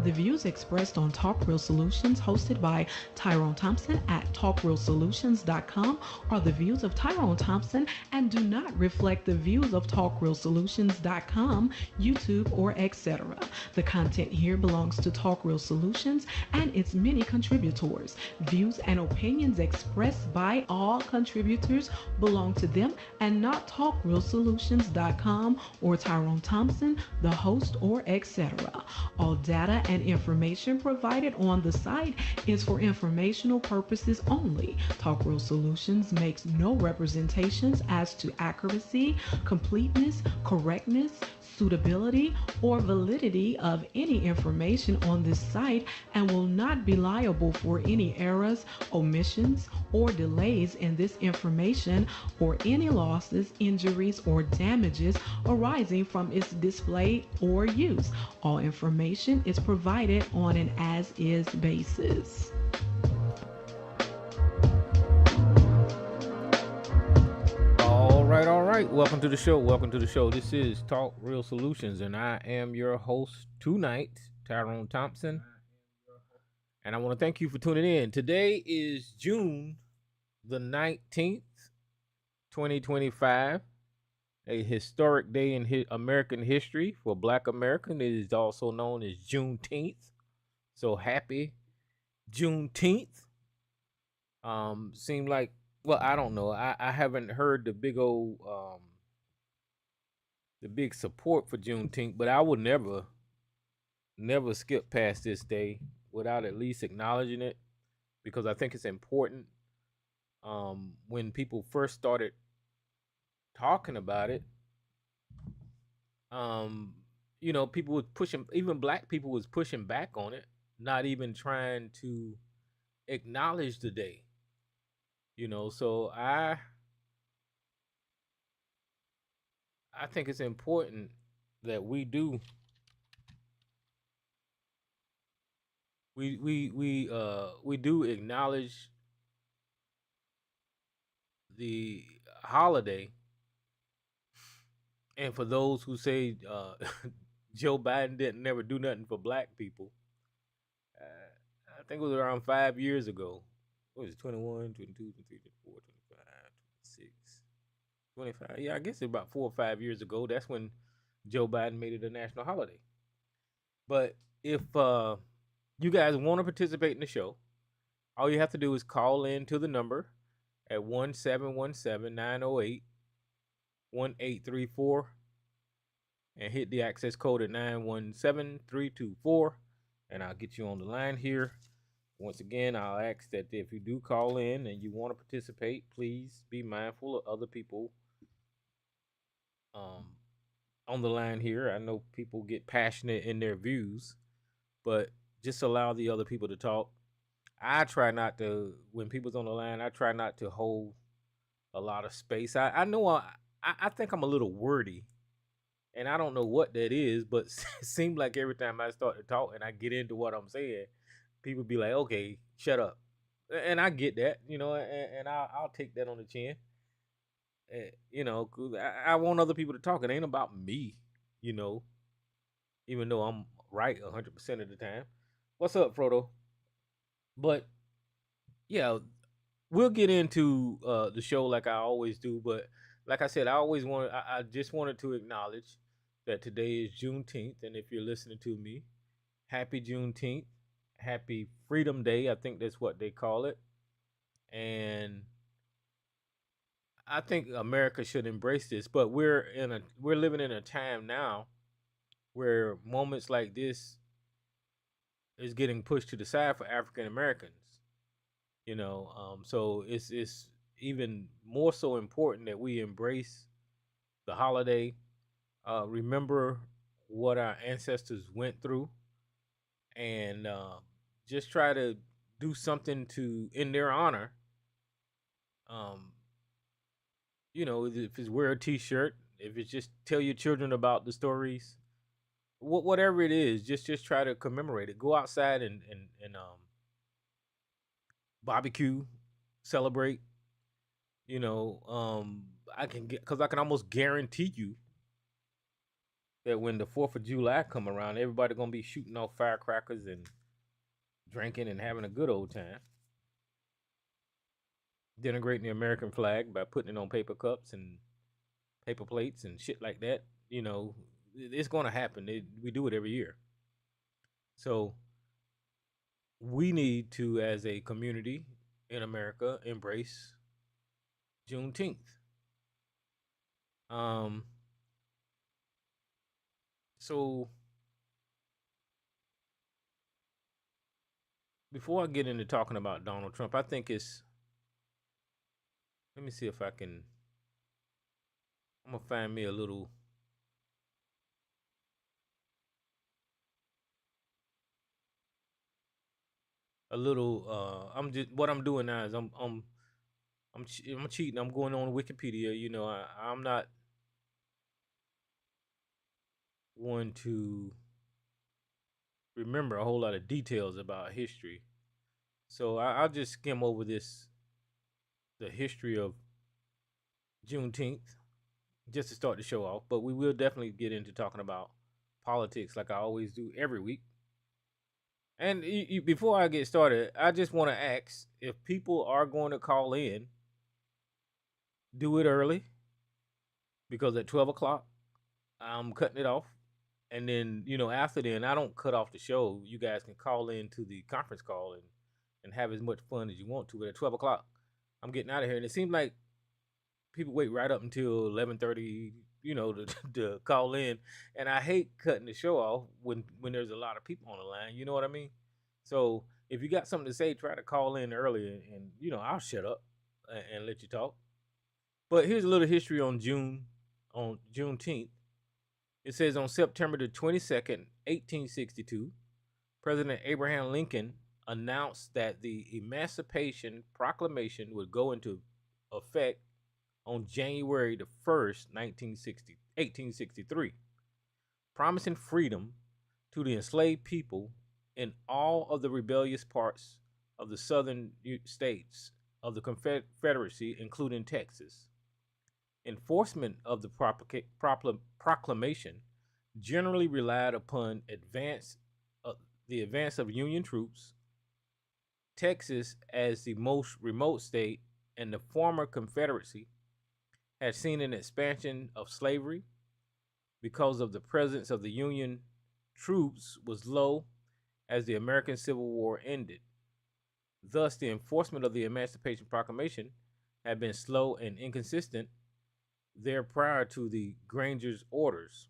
The views expressed on Talk Real Solutions, hosted by Tyrone Thompson at talkrealsolutions.com, are the views of Tyrone Thompson and do not reflect the views of talkrealsolutions.com, YouTube, or etc. The content here belongs to Talk Real Solutions and its many contributors. Views and opinions expressed by all contributors belong to them and not talkrealsolutions.com or Tyrone Thompson, the host, or etc. All data and information provided on the site is for informational purposes only. Talk Real Solutions makes no representations as to accuracy, completeness, correctness, suitability, or validity of any information on this site and will not be liable for any errors, omissions, or delays in this information or any losses, injuries, or damages arising from its display or use. All information is provided on an as-is basis. All right. Welcome to the show. This is Talk Real Solutions, and I am your host tonight, Tyrone Thompson. And I want to thank you for tuning in. Today is June the 19th, 2025, a historic day in American history for Black American. It is also known as Juneteenth. So happy Juneteenth. Seemed like, well, I don't know. I haven't heard the big old the big support for Juneteenth, but I would never skip past this day without at least acknowledging it, because I think it's important. When people first started talking about it, people was pushing, even Black people was pushing back on it, not even trying to acknowledge the day. So I think it's important that we do acknowledge the holiday. And for those who say Joe Biden didn't never do nothing for Black people, I think it was around 5 years ago. What was it, 21, 22, 23, 24, 25, 26, 25? Yeah, I guess it's about 4 or 5 years ago. That's when Joe Biden made it a national holiday. But if you guys want to participate in the show, all you have to do is call in to the number at 1-717-908-1834 and hit the access code at 917324, and I'll get you on the line here. Once again, I'll ask that if you do call in and you want to participate, please be mindful of other people on the line here. I know people get passionate in their views, but just allow the other people to talk. I try not to, when people's on the line, I try not to hold a lot of space. I know I think I'm a little wordy, and I don't know what that is, but it seems like every time I start to talk and I get into what I'm saying, people be like, okay, shut up. And I get that, and I'll take that on the chin. 'Cause I want other people to talk. It ain't about me, even though I'm right 100% of the time. What's up, Frodo? But yeah, we'll get into the show like I always do. But like I said, I just wanted to acknowledge that today is Juneteenth, and if you're listening to me, happy Juneteenth, happy Freedom Day. I think that's what they call it, and I think America should embrace this. But we're living in a time now where moments like this is getting pushed to the side for African Americans. So it's even more so important that we embrace the holiday, remember what our ancestors went through, and just try to do something to in their honor. If it's wear a T-shirt, if it's just tell your children about the stories, whatever it is, just try to commemorate it. Go outside and barbecue, celebrate. I can almost guarantee you that when the 4th of July come around, everybody gonna be shooting off firecrackers and drinking and having a good old time, denigrating the American flag by putting it on paper cups and paper plates and shit like that. It's gonna happen. We do it every year. So we need to, as a community in America, embrace Juneteenth. Um, so before I get into talking about Donald Trump, I think it's. Let me see if I can. I'm gonna find me a little. I'm just what I'm doing now is I'm cheating. I'm going on Wikipedia. I'm not one to remember a whole lot of details about history, so I'll just skim over the history of Juneteenth, just to start the show off. But we will definitely get into talking about politics, like I always do every week. And before I get started, I just want to ask if people are going to call in, do it early, because at 12 o'clock I'm cutting it off. And then, after then, I don't cut off the show. You guys can call in to the conference call and have as much fun as you want to. But at 12 o'clock, I'm getting out of here. And it seems like people wait right up until 11:30, to, to call in. And I hate cutting the show off when there's a lot of people on the line. You know what I mean? So if you got something to say, try to call in early, and I'll shut up and let you talk. But here's a little history on Juneteenth. It says on September the 22nd, 1862, President Abraham Lincoln announced that the Emancipation Proclamation would go into effect on January the 1st, 1863, promising freedom to the enslaved people in all of the rebellious parts of the southern states of the Confederacy, including Texas. Enforcement of the proclamation generally relied upon the advance of Union troops. Texas, as the most remote state in the former Confederacy, had seen an expansion of slavery because of the presence of the Union troops was low as the American Civil War ended. Thus, the enforcement of the Emancipation Proclamation had been slow and inconsistent there prior to the Granger's orders.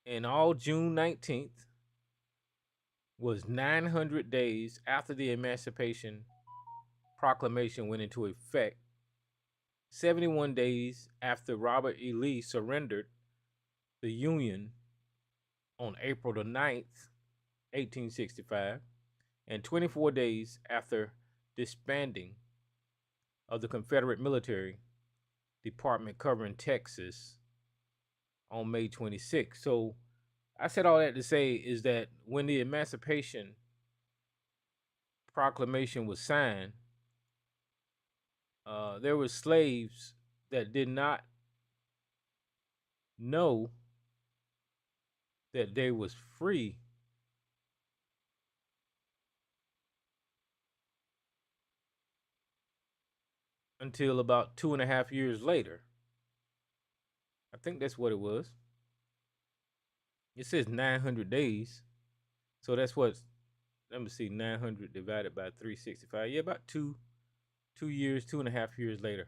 And all June 19th was 900 days after the Emancipation Proclamation went into effect, 71 days after Robert E. Lee surrendered the Union on April the 9th, 1865, and 24 days after disbanding of the Confederate military department covering Texas on May 26th. So I said all that to say is that when the Emancipation Proclamation was signed, there were slaves that did not know that they was free until about 2.5 years later. I think that's what it was. It says 900 days. So that's what, let me see, 900 divided by 365. Yeah, about 2 years, 2.5 years later.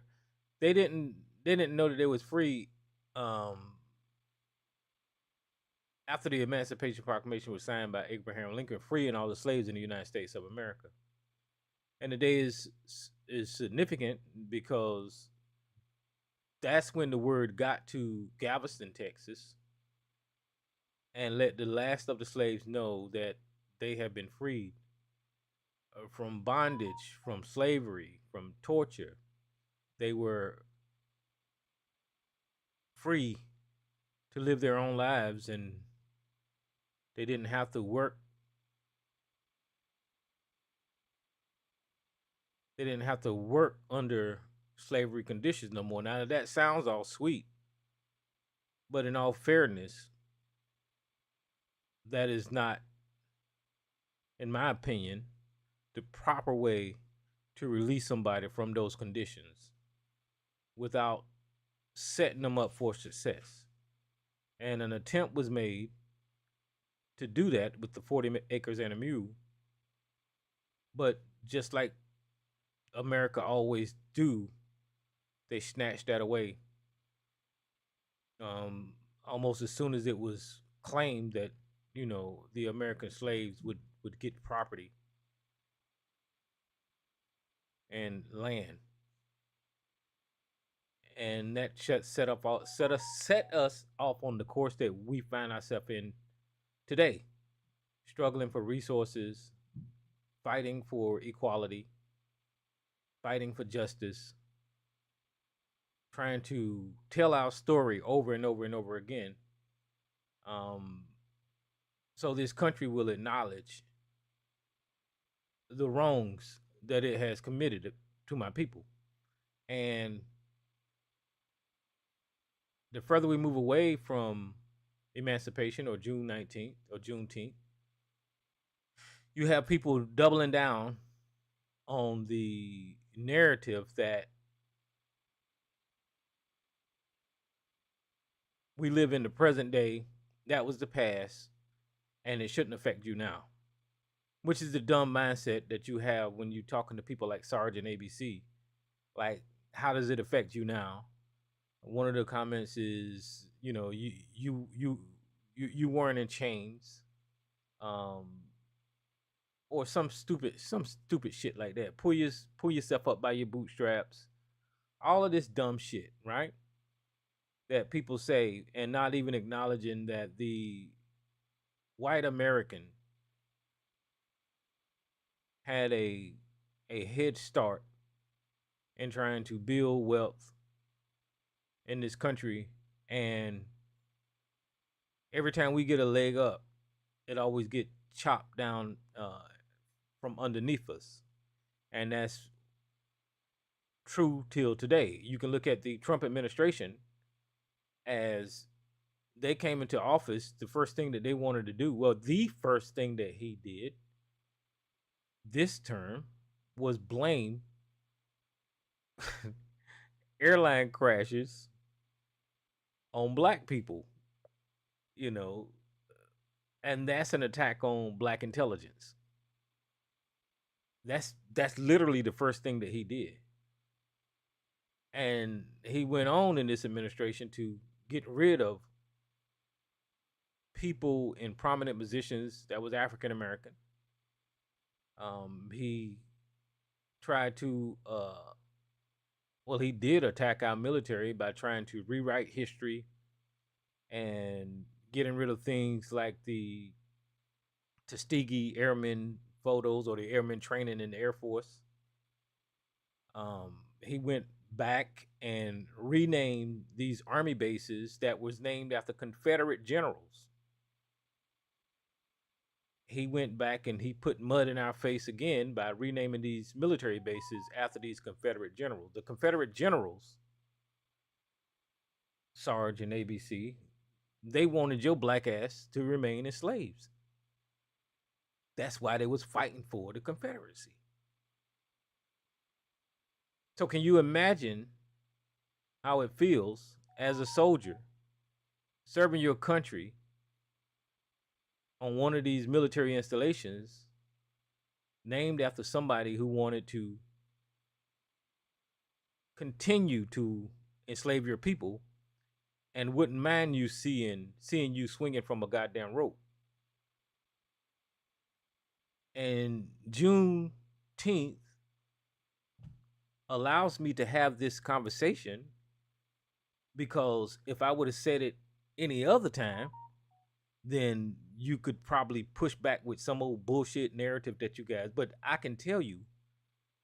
They didn't know that they was free um, after the Emancipation Proclamation was signed by Abraham Lincoln, freeing all the slaves in the United States of America. And the day is significant because that's when the word got to Galveston, Texas, and let the last of the slaves know that they have been freed from bondage, from slavery, from torture. They were free to live their own lives, and they didn't have to work. They didn't have to work under slavery conditions no more. Now that sounds all sweet, But in all fairness, that is not, in my opinion, the proper way to release somebody from those conditions without setting them up for success. And an attempt was made to do that with the 40 acres and a mule. But just like America always do, they snatched that away almost as soon as it was claimed that the American slaves would get property and land, and that set us off on the course that we find ourselves in today, struggling for resources, fighting for equality, fighting for justice, trying to tell our story over and over and over again, um, so this country will acknowledge the wrongs that it has committed to my people. And the further we move away from emancipation or June 19th or Juneteenth, you have people doubling down on the narrative that we live in the present day, that was the past, and it shouldn't affect you now, which is the dumb mindset that you have when you're talking to people like Sarge and ABC. Like, how does it affect you now? One of the comments is, you weren't in chains, um, or some stupid shit like that. Pull yourself up by your bootstraps. All of this dumb shit, right? That people say, and not even acknowledging that the white American had a head start in trying to build wealth in this country, and every time we get a leg up, it always get chopped down from underneath us, and that's true till today. You can look at the Trump administration. As they came into office, the first thing that they wanted to do, well, the first thing that he did this term was blame airline crashes on black people, you know, and that's an attack on black intelligence. That's literally the first thing that he did. And he went on in this administration to get rid of people in prominent positions that was African American. He tried to, well, he did attack our military by trying to rewrite history and getting rid of things like the Tuskegee Airmen photos or the airmen training in the Air Force. He went back and renamed these army bases that was named after Confederate generals. He went back and he put mud in our face again by renaming these military bases after these Confederate generals. The Confederate generals, Sarge and ABC, they wanted your black ass to remain as slaves. That's why they was fighting for the Confederacy. So can you imagine how it feels as a soldier serving your country on one of these military installations named after somebody who wanted to continue to enslave your people and wouldn't mind you seeing you swinging from a goddamn rope? And Juneteenth allows me to have this conversation because if I would have said it any other time, then you could probably push back with some old bullshit narrative that you guys. But I can tell you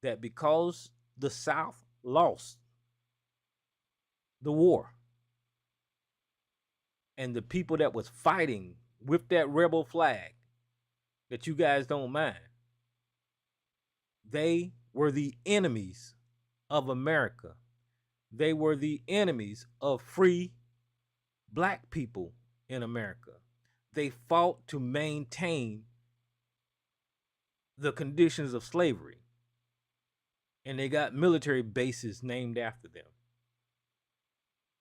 that because the South lost the war and the people that was fighting with that rebel flag that you guys don't mind, they were the enemies of America. They were the enemies of free black people in America. They fought to maintain the conditions of slavery, and they got military bases named after them,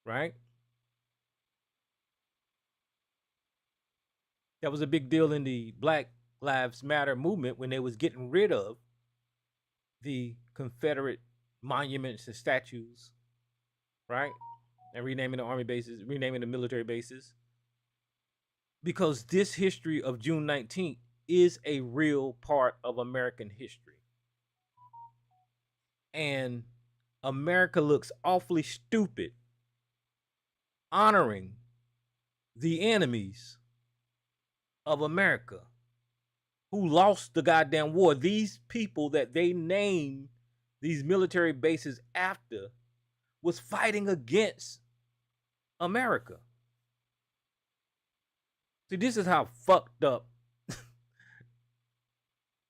right? That was a big deal in the Black Lives Matter movement when they was getting rid of the Confederate monuments and statues, right? And renaming the army bases, renaming the military bases. Because this history of June 19th is a real part of American history. And America looks awfully stupid honoring the enemies of America who lost the goddamn war. These people that they named these military bases after was fighting against America. See, this is how fucked up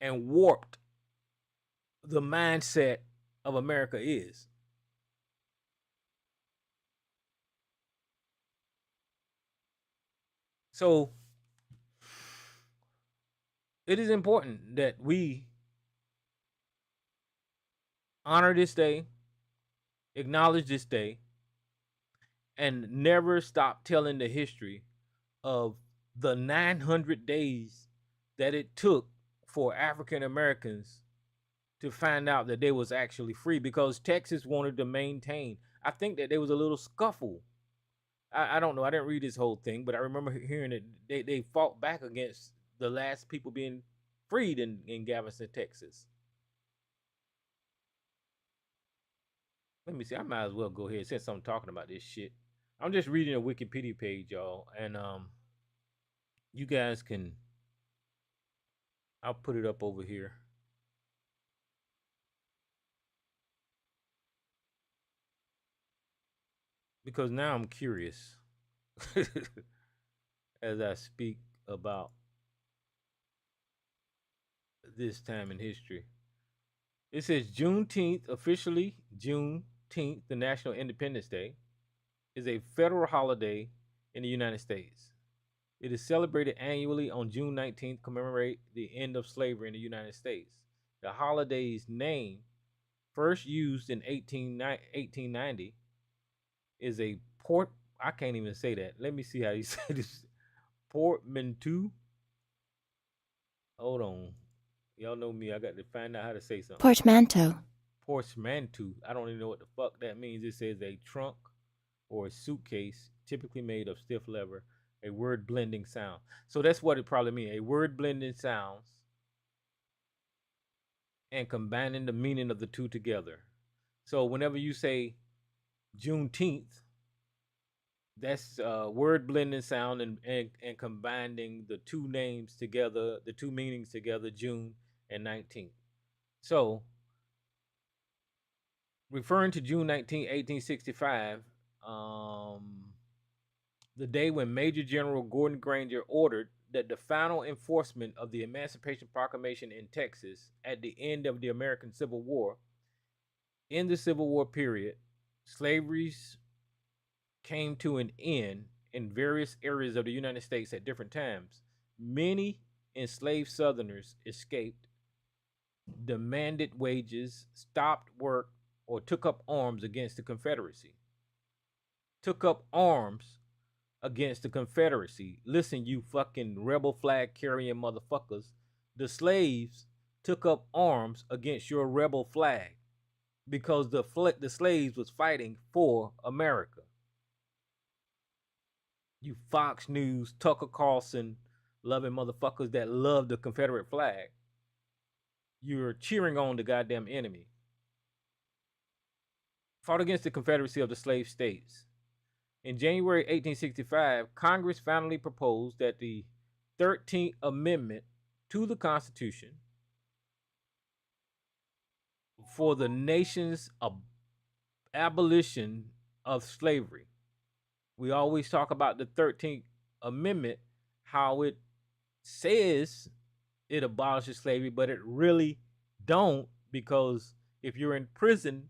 and warped the mindset of America is. So it is important that we honor this day, acknowledge this day, and never stop telling the history of the 900 days that it took for African Americans to find out that they was actually free, because Texas wanted to maintain. I think that there was a little scuffle. I don't know. I didn't read this whole thing, but I remember hearing that they fought back against the last people being freed in Galveston, Texas. Let me see. I might as well go ahead since I'm talking about this shit. I'm just reading a Wikipedia page, y'all, and you guys can. I'll put it up over here. Because now I'm curious as I speak about this time in history. It says Juneteenth, officially Juneteenth, the National Independence Day, is a federal holiday in the United States. It is celebrated annually on June 19th, commemorate the end of slavery in the United States. The holiday's name, first used in 1890, is a port. I can't even say that. Let me see how you say this. Portmanteau. Hold on. Y'all know me. I got to find out how to say something. Portmanteau. Portmanteau. I don't even know what the fuck that means. It says a trunk or a suitcase, typically made of stiff leather, a word blending sound. So that's what it probably means. A word blending sounds and combining the meaning of the two together. So whenever you say Juneteenth, that's word blending sound and combining the two names together, the two meanings together, June and 19th. So, referring to June 19, 1865, the day when Major General Gordon Granger ordered that the final enforcement of the Emancipation Proclamation in Texas at the end of the American Civil War. In the Civil War period, slavery's came to an end in various areas of the United States at different times. Many enslaved Southerners escaped, demanded wages, stopped work, or took up arms against the Confederacy. Took up arms against the Confederacy. Listen, you fucking rebel flag carrying motherfuckers. The slaves took up arms against your rebel flag because the slaves was fighting for America. You Fox News, Tucker Carlson loving motherfuckers that love the Confederate flag. You're cheering on the goddamn enemy. Fought against the Confederacy of the slave states. In January 1865, Congress finally proposed that the 13th Amendment to the Constitution for the nation's abolition of slavery. We always talk about the 13th Amendment, how it says it abolishes slavery, but it really don't, because if you're in prison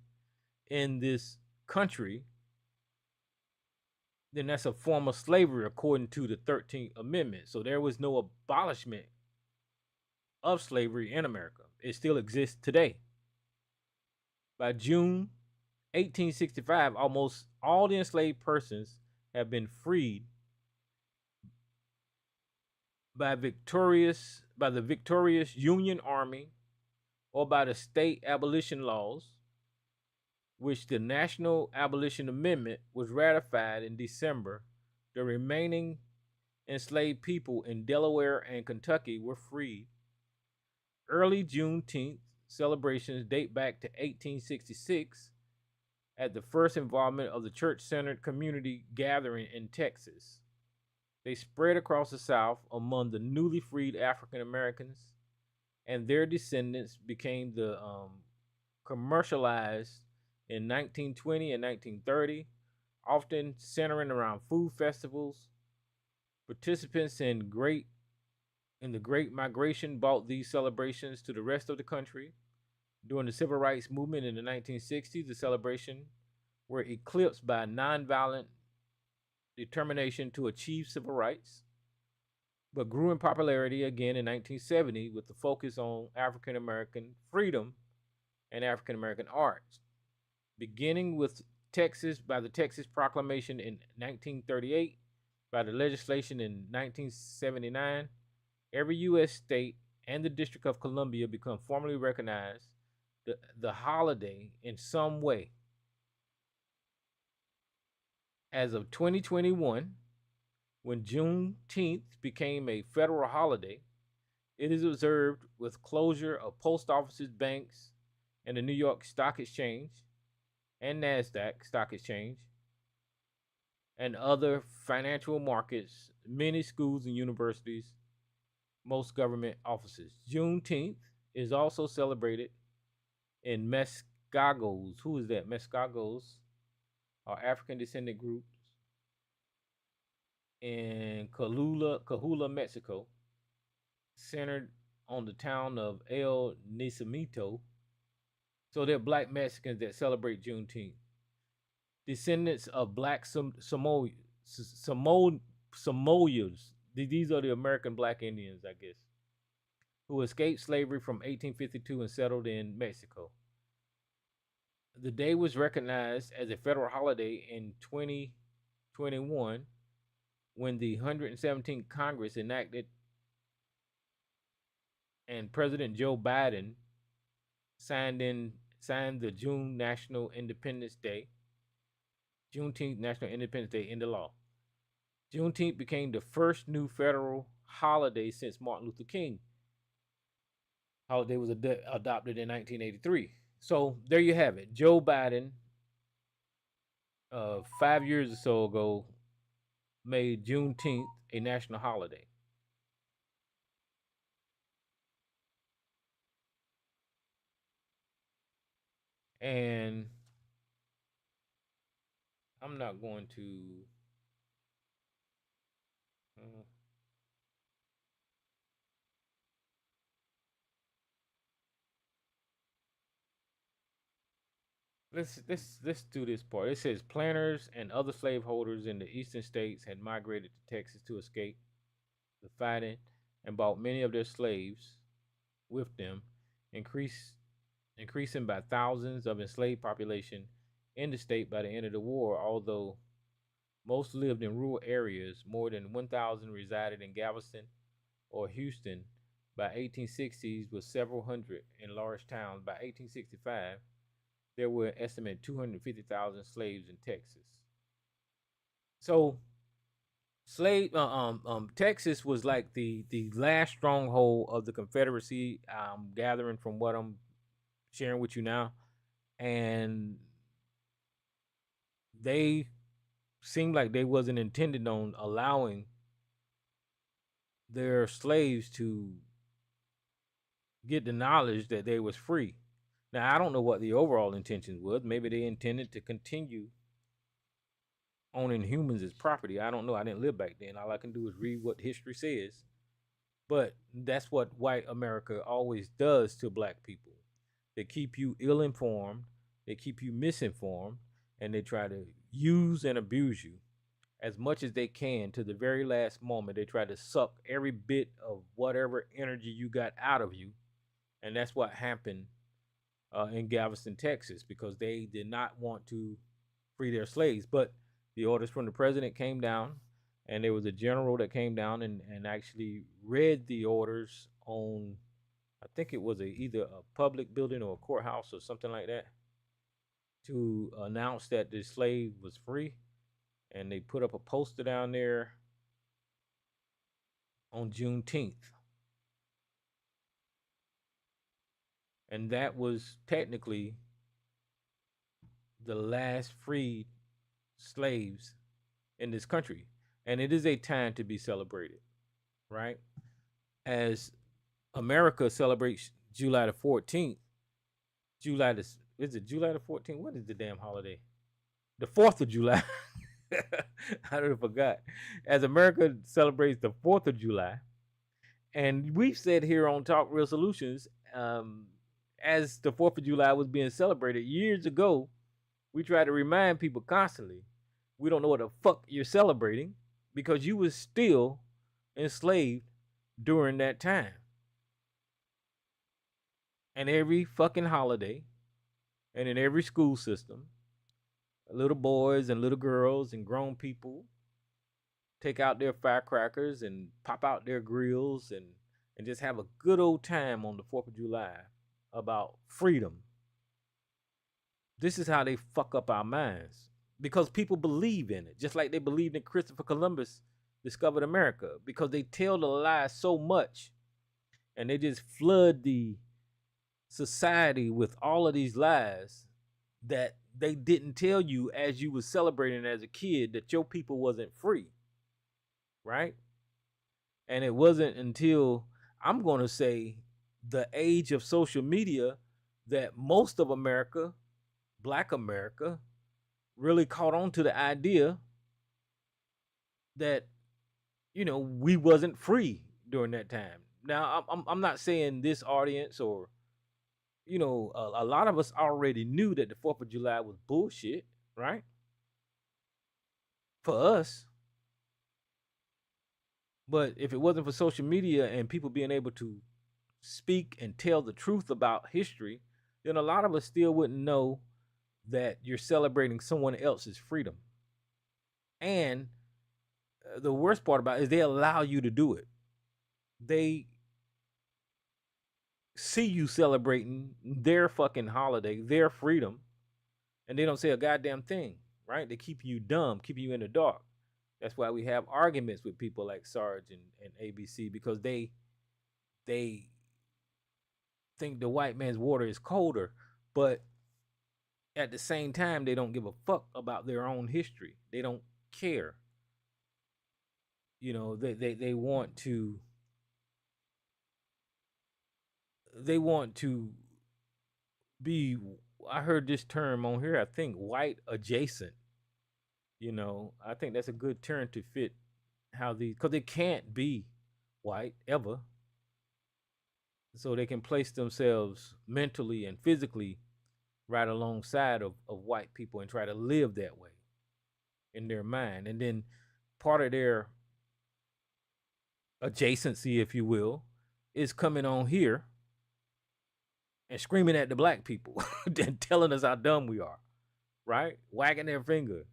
in this country, then that's a form of slavery according to the 13th Amendment. So there was no abolishment of slavery in America. It still exists today. By June 1865, almost all the enslaved persons have been freed by the victorious Union Army or by the state abolition laws, which the National Abolition Amendment was ratified in December. The remaining enslaved people in Delaware and Kentucky were freed. Early Juneteenth celebrations date back to 1866 at the first involvement of the church-centered community gathering in Texas. They spread across the South among the newly freed African Americans, and their descendants became the commercialized in 1920 and 1930, often centering around food festivals. Participants in the Great Migration brought these celebrations to the rest of the country. During the Civil Rights Movement in the 1960s, the celebrations were eclipsed by nonviolent determination to achieve civil rights, but grew in popularity again in 1970 with the focus on African American freedom and African American arts. Beginning with Texas by the Texas Proclamation in 1938, by the legislation in 1979, every U.S. state and the District of Columbia become formally recognized the holiday in some way. As of 2021, when Juneteenth became a federal holiday, it is observed with closure of post offices, banks, and the New York Stock Exchange and NASDAQ Stock Exchange and other financial markets, many schools and universities, most government offices. Juneteenth is also celebrated in Mescagos. Who is that? Mescagos are African descendant groups in Cahula, Mexico, centered on the town of El Nacimiento. So they're black Mexicans that celebrate Juneteenth. Descendants of black Samoyeds. These are the American black Indians, I guess, who escaped slavery from 1852 and settled in Mexico. The day was recognized as a federal holiday in 2021 when the 117th Congress enacted and President Joe Biden signed the Juneteenth National Independence Day into law. Juneteenth became the first new federal holiday since Martin Luther King holiday was adopted in 1983. So there you have it. Joe Biden, 5 years or so ago, made Juneteenth a national holiday. And I'm not going to. Uh, let's do this part. It says planters and other slaveholders in the eastern states had migrated to Texas to escape the fighting and brought many of their slaves with them, increase, increasing by thousands of enslaved population in the state by the end of the war. Although most lived in rural areas, more than 1,000 resided in Galveston or Houston by 1860s, with several hundred in large towns. By 1865, there were an estimated 250,000 slaves in Texas. So, Texas was like the last stronghold of the Confederacy. I'm gathering from what I'm sharing with you now, and they seemed like they wasn't intended on allowing their slaves to get the knowledge that they was free. Now I don't know what the overall intention was. Maybe they intended to continue owning humans as property. I don't know. I didn't live back then. All I can do is read what history says. But that's what white America always does to black people. They keep you ill informed, they keep you misinformed, and they try to use and abuse you. as much as they can to the very last moment. They try to suck every bit of whatever energy you got out of you, and that's what happened in Galveston, Texas, because they did not want to free their slaves. But the orders from the president came down, and there was a general that came down and actually read the orders on, I think it was either a public building or a courthouse or something like that, to announce that the slave was free. And they put up a poster down there on Juneteenth. And that was technically the last freed slaves in this country. And it is a time to be celebrated, right? As America celebrates July the 14th, is it July the 14th? What is the damn holiday? The 4th of July. I don't forgot. As America celebrates the 4th of July, and we've said here on Talk Real Solutions, as the 4th of July was being celebrated years ago, we try to remind people constantly, we don't know what the fuck you're celebrating because you was still enslaved during that time. And every fucking holiday and in every school system, little boys and little girls and grown people take out their firecrackers and pop out their grills and just have a good old time on the 4th of July about freedom. This is how they fuck up our minds because people believe in it, just like they believed in Christopher Columbus discovered America, because they tell the lie so much and they just flood the society with all of these lies that they didn't tell you as you was celebrating as a kid that your people wasn't free, right? And it wasn't until, I'm going to say, the age of social media that most of America, Black America, really caught on to the idea that, we wasn't free during that time. Now, I'm not saying this audience or, a lot of us already knew that the 4th of July was bullshit, right? For us. But if it wasn't for social media and people being able to speak and tell the truth about history, then a lot of us still wouldn't know that you're celebrating someone else's freedom. And the worst part about it is they allow you to do it. They see you celebrating their fucking holiday, their freedom, and they don't say a goddamn thing, right? They keep you dumb, keep you in the dark. That's why we have arguments with people like Sarge and ABC, because they think the white man's water is colder, but at the same time they don't give a fuck about their own history. They don't care. They want to be, I heard this term on here, I think white adjacent. I think that's a good term to fit how these, because they can't be white ever. So they can place themselves mentally and physically right alongside of white people and try to live that way in their mind. And then part of their adjacency, if you will, is coming on here and screaming at the black people and telling us how dumb we are, right? Wagging their finger.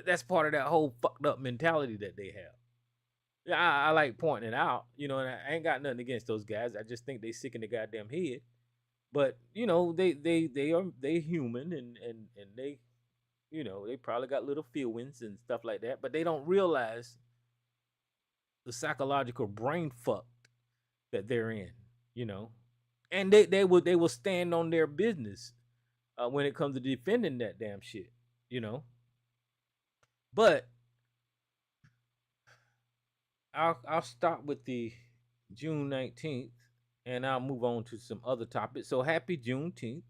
That's part of that whole fucked up mentality that they have. Yeah, I like pointing it out, and I ain't got nothing against those guys. I just think they sick in the goddamn head. But they human and they they probably got little feelings and stuff like that, but they don't realize the psychological brain fuck that they're in, and they will stand on their business when it comes to defending that damn shit, But I'll stop with the June 19th and I'll move on to some other topics. So happy Juneteenth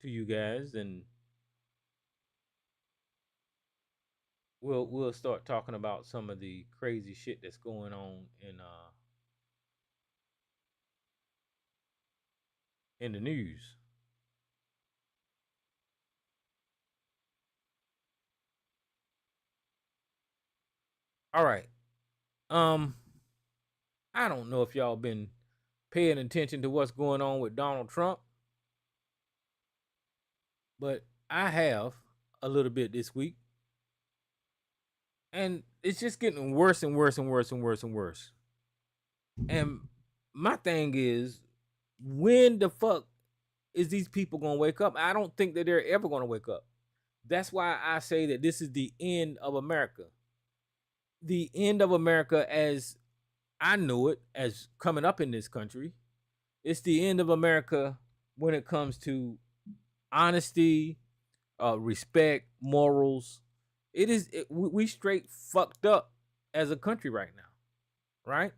to you guys, and we'll start talking about some of the crazy shit that's going on in the news. All right. Um, I don't know if y'all been paying attention to what's going on with Donald Trump, but I have a little bit this week, and it's just getting worse and worse and worse and worse and worse. And my thing is, when the fuck is these people gonna wake up? I don't think that they're ever gonna wake up. That's why I say that this is the end of America. The end of America as I know it, as coming up in this country. It's the end of America when it comes to honesty, respect, morals. We straight fucked up as a country right now, right?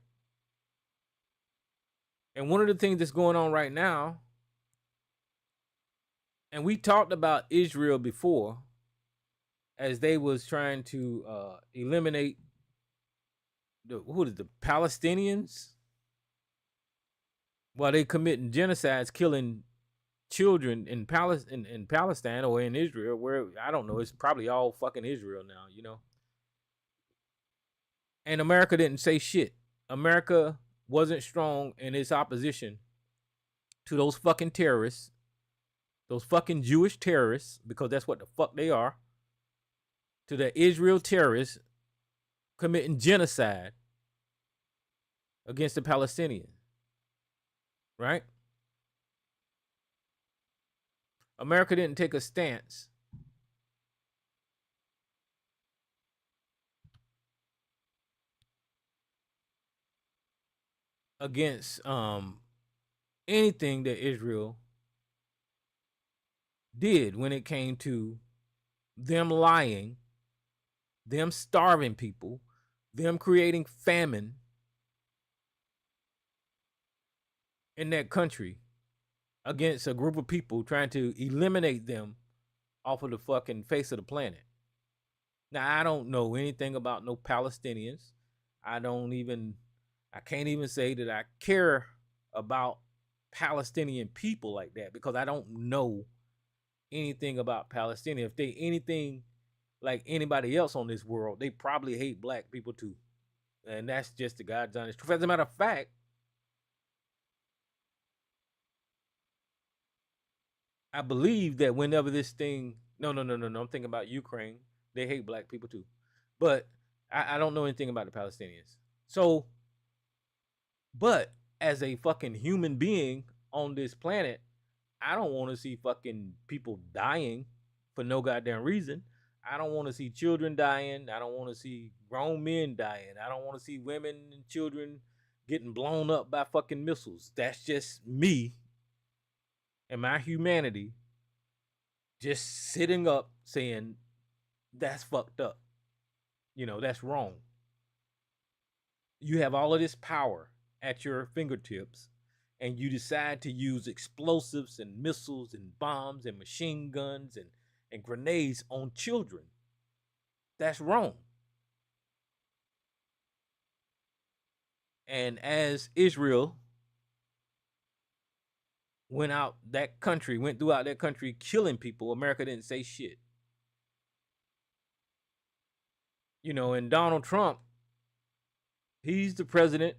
And one of the things that's going on right now, and we talked about Israel before, as they was trying to eliminate the Palestinians while they committing genocides, killing children in Palestine or in Israel, where I don't know, it's probably all fucking Israel now, you know. And America didn't say shit. America wasn't strong in its opposition to those fucking terrorists, those fucking Jewish terrorists, because that's what the fuck they are, to the Israel terrorists committing genocide against the Palestinians, right? America didn't take a stance against anything that Israel did when it came to them lying, them starving people, them creating famine in that country against a group of people trying to eliminate them off of the fucking face of the planet. Now, I don't know anything about no Palestinians. I can't even say that I care about Palestinian people like that because I don't know anything about Palestinians. If they anything like anybody else on this world, they probably hate black people too. And that's just the God's honest truth. As a matter of fact, I believe that whenever this thing, no, I'm thinking about Ukraine. They hate black people too, but I don't know anything about the Palestinians. So, but as a fucking human being on this planet, I don't want to see fucking people dying for no goddamn reason. I don't want to see children dying. I don't want to see grown men dying. I don't want to see women and children getting blown up by fucking missiles. That's just me and my humanity just sitting up saying that's fucked up. You know, that's wrong. You have all of this power at your fingertips and you decide to use explosives and missiles and bombs and machine guns and grenades on children. That's wrong. And as Israel went throughout that country killing people, America didn't say shit. You know, and Donald Trump, he's the president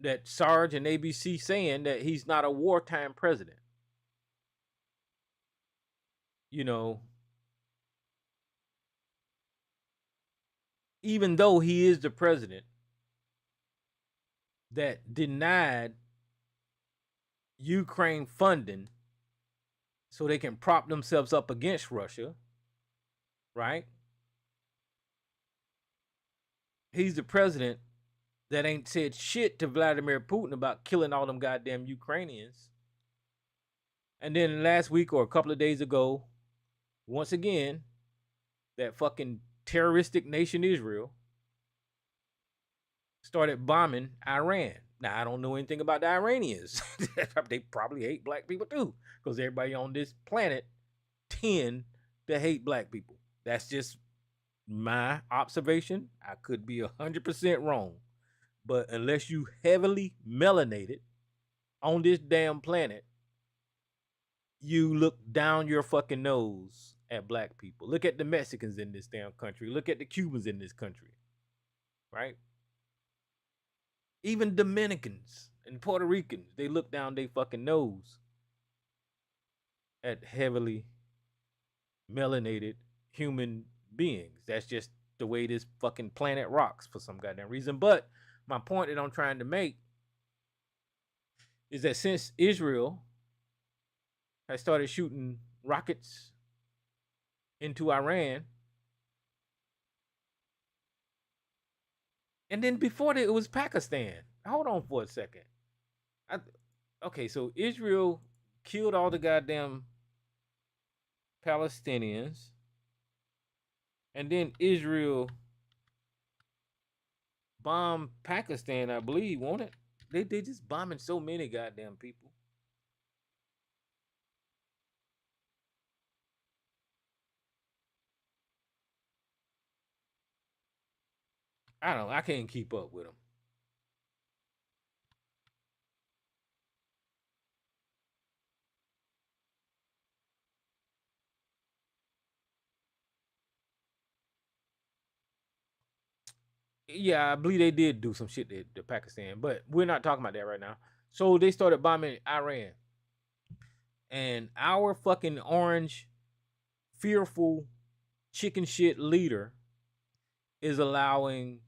that Sarge and ABC saying that he's not a wartime president. You know, even though he is the president that denied Ukraine funding so they can prop themselves up against Russia, right? He's the president that ain't said shit to Vladimir Putin about killing all them goddamn Ukrainians. And then last week or a couple of days ago, once again, that fucking terroristic nation Israel started bombing Iran. Now, I don't know anything about the Iranians. They probably hate black people too, because everybody on this planet tend to hate black people. That's just my observation. I could be 100% wrong. But unless you heavily melanated on this damn planet, you look down your fucking nose at black people. Look at the Mexicans in this damn country. Look at the Cubans in this country. right? Even Dominicans and Puerto Ricans, they look down their fucking nose at heavily melanated human beings. That's just the way this fucking planet rocks for some goddamn reason. But my point that I'm trying to make is that since Israel has started shooting rockets into Iran, and then before that it was Pakistan. Hold on for a second. I, okay, so Israel killed all the goddamn Palestinians, and then Israel bombed Pakistan, I believe, won't it? They just bombing so many goddamn people. I don't know. I can't keep up with them. Yeah, I believe they did do some shit to Pakistan, but we're not talking about that right now. So they started bombing Iran, and our fucking orange, fearful, chicken shit leader is allowing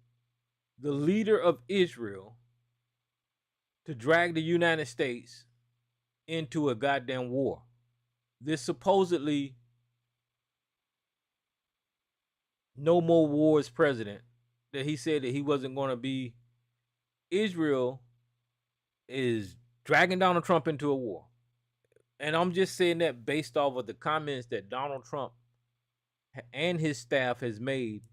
the leader of Israel to drag the United States into a goddamn war. This supposedly no more wars president that he said that he wasn't going to be. Israel is dragging Donald Trump into a war. And I'm just saying that based off of the comments that Donald Trump and his staff has made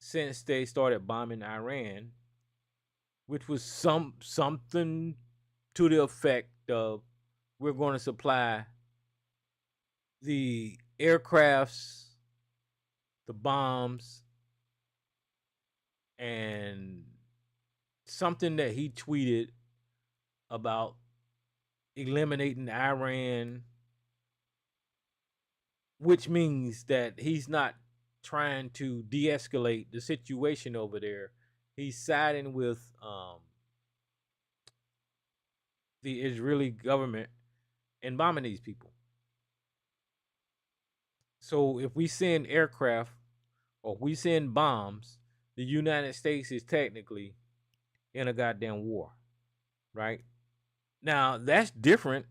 since they started bombing Iran, which was something to the effect of we're going to supply the aircrafts, the bombs, and something that he tweeted about eliminating Iran, which means that he's not trying to de-escalate the situation over there. He's siding with the Israeli government and bombing these people. So if we send aircraft or we send bombs, the United States is technically in a goddamn war, right? Now that's different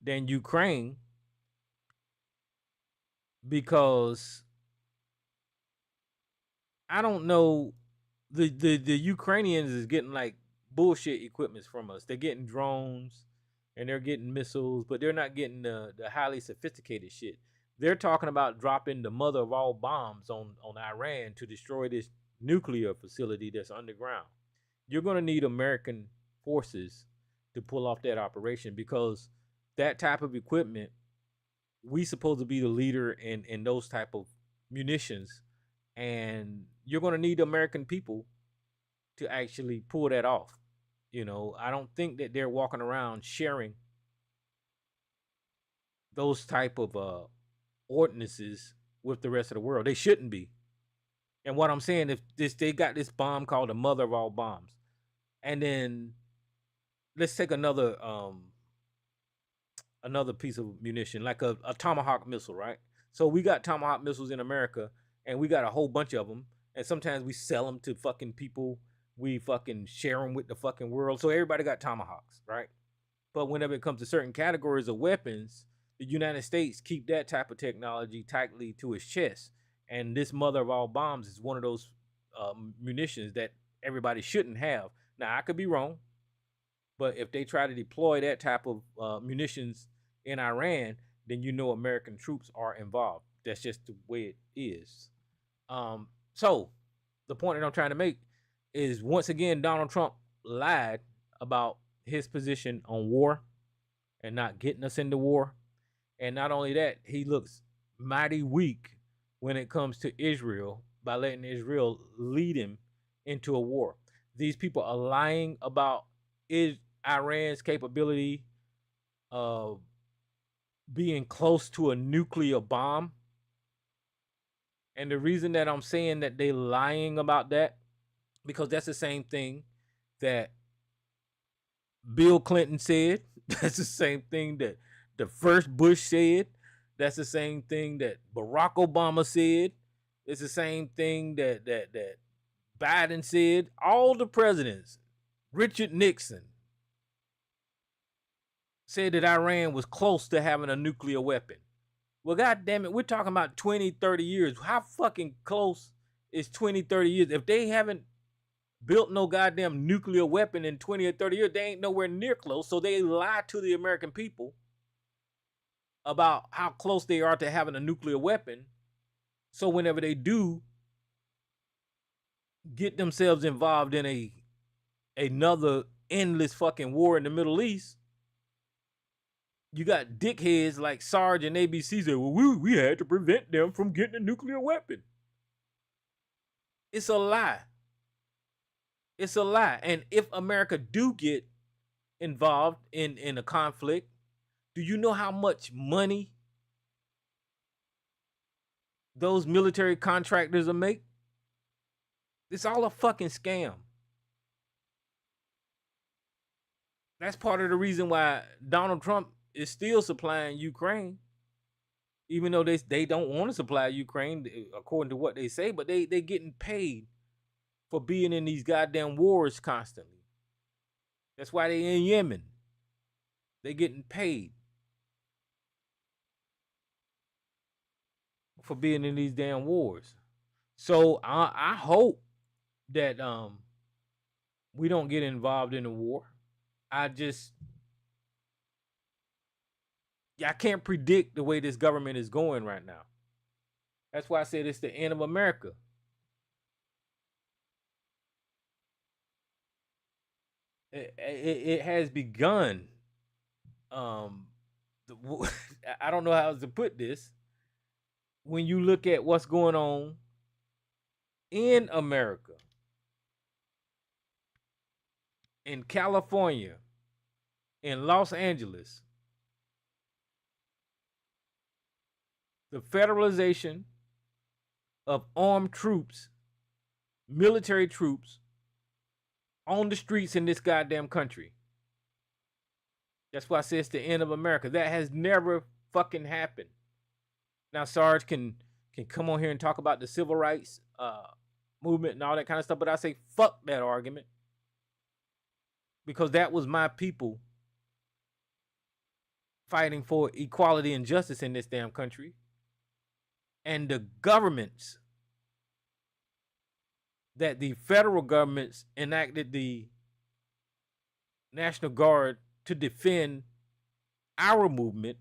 than Ukraine because I don't know, the Ukrainians is getting like bullshit equipments from us. They're getting drones and they're getting missiles, but they're not getting the highly sophisticated shit. They're talking about dropping the mother of all bombs on Iran to destroy this nuclear facility that's underground. You're going to need American forces to pull off that operation because that type of equipment, we supposed to be the leader in those type of munitions, and you're going to need American people to actually pull that off. You know, I don't think that they're walking around sharing those type of ordinances with the rest of the world. They shouldn't be. And what I'm saying, if this they got this bomb called the mother of all bombs, and then let's take another piece of munition, like a tomahawk missile, right? So we got tomahawk missiles in America, and we got a whole bunch of them, and sometimes we sell them to fucking people. We fucking share them with the fucking world. So everybody got tomahawks, right? But whenever it comes to certain categories of weapons, the United States keep that type of technology tightly to its chest. And this mother of all bombs is one of those munitions that everybody shouldn't have. Now I could be wrong, but if they try to deploy that type of munitions in Iran, then you know American troops are involved. That's just the way it is. So the point that I'm trying to make is once again Donald Trump lied about his position on war and not getting us into war. And not only that, he looks mighty weak when it comes to Israel by letting Israel lead him into a war. These people are lying about Iran's capability of being close to a nuclear bomb. And the reason that I'm saying that they lying about that because that's the same thing that Bill Clinton said. That's the same thing that the first Bush said. That's the same thing that Barack Obama said. It's the same thing that Biden said. All the presidents, Richard Nixon, said that Iran was close to having a nuclear weapon. Well, God damn it, we're talking about 20, 30 years. How fucking close is 20, 30 years? If they haven't built no goddamn nuclear weapon in 20 or 30 years, they ain't nowhere near close. So they lie to the American people about how close they are to having a nuclear weapon. So whenever they do get themselves involved in another endless fucking war in the Middle East, you got dickheads like Sarge and ABC say, well, we had to prevent them from getting a nuclear weapon. It's a lie. It's a lie. And if America do get involved in a conflict, do you know how much money those military contractors will make? It's all a fucking scam. That's part of the reason why Donald Trump is still supplying Ukraine, even though they don't want to supply Ukraine according to what they say, but they getting paid for being in these goddamn wars constantly. That's why they in Yemen. They getting paid for being in these damn wars. So I hope that we don't get involved in a war. I can't predict the way this government is going right now. That's why I said it's the end of America. It has begun. I don't know how to put this. When you look at what's going on in America, in California, in Los Angeles, the federalization of armed troops, military troops on the streets in this goddamn country. That's why I say it's the end of America. That has never fucking happened. Now Sarge can come on here and talk about the civil rights movement and all that kind of stuff, but I say fuck that argument, because that was my people fighting for equality and justice in this damn country. And the governments that the federal governments enacted the National Guard to defend our movement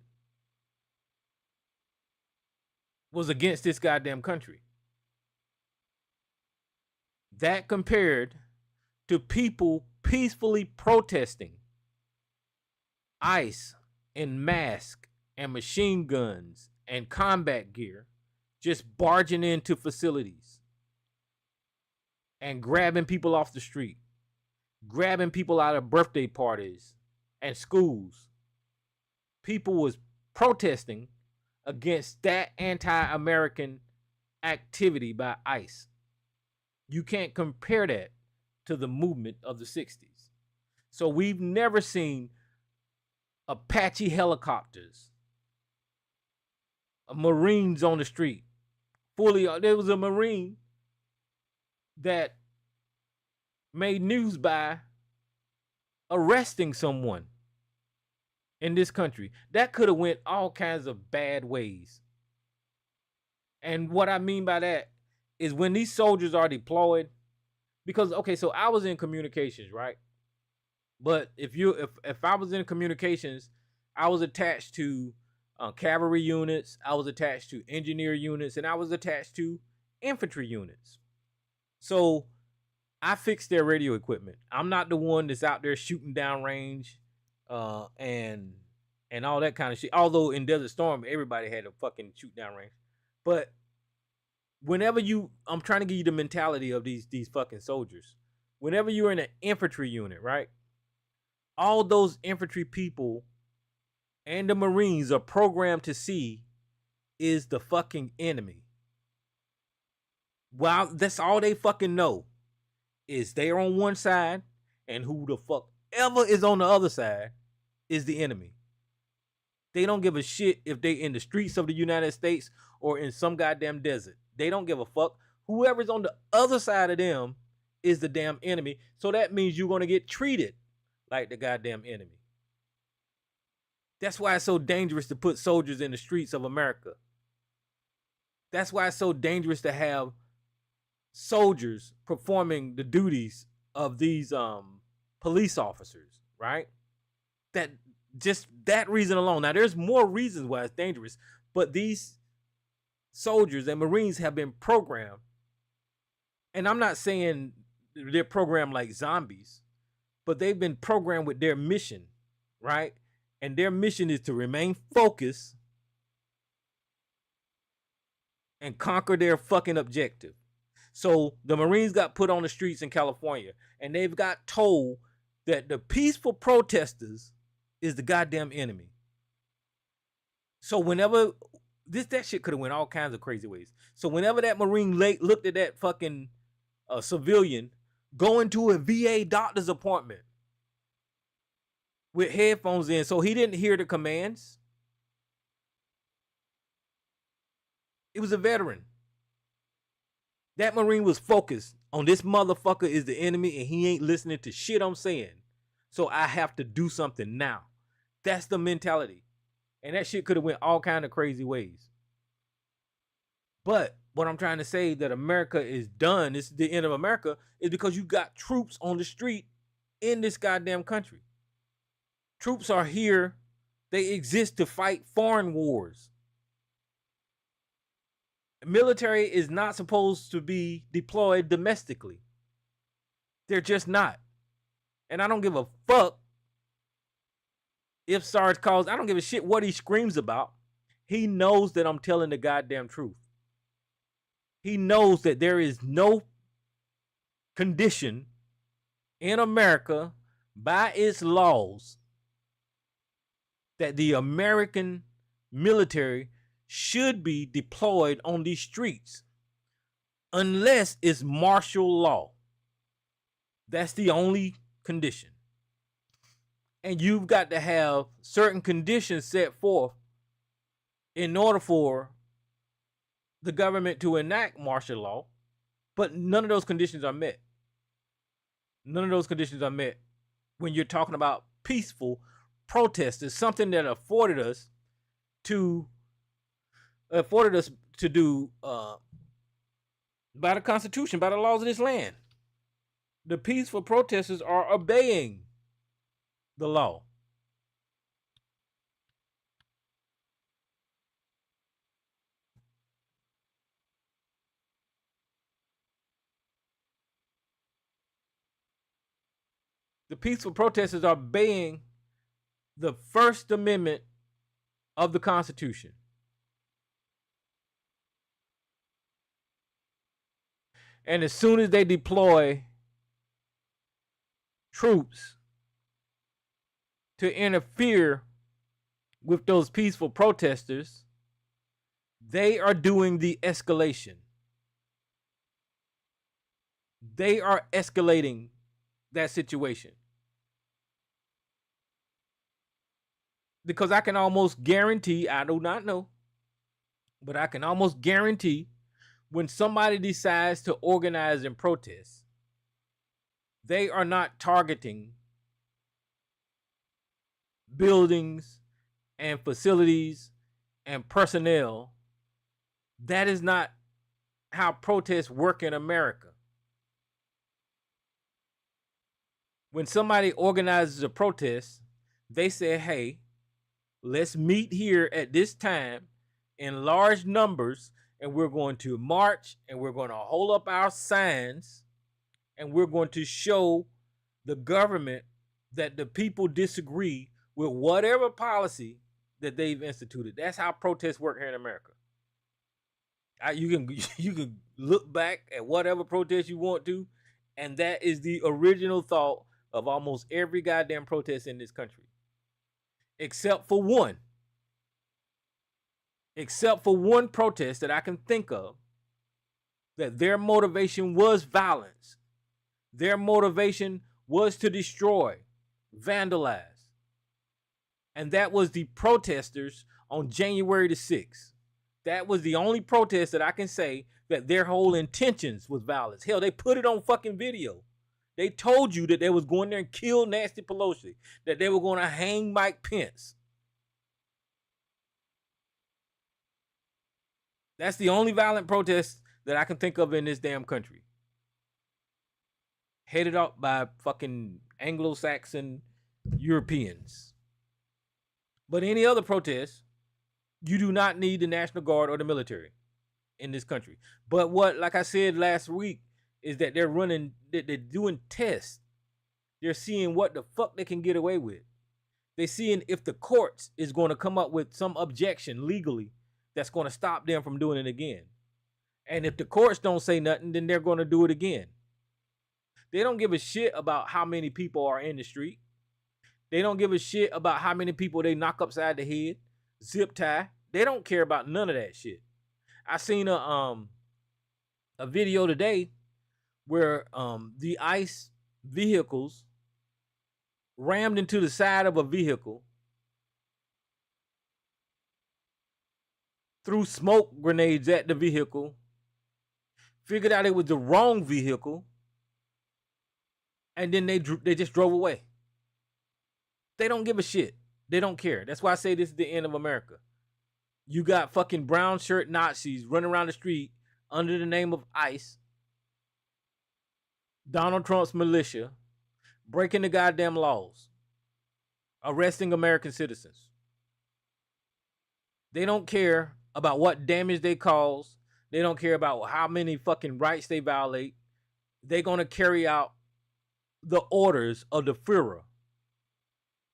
was against this goddamn country. That compared to people peacefully protesting ICE in masks and machine guns and combat gear, just barging into facilities and grabbing people off the street, grabbing people out of birthday parties and schools. People was protesting against that anti-American activity by ICE. You can't compare that to the movement of the 60s. So we've never seen Apache helicopters, Marines on the street. There was a Marine that made news by arresting someone in this country. That could have went all kinds of bad ways. And what I mean by that is when these soldiers are deployed, because okay, so I was in communications, right? But if I was in communications, I was attached to cavalry units, I was attached to engineer units, and I was attached to infantry units. So I fixed their radio equipment. I'm not the one that's out there shooting down range and all that kind of shit. Although in Desert Storm, everybody had a fucking shoot down range. But whenever I'm trying to give you the mentality of these fucking soldiers. Whenever you're in an infantry unit, right? All those infantry people and the Marines are programmed to see is the fucking enemy. Wow, that's all they fucking know is they're on one side, and who the fuck ever is on the other side is the enemy. They don't give a shit if they in the streets of the United States or in some goddamn desert. They don't give a fuck. Whoever's on the other side of them is the damn enemy. So that means you're going to get treated like the goddamn enemy. That's why it's so dangerous to put soldiers in the streets of America. That's why it's so dangerous to have soldiers performing the duties of these police officers, right? That just that reason alone. Now there's more reasons why it's dangerous, but these soldiers and Marines have been programmed, and I'm not saying they're programmed like zombies, but they've been programmed with their mission, right? And their mission is to remain focused and conquer their fucking objective. So the Marines got put on the streets in California, and they've got told that the peaceful protesters is the goddamn enemy. So whenever that shit could have went all kinds of crazy ways. So whenever that Marine looked at that fucking civilian going to a VA doctor's appointment with headphones in, so he didn't hear the commands. It was a veteran. That Marine was focused on this motherfucker is the enemy and he ain't listening to shit I'm saying. So I have to do something now. That's the mentality. And that shit could have went all kind of crazy ways. But what I'm trying to say that America is done, this is the end of America, is because you got troops on the street in this goddamn country. Troops are here. They exist to fight foreign wars. Military is not supposed to be deployed domestically. They're just not. And I don't give a fuck if Sarge calls. I don't give a shit what he screams about. He knows that I'm telling the goddamn truth. He knows that there is no condition in America by its laws that the American military should be deployed on these streets unless it's martial law. That's the only condition. And you've got to have certain conditions set forth in order for the government to enact martial law, but none of those conditions are met. None of those conditions are met when you're talking about peaceful protest. It's something that afforded us to do by the Constitution, by the laws of this land. The peaceful protesters are obeying the law. The peaceful protesters are obeying the First Amendment of the Constitution. And as soon as they deploy troops to interfere with those peaceful protesters, they are doing the escalation. They are escalating that situation. Because I can almost guarantee, I do not know, but I can almost guarantee when somebody decides to organize and protest, they are not targeting buildings and facilities and personnel. That is not how protests work in America. When somebody organizes a protest, they say, hey, let's meet here at this time in large numbers, and we're going to march, and we're going to hold up our signs, and we're going to show the government that the people disagree with whatever policy that they've instituted. That's how protests work here in America. You can look back at whatever protest you want to, and that is the original thought of almost every goddamn protest in this country. Except for one. Except for one protest that I can think of, that their motivation was violence. Their motivation was to destroy, vandalize. And that was the protesters on January the 6th. That was the only protest that I can say that their whole intentions was violence. Hell, they put it on fucking video. They told you that they was going there and kill Nancy Pelosi, that they were going to hang Mike Pence. That's the only violent protest that I can think of in this damn country. Headed up by fucking Anglo-Saxon Europeans. But any other protest, you do not need the National Guard or the military in this country. But what, like I said last week, is that they're doing tests. They're seeing what the fuck they can get away with. They're seeing if the courts is going to come up with some objection legally that's going to stop them from doing it again. And if the courts don't say nothing, then they're going to do it again. They don't give a shit about how many people are in the street. They don't give a shit about how many people they knock upside the head, zip tie. They don't care about none of that shit. I seen a video today where the ICE vehicles rammed into the side of a vehicle, threw smoke grenades at the vehicle, figured out it was the wrong vehicle, and then they just drove away. They don't give a shit. They don't care. That's why I say this is the end of America. You got fucking brown shirt Nazis running around the street under the name of ICE, Donald Trump's militia, breaking the goddamn laws, arresting American citizens. They don't care about what damage they cause. They don't care about how many fucking rights they violate. They're going to carry out the orders of the Führer,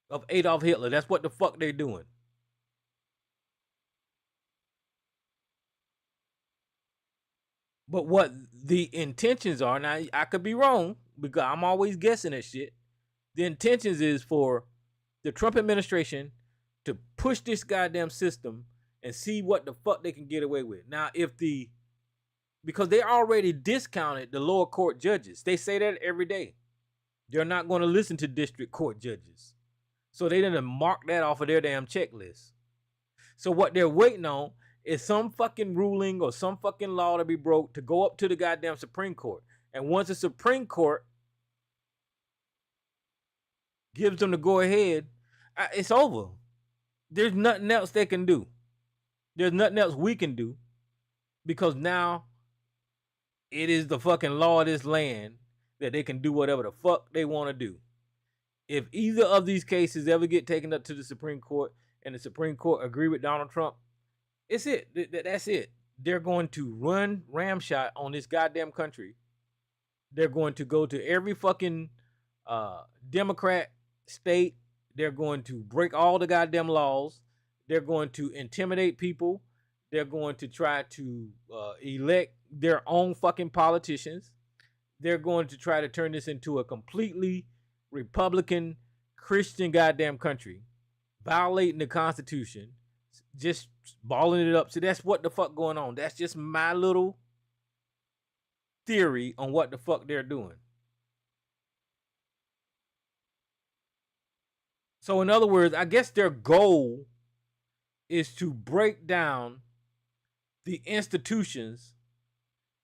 of Adolf Hitler. That's what the fuck they're doing. But what the intentions are, now I could be wrong because I'm always guessing at shit. The intentions is for the Trump administration to push this goddamn system and see what the fuck they can get away with. Now, because they already discounted the lower court judges. They say that every day. They're not going to listen to district court judges. So they didn't mark that off of their damn checklist. So what they're waiting on is some fucking ruling or some fucking law to be broke to go up to the goddamn Supreme Court. And once the Supreme Court gives them the go ahead, it's over. There's nothing else they can do. There's nothing else we can do, because now it is the fucking law of this land that they can do whatever the fuck they want to do. If either of these cases ever get taken up to the Supreme Court and the Supreme Court agree with Donald Trump, it's it. That's it. They're going to run ramshot on this goddamn country. They're going to go to every fucking Democrat state. They're going to break all the goddamn laws. They're going to intimidate people. They're going to try to elect their own fucking politicians. They're going to try to turn this into a completely Republican, Christian goddamn country, violating the Constitution, just balling it up. So that's what the fuck going on. That's just my little theory on what the fuck they're doing. So in other words, I guess their goal is to break down the institutions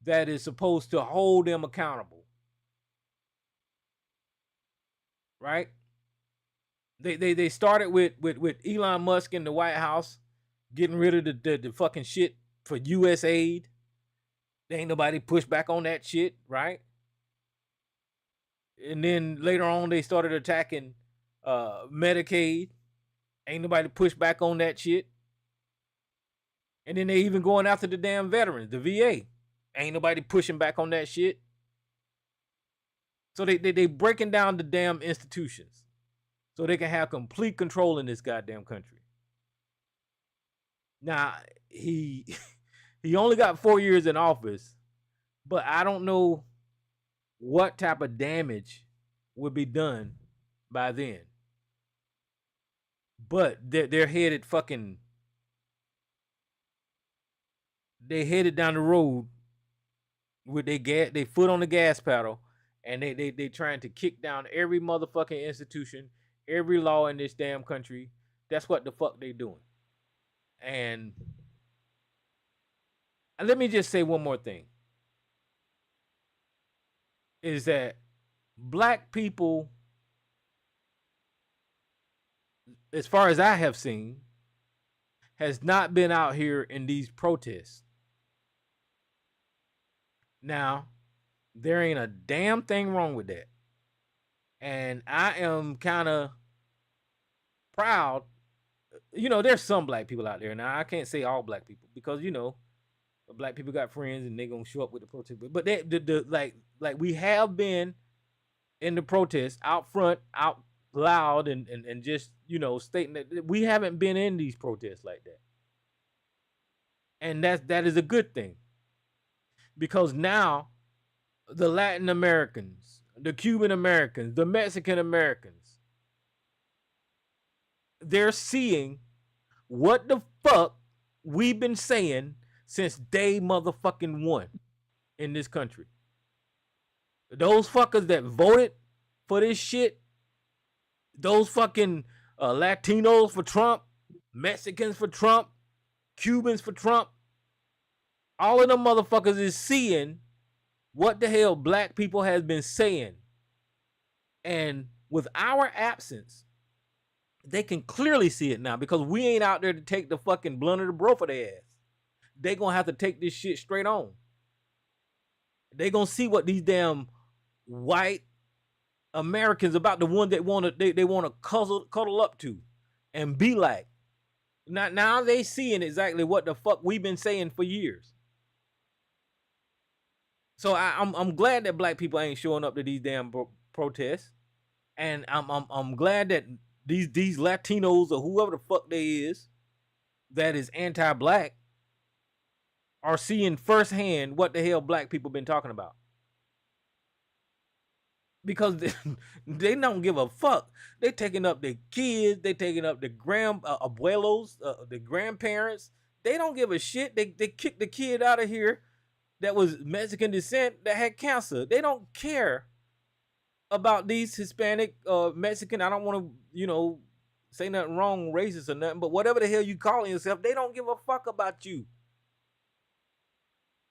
that is supposed to hold them accountable. Right? They started with Elon Musk in the White House, getting rid of the fucking shit for US aid. There ain't nobody pushed back on that shit, right? And then later on they started attacking Medicaid. Ain't nobody pushed back on that shit. And then they even going after the damn veterans, the VA. Ain't nobody pushing back on that shit. So they breaking down the damn institutions so they can have complete control in this goddamn country. Now, he only got 4 years in office, but I don't know what type of damage would be done by then. But they're headed fucking, they headed down the road with their foot on the gas pedal, and they trying to kick down every motherfucking institution, every law in this damn country. That's what the fuck they doing. And let me just say one more thing. Is that black people, as far as I have seen, has not been out here in these protests. Now, there ain't a damn thing wrong with that. And I am kind of proud. There's some black people out there. Now, I can't say all black people because, black people got friends and they gonna show up with the protest. But like we have been in the protests out front, out loud, and just stating that we haven't been in these protests like that. And that is a good thing. Because now the Latin Americans, the Cuban Americans, the Mexican Americans, they're seeing what the fuck we've been saying since day motherfucking one in this country. Those fuckers that voted for this shit, those fucking Latinos for Trump, Mexicans for Trump, Cubans for Trump, all of them motherfuckers is seeing what the hell black people has been saying. And with our absence, they can clearly see it now because we ain't out there to take the fucking blunt of the bro for their ass. They gonna have to take this shit straight on. They gonna see what these damn white Americans about the one that they wanna cuddle up to and be like. Now they seeing exactly what the fuck we've been saying for years. So I'm glad that black people ain't showing up to these damn protests, and I'm glad that these Latinos or whoever the fuck they is that is anti-black are seeing firsthand what the hell black people been talking about. Because they don't give a fuck. They taking up their kids. They taking up the abuelos, the grandparents. They don't give a shit. They kicked the kid out of here that was Mexican descent that had cancer. They don't care about these Hispanic, Mexican. I don't want to, say nothing wrong, racist or nothing, but whatever the hell you calling yourself, they don't give a fuck about you.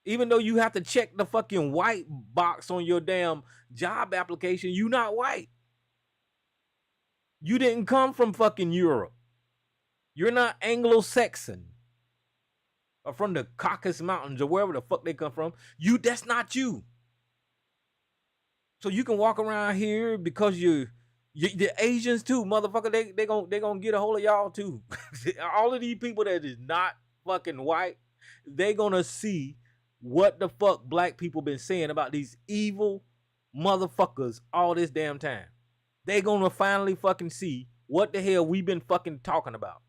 Even though you have to check the fucking white box on your damn job application, you not white. You didn't come from fucking Europe. You're not Anglo-Saxon. Or from the Caucasus Mountains or wherever the fuck they come from. That's not you. So you can walk around here because the Asians too, motherfucker, they gonna get a hold of y'all too. All of these people that is not fucking white, they gonna see what the fuck black people been saying about these evil motherfuckers all this damn time. They gonna finally fucking see what the hell we been fucking talking about.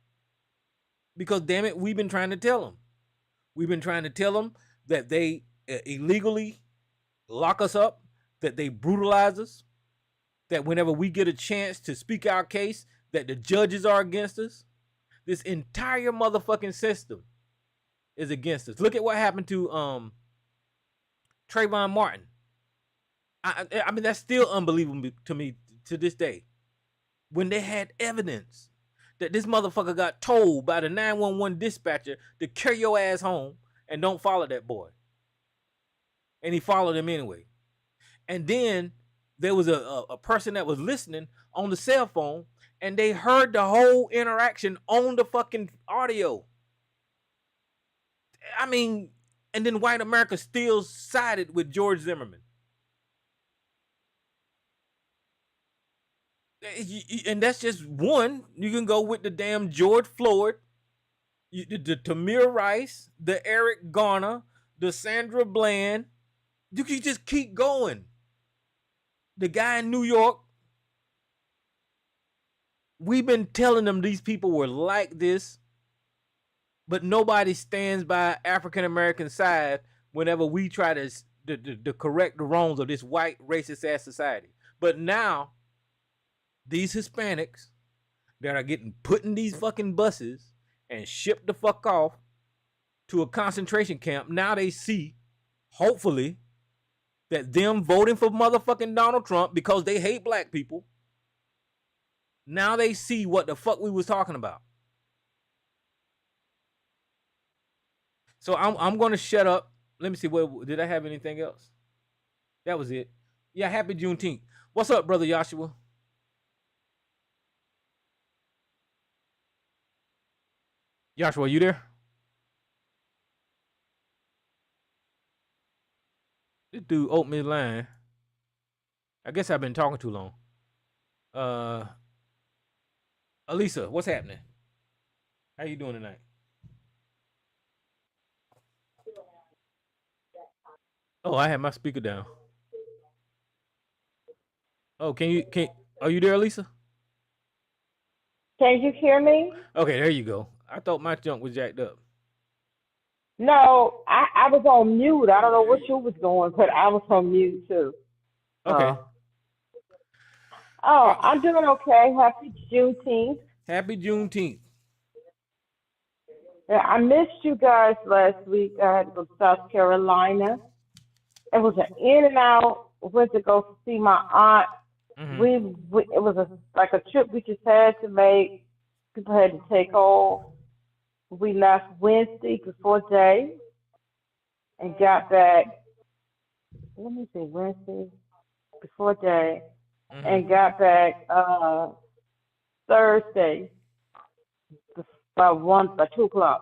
Because damn it, we've been trying to tell them. We've been trying to tell them that they illegally lock us up, that they brutalize us, that whenever we get a chance to speak our case, that the judges are against us. This entire motherfucking system is against us. Look at what happened to Trayvon Martin. I mean, that's still unbelievable to me to this day. When they had evidence that this motherfucker got told by the 911 dispatcher to carry your ass home and don't follow that boy. And he followed him anyway. And then there was a person that was listening on the cell phone and they heard the whole interaction on the fucking audio. I mean, and then white America still sided with George Zimmerman. And that's just one. You can go with the damn George Floyd, the Tamir Rice, the Eric Garner, the Sandra Bland. You can just keep going. The guy in New York. We've been telling them these people were like this, but nobody stands by African American side whenever we try to correct the wrongs of this white racist ass society. But now, these Hispanics that are getting put in these fucking buses and shipped the fuck off, to a concentration camp. Now they see, hopefully, that them voting for motherfucking Donald Trump because they hate black people, now they see what the fuck we was talking about. So I'm gonna shut up. Let me see. What did I have anything else? That was it. Yeah, happy Juneteenth. What's up, brother Joshua? Joshua, you there? This dude opened his line. I guess I've been talking too long. Alisa, what's happening? How you doing tonight? Oh, I had my speaker down. Oh, are you there, Alisa? Can you hear me? Okay, there you go. I thought my junk was jacked up. No, I was on mute. I don't know what you was doing, but I was on mute too. Okay. I'm doing okay. Happy Juneteenth. Happy Juneteenth. Yeah, I missed you guys last week. I had to go to South Carolina. It was an in and out. Went to go see my aunt. It was like a trip we just had to make. People had to take off. We left Wednesday before day and got back. Let me see, Wednesday before day and got back Thursday by 2:00.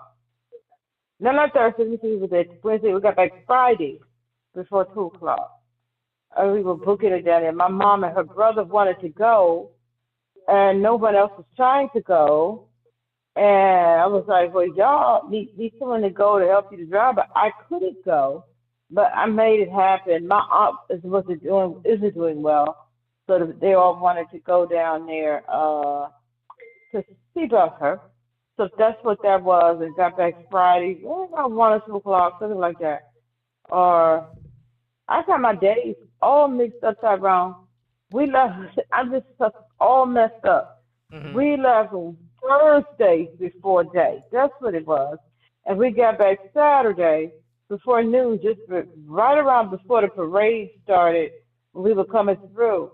No, not Thursday. Let me see, it was Wednesday. We got back Friday before 2:00. We were booking it down there. My mom and her brother wanted to go, and no one else was trying to go. And I was like, well, y'all need someone to go to help you to drive, but I couldn't go. But I made it happen. My aunt isn't doing well, so they all wanted to go down there to see about her. So that's what that was, and got back Friday, about 1 or 2 o'clock, something like that. Or I got my days all mixed up, Tyrone. We left. I'm just all messed up. We left on Thursday before day. That's what it was, and we got back Saturday before noon, just right around before the parade started. We were coming through,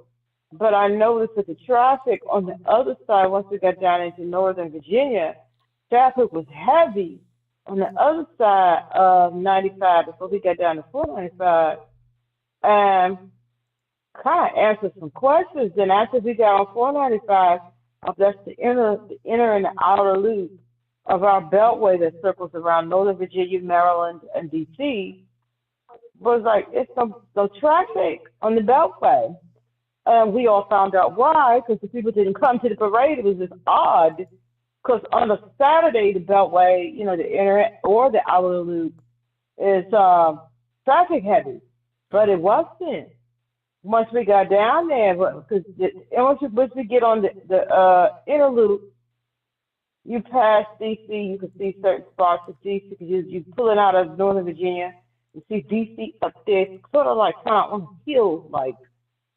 but I noticed that the traffic on the other side, once we got down into Northern Virginia, traffic was heavy on the other side of 95 before we got down to 495, and kind of answered some questions. Then after we got on 495, that's the inner and the outer loop of our beltway that circles around Northern Virginia, Maryland, and D.C. was like, it's no traffic on the beltway. And we all found out why, because the people didn't come to the parade. It was just odd, because on a Saturday, the beltway, the inner or the outer loop is traffic heavy, but it wasn't. Once we got down there, because once we get on the inner loop, you pass DC, you can see certain spots of DC because you're pulling out of Northern Virginia. You see DC up there, sort of like kind of on hills, like.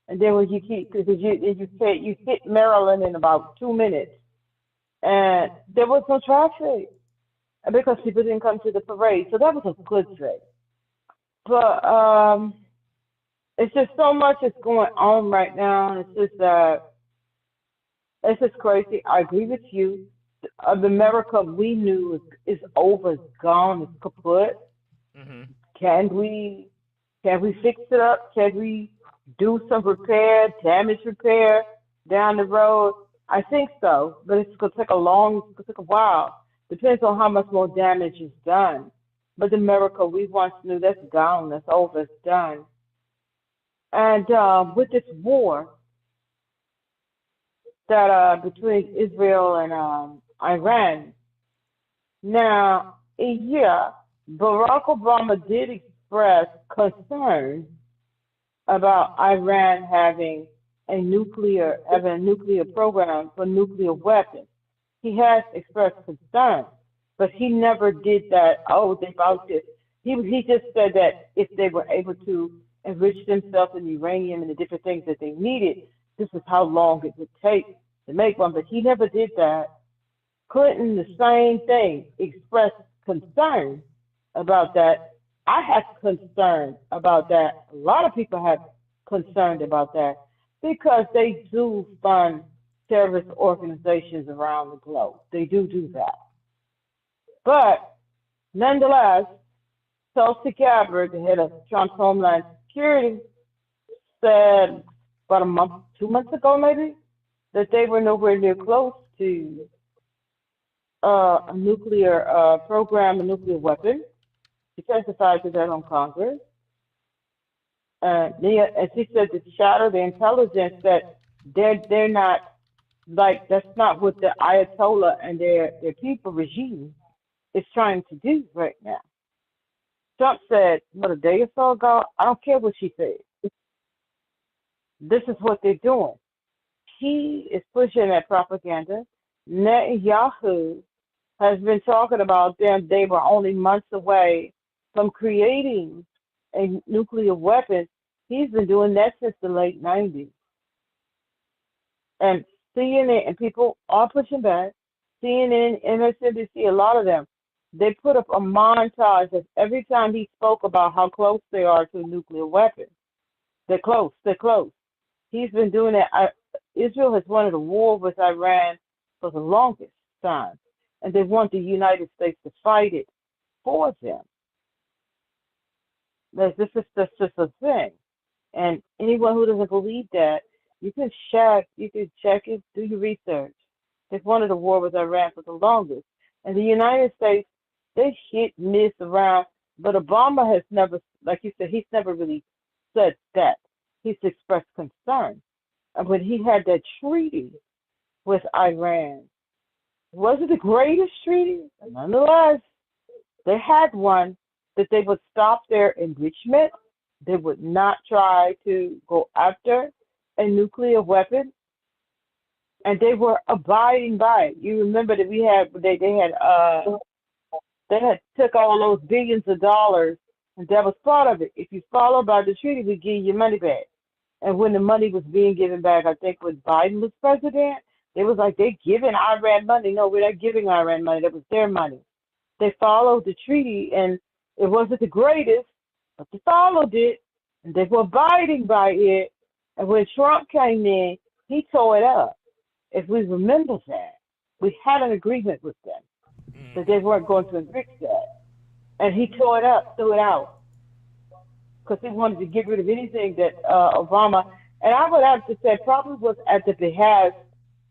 And then when you hit Maryland in about 2 minutes, and there was no traffic because people didn't come to the parade, so that was a good thing. But it's just so much is going on right now, and it's just crazy. I agree with you. The America we knew is over, it's gone, it's kaput. Can we fix it up? Can we do some damage repair down the road? I think so, but it's gonna take a while. Depends on how much more damage is done. But the America we once knew, that's gone, that's over, it's done. And with this war that between Israel and Iran, now, yeah, Barack Obama did express concern about Iran having a nuclear program for nuclear weapons. He has expressed concern, but he never did that. Oh, they about this. He just said that if they were able to enrich themselves in uranium and the different things that they needed, this is how long it would take to make one. But he never did that. Clinton, the same thing, expressed concern about that, I had concern about that. A lot of people have concerned about that because they do fund terrorist organizations around the globe. They do that. But nonetheless, Tulsi Gabbard, the head of Trump's Homeland Security, said about a month, 2 months ago maybe, that they were nowhere near close to a nuclear program, a nuclear weapon. She testified to that on Congress. And she said to shatter the intelligence that they're not like that's not what the Ayatollah and their people regime is trying to do right now. Trump said, what, a day or so ago? I don't care what she said. This is what they're doing. He is pushing that propaganda. Netanyahu has been talking about them. They were only months away from creating a nuclear weapon. He's been doing that since the late 90s. And CNN, and people are pushing back. CNN, MSNBC, a lot of them, they put up a montage of every time he spoke about how close they are to a nuclear weapon. They're close, they're close. He's been doing that. Israel has wanted a war with Iran for the longest time, and they want the United States to fight it for them. That's just a thing. And anyone who doesn't believe that, you can check it, do your research. They've wanted a war with Iran for the longest. And the United States, they hit, miss around, but Obama has never, like you said, he's never really said that. He's expressed concern. And when he had that treaty with Iran, was it the greatest treaty? Nonetheless, they had one that they would stop their enrichment. They would not try to go after a nuclear weapon, and they were abiding by it. You remember that they had took all those billions of dollars, and that was part of it. If you follow by the treaty, we give you your money back. And when the money was being given back, I think when Biden was president, it was like they giving Iran money. No, we're not giving Iran money. That was their money. They followed the treaty, and it wasn't the greatest, but they followed it, and they were abiding by it. And when Trump came in, he tore it up. If we remember that, we had an agreement with them that they weren't going to enrich that. And he tore it up, threw it out, because he wanted to get rid of anything that Obama, and I would have to say probably was at the behest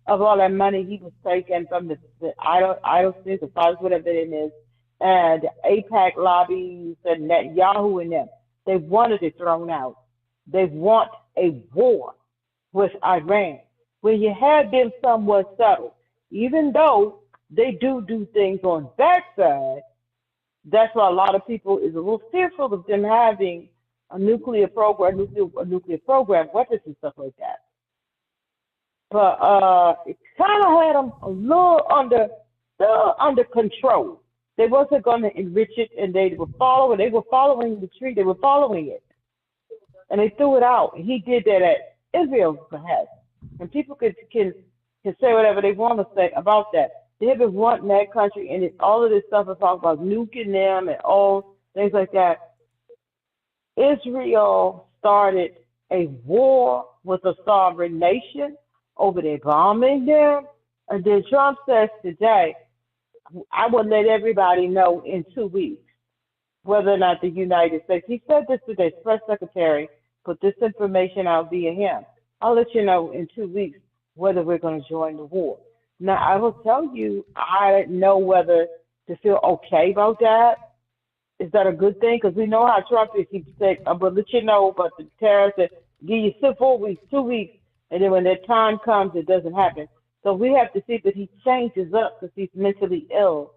of all that money he was taking from the idle things, the funds, whatever it is, and the APAC lobbies and Netanyahu and them. They wanted it thrown out. They want a war with Iran. When you had them somewhat settled, even though they do things on that side, that's why a lot of people is a little fearful of them having a nuclear program, weapons and stuff like that. But it kind of had them a little under control. They wasn't going to enrich it, and they were following the tree. They were following it, and they threw it out. And he did that at Israel's behest. And people can say whatever they want to say about that. They've been wanting that country, and all of this stuff is talking about nuking them and all things like that. Israel started a war with a sovereign nation over there bombing them. And then Trump says today, I will let everybody know in 2 weeks whether or not the United States, he said this today, press secretary put this information out via him. I'll let you know in 2 weeks whether we're going to join the war. Now, I will tell you, I don't know whether to feel okay about that. Is that a good thing? Because we know how Trump is. He said, I'm going to let you know about the tariffs and give you 4 weeks, 2 weeks, and then when that time comes, it doesn't happen. So we have to see that he changes up because he's mentally ill.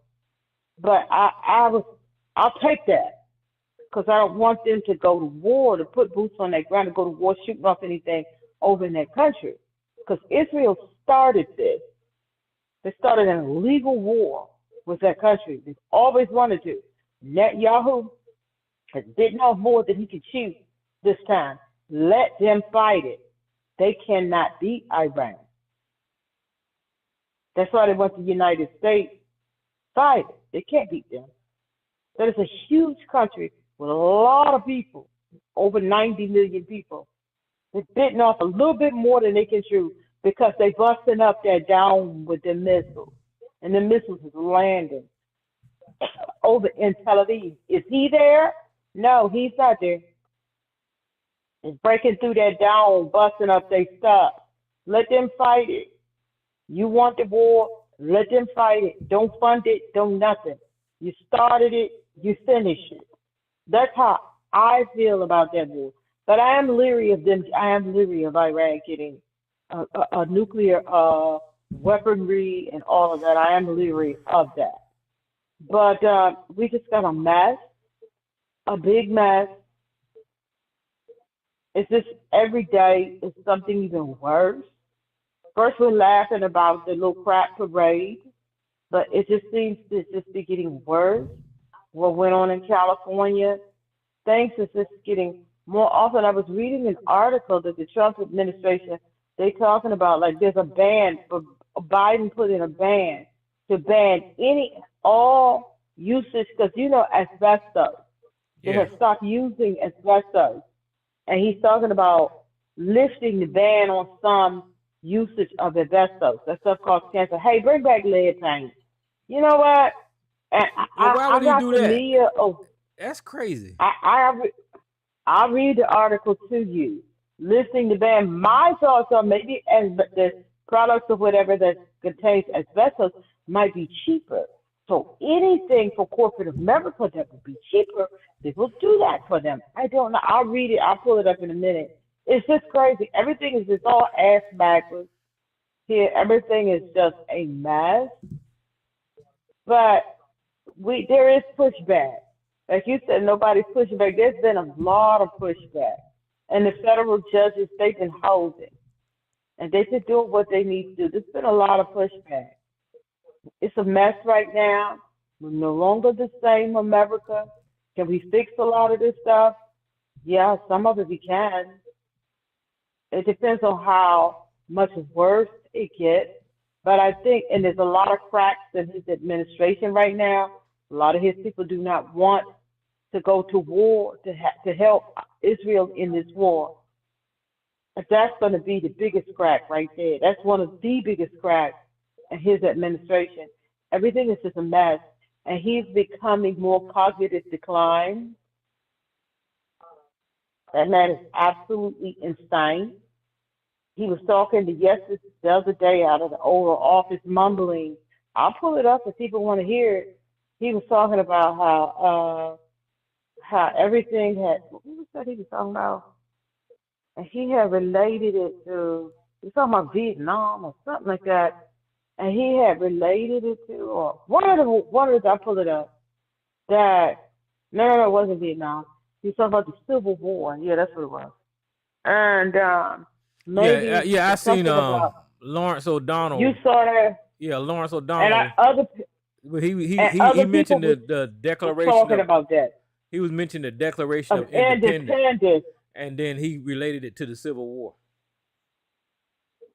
But I'll take that because I don't want them to go to war, to put boots on that ground, to go to war shooting off anything over in that country. Because Israel started this. They started an illegal war with that country. They've always wanted to. Netanyahu has bitten off more than he could chew this time. Let them fight it. They cannot beat Iran. That's why they want the United States fight it. They can't beat them. That is a huge country with a lot of people, over 90 million people. They're bitten off a little bit more than they can chew because they busting up there down with the missiles. And the missiles is landing over in Tel Aviv. Is he there? No, he's not there. It's breaking through that down, busting up their stuff. Let them fight it. You want the war, let them fight it. Don't fund it, don't nothing. You started it, you finish it. That's how I feel about that war. But I am leery of them. I am leery of Iran getting a nuclear weaponry and all of that. I am leery of that. But we just got a mess, a big mess. It's just every day is something even worse. First, we're laughing about the little crap parade, but it just seems to just be getting worse. What went on in California, things is just getting more often. I was reading an article that the Trump administration, they talking about like there's a ban for Biden put in a ban to ban all usage because asbestos. They Yeah. have stopped using asbestos, and he's talking about lifting the ban on some usage of asbestos. That stuff causes cancer. Hey, bring back lead paint. You know what? And Well, why I would he got do the that? media. That's crazy. I'll read the article to you. Listing the ban. My thoughts are maybe as the products or whatever that contains asbestos might be cheaper. So anything for corporate America that would be cheaper, they will do that for them. I don't know. I'll read it. I'll pull it up in a minute. It's just crazy. Everything is just all ass backwards here. Everything is just a mess. But there is pushback. Like you said, nobody's pushing back. There's been a lot of pushback. And the federal judges, they've been holding. And they've been doing what they need to do. There's been a lot of pushback. It's a mess right now. We're no longer the same America. Can we fix a lot of this stuff? Yeah, some of it we can. It depends on how much worse it gets. But I think, and there's a lot of cracks in his administration right now. A lot of his people do not want to go to war to help Israel in this war. And that's going to be the biggest crack right there. That's one of the biggest cracks in his administration. Everything is just a mess. And he's becoming more cognitive decline. That man is absolutely insane. He was talking the other day out of the Oval Office, mumbling. I'll pull it up if people want to hear it. He was talking about how everything had. What was that he was talking about? And he had related it to. He was talking about Vietnam or something like that. And he had related it to, or one of the I pull it up. That no, it wasn't Vietnam. He was talking about the Civil War. Yeah, that's what it was. And maybe I seen something about Lawrence you O'Donnell. saw that, Yeah, Lawrence and O'Donnell. But he other people mentioned was the Declaration talking of about that he was mentioning the Declaration of of Independence, independence. and then he related it to the Civil War.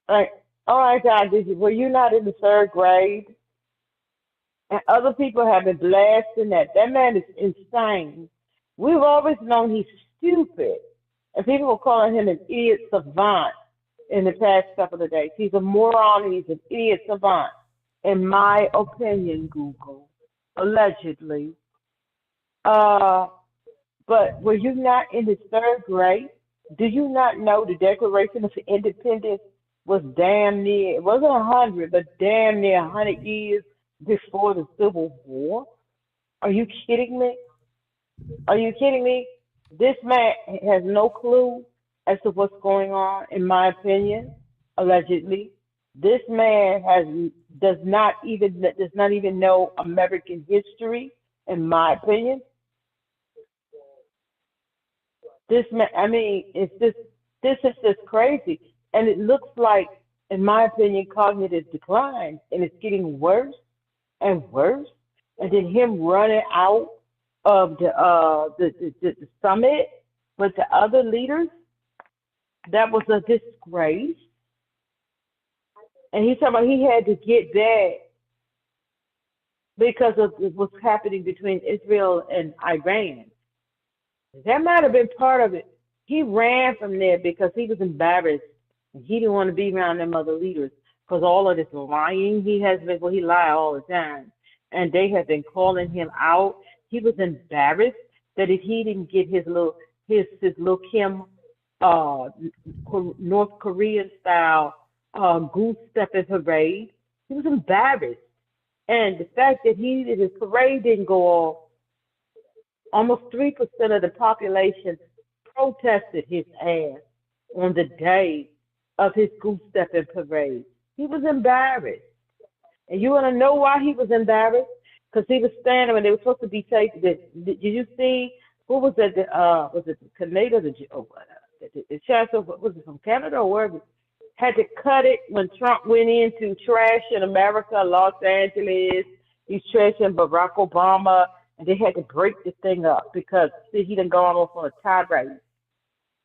Like, all right, guys, were you not in the third grade? And other people have been blasting that. That man is insane. We've always known he's stupid, and people were calling him an idiot savant in the past couple of days. He's a moron. And he's an idiot savant, in my opinion. Google, allegedly. But were you not in the third grade? Do you not know the Declaration of Independence was damn near, it wasn't 100, but damn near 100 years before the Civil War? Are you kidding me? Are you kidding me? This man has no clue as to what's going on, in my opinion, allegedly. This man does not even know American history, in my opinion. This man, I mean, this is just crazy. And it looks like, in my opinion, cognitive decline, and it's getting worse and worse. And then him running out of the summit with the other leaders, that was a disgrace. And he's talking about he had to get back because of what's happening between Israel and Iran. That might have been part of it. He ran from there because he was embarrassed. And he didn't want to be around them other leaders because all of this lying he has been, well, he lie all the time. And they have been calling him out. He was embarrassed that if he didn't get his little Kim uh, North Korean style goose stepping parade, he was embarrassed. And the fact that his parade didn't go off, almost 3% of the population protested his ass on the day of his goose stepping parade. He was embarrassed. And you want to know why he was embarrassed? Because he was standing when they were supposed to be taken. Did you see, who was it? Was it Canada? The chancellor, was it from Canada or wherever? Had to cut it when Trump went into trash in America, Los Angeles. He's trashing Barack Obama, and they had to break the thing up because see, he done gone off on a tirade.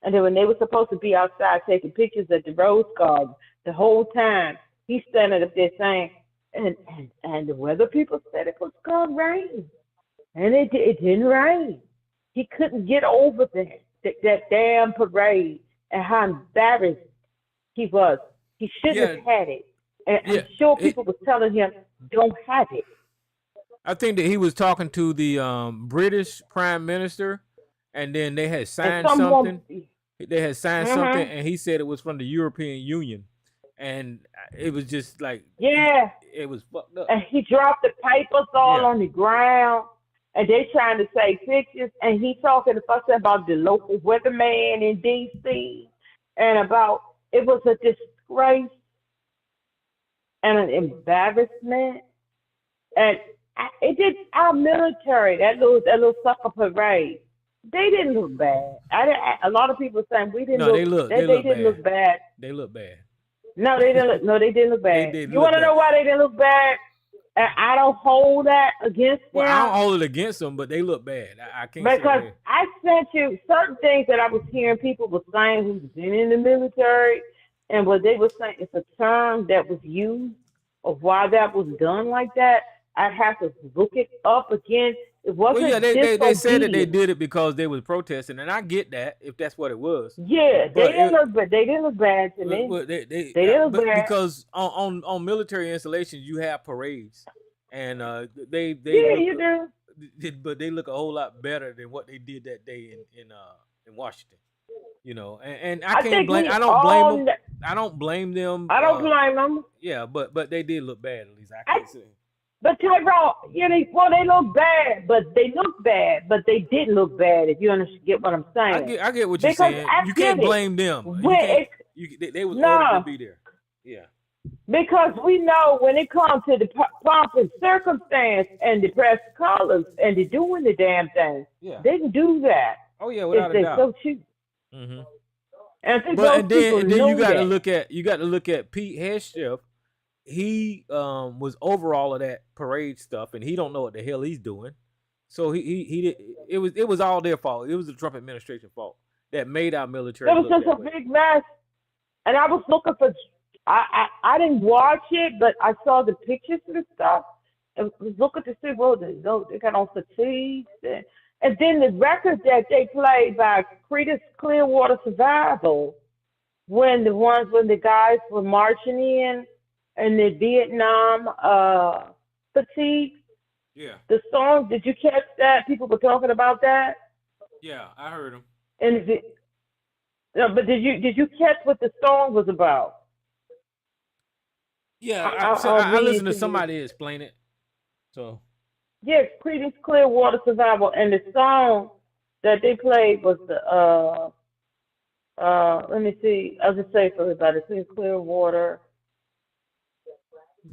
And then when they were supposed to be outside taking pictures at the Rose Garden, the whole time he's standing up there saying, and the weather people said it was gonna rain, and it didn't rain. He couldn't get over that damn parade and how embarrassed he was. He shouldn't have had it. And I'm sure people were telling him, don't have it. I think that he was talking to the British Prime Minister, and then they had signed something. They had signed something, and he said it was from the European Union, and it was just like it was fucked up. And he dropped the papers all on the ground, and they trying to take pictures, and he talking to us about the local weatherman in D.C. and about it was a disgrace and an embarrassment, and it did our military that little sucker parade. They didn't look bad. A lot of people saying we didn't look. They didn't look bad. They look bad. No, they didn't look. No, they didn't look bad. You want to know why they didn't look bad? And I don't hold that against them. Well, I don't hold it against them, but they look bad. I can't because I sent you certain things that I was hearing people were saying who's been in the military, and what they were saying it's a term that was used of why that was done like that. I'd have to look it up again. It wasn't. Well, yeah, they said that they did it because they was protesting, and I get that if that's what it was. Yeah, they didn't look bad. They didn't look bad to me. They didn't look bad because on military installations you have parades, and they you do. But they look a whole lot better than what they did that day in Washington. You know, and I can't blame. I don't blame them. I don't blame them. I don't blame them. Yeah, but they did look bad. At least I can't say. But Tyrone, they look bad, but they look bad, but they didn't look bad. If you get what I'm saying, I get what you're saying. You can't blame them. They was ordered to be there. Yeah. Because we know when it comes to the pomp and circumstance and the press colors and the doing the damn thing, they can do that. Oh yeah, without a doubt. So cheap. Mm-hmm. And then you got to look at Pete Hegseth. He was over all of that parade stuff, and he don't know what the hell he's doing. So he did. It was all their fault. It was the Trump administration fault that made our military. It was just a big mess, and I was looking for. I didn't watch it, but I saw the pictures and stuff. I was looking to see they got on fatigues, and then the record that they played by Creedence Clearwater Survival, when the guys were marching in. And the Vietnam fatigue. Yeah. The song, did you catch that? People were talking about that. Yeah, I heard them. But did you catch what the song was about? Yeah, I listened to somebody explain it. So. Yeah, Creedence Clearwater Survival, and the song that they played was the let me see. I'll just say for everybody, Creedence Clearwater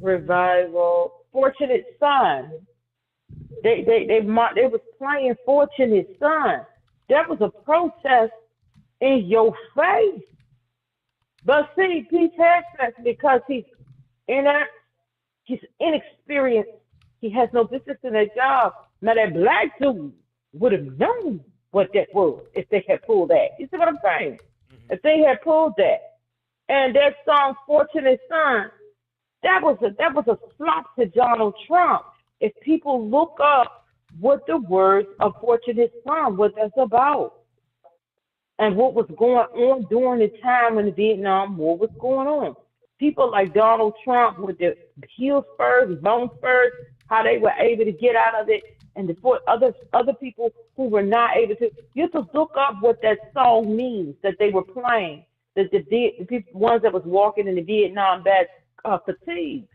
Revival, Fortunate Son. They was playing Fortunate Son. That was a protest in your face. But see, Pete Hegseth, because he's inexperienced, he has no business in that job. Now that black dude would have known what that was if they had pulled that. You see what I'm saying? Mm-hmm. If they had pulled that. And that song, Fortunate Son, that was a flop to Donald Trump. If people look up what the words of Fortunate Son, what that's about, and what was going on during the time when the Vietnam War was going on. People like Donald Trump with the heel spurs, bone spurs, how they were able to get out of it, and for other people who were not able to. You have to look up what that song means that they were playing. That the people, ones that was walking in the Vietnam vet fatigue,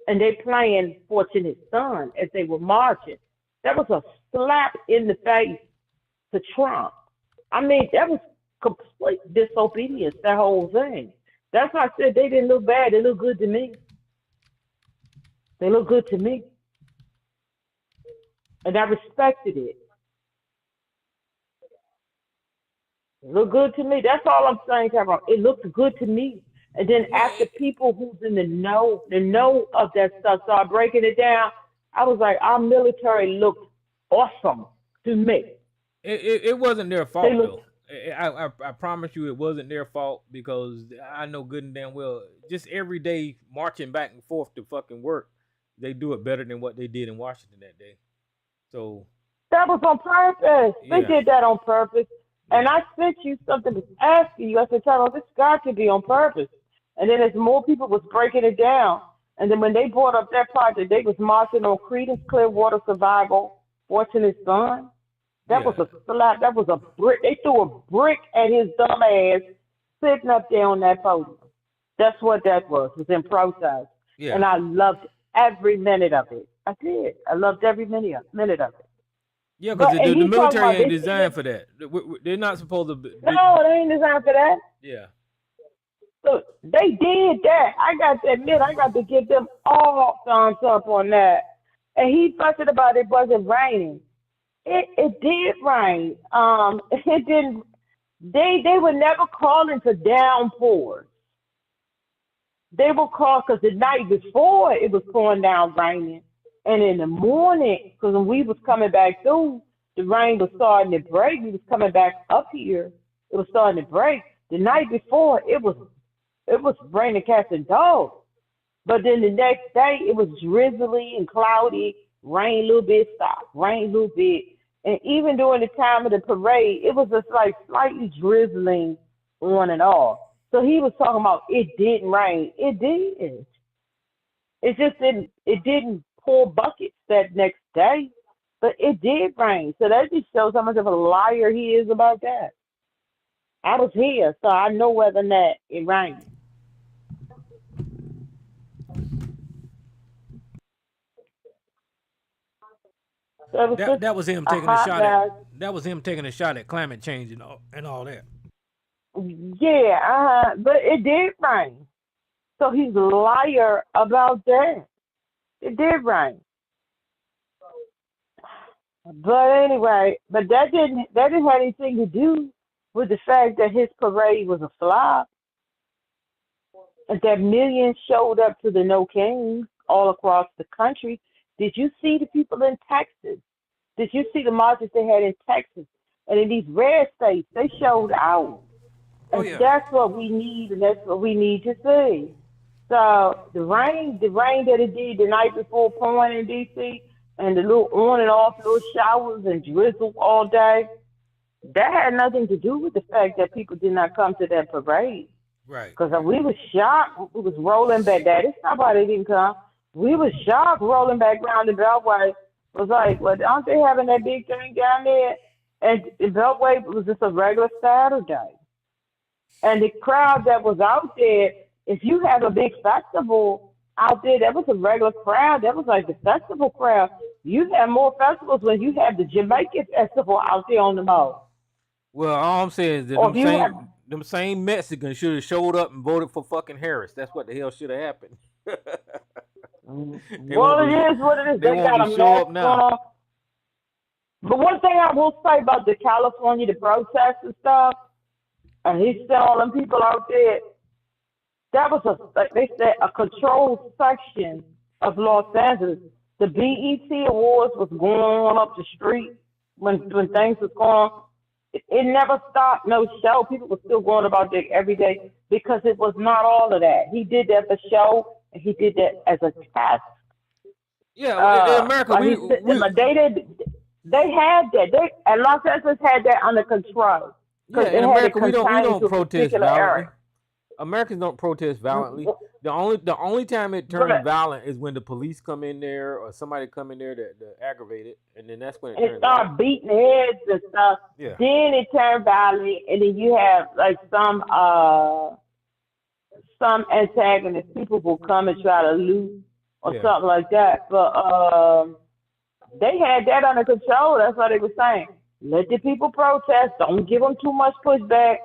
and they playing Fortunate Son as they were marching. That was a slap in the face to Trump. I mean, that was complete disobedience, that whole thing. That's why I said they didn't look bad. They look good to me. They look good to me. And I respected it. It looked good to me. That's all I'm saying, Tyrone. It looked good to me. And then after people who's in the know of that stuff start breaking it down, I was like, our military looked awesome to me. It wasn't their fault though. I promise you, it wasn't their fault, because I know good and damn well, just every day marching back and forth to fucking work, they do it better than what they did in Washington that day. So that was on purpose. Yeah. They did that on purpose. And I sent you something was asking you. I said, Tyrone, this got to be on purpose. And then as more people was breaking it down, and then when they brought up that project, they was marching on Creedence Clearwater Survival, Fortunate Son. That was a slap. That was a brick. They threw a brick at his dumb ass sitting up there on that podium. That's what that was. It was in protest. Yeah. And I loved every minute of it. I did. I loved every minute of it. Yeah, because the military ain't designed for that. They're not supposed to be. No, they ain't designed for that. Yeah. So they did that. I got to admit, I got to give them all thumbs up on that. And he fussed about it wasn't raining. It did rain. It didn't. They were never calling for downpours. They were called because the night before it was pouring down raining, and in the morning, because when we was coming back through, the rain was starting to break. We was coming back up here. It was starting to break. The night before, it was raining cats and dogs. But then the next day, it was drizzly and cloudy. Rain a little bit, stop. Rain a little bit. And even during the time of the parade, it was just like slightly drizzling on and off. So he was talking about it didn't rain. It did. It just didn't. It didn't pour buckets that next day, but it did rain. So that just shows how much of a liar he is about that. I was here, so I know whether or not it rained. So that was him taking a shot at. That was him taking a shot at climate change and all that. Yeah, but it did rain. So he's a liar about that. It did rain. But anyway, but that didn't have anything to do with the fact that his parade was a flop. And that millions showed up to the No Kings all across the country. Did you see the people in Texas? Did you see the marches they had in Texas? And in these red states, they showed out. And that's what we need, and that's what we need to see. So the rain that it did the night before pouring in D.C., and the little on and off little showers and drizzle all day, that had nothing to do with the fact that people did not come to that parade. Right. Because we was shocked. We was rolling back. That is not why they didn't come. We was shocked rolling back around the Beltway. It was like, well, aren't they having that big thing down there? And the Beltway was just a regular Saturday. And the crowd that was out there, if you have a big festival out there, that was a regular crowd. That was like the festival crowd. You have more festivals when you have the Jamaican festival out there on the mall. Well, all I'm saying is that them same Mexicans should have showed up and voted for fucking Harris. That's what the hell should have happened. Well, it is what it is. They got a mess going on. But one thing I will say about the California, the protests and stuff, and he said all them people out there, that was like they said, a controlled section of Los Angeles. The BET Awards was going on up the street when things was going on. It never stopped, no show. People were still going about there every day because it was not all of that. He did that for show, and he did that as a test. Yeah, in America, They had that. They and Los Angeles had that under control Yeah, because in they had it America we contained don't to a protest particular area. violently. Americans don't protest violently. The only time it turns But violent is when the police come in there or somebody come in there to aggravate it, and then that's when it and turns violent. start beating heads and stuff. Yeah, Then it turned violent, and then you have like some antagonists, people will come and try to loot or yeah, something like that. But they had that under control. That's what they were saying. Let the people protest. Don't give them too much pushback.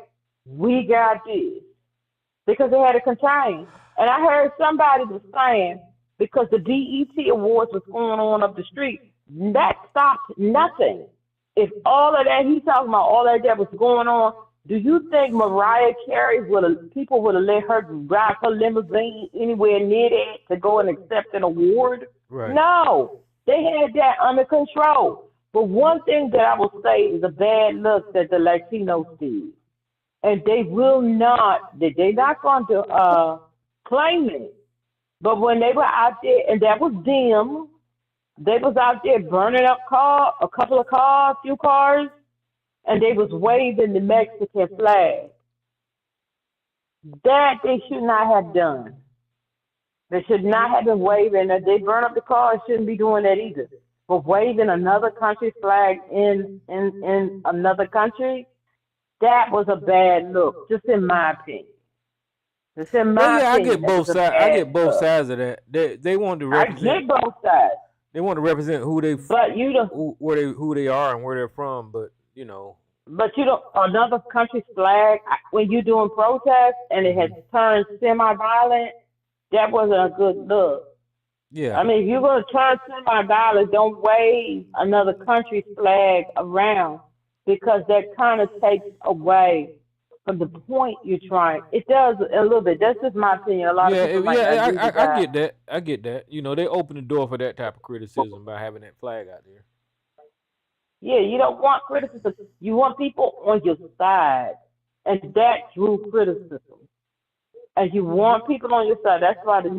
We got this because they had it contained. And I heard somebody was saying because the BET Awards was going on up the street, that stopped nothing. If all of that he's talking about, all of that was going on, do you think Mariah Carey would have people would have let her drive her limousine anywhere near that to go and accept an award? right. No, they had that under control. But one thing that I will say is a bad look that the Latinos did, and they will not, they're not going to claim it. But when they were out there, and that was them, they was out there burning up a couple of cars, few cars, and they was waving the Mexican flag. That they should not have done. They should not have been waving. If they burn up the car, shouldn't be doing that either. But waving another country's flag in another country, that was a bad look, just in my opinion. Just in Well, my yeah, I opinion, get that both was a sides. I bad get both look. sides of that. They want to I represent. get both sides, They want to represent but who they are and where they're from. But you don't another country's flag when you're doing protests and it has hmm turned semi-violent. That wasn't a good look. yeah, I mean, if you're going to turn semi-violent, don't wave another country's flag around because that kind of takes away from the point you're trying. It does a little bit. That's just my opinion. A lot of yeah, people might not yeah. agree with I that. get that. I get that. They open the door for that type of criticism by having that flag out there. Yeah, you don't want criticism. You want people on your side, and that drew criticism. And you want people on your side. That's why the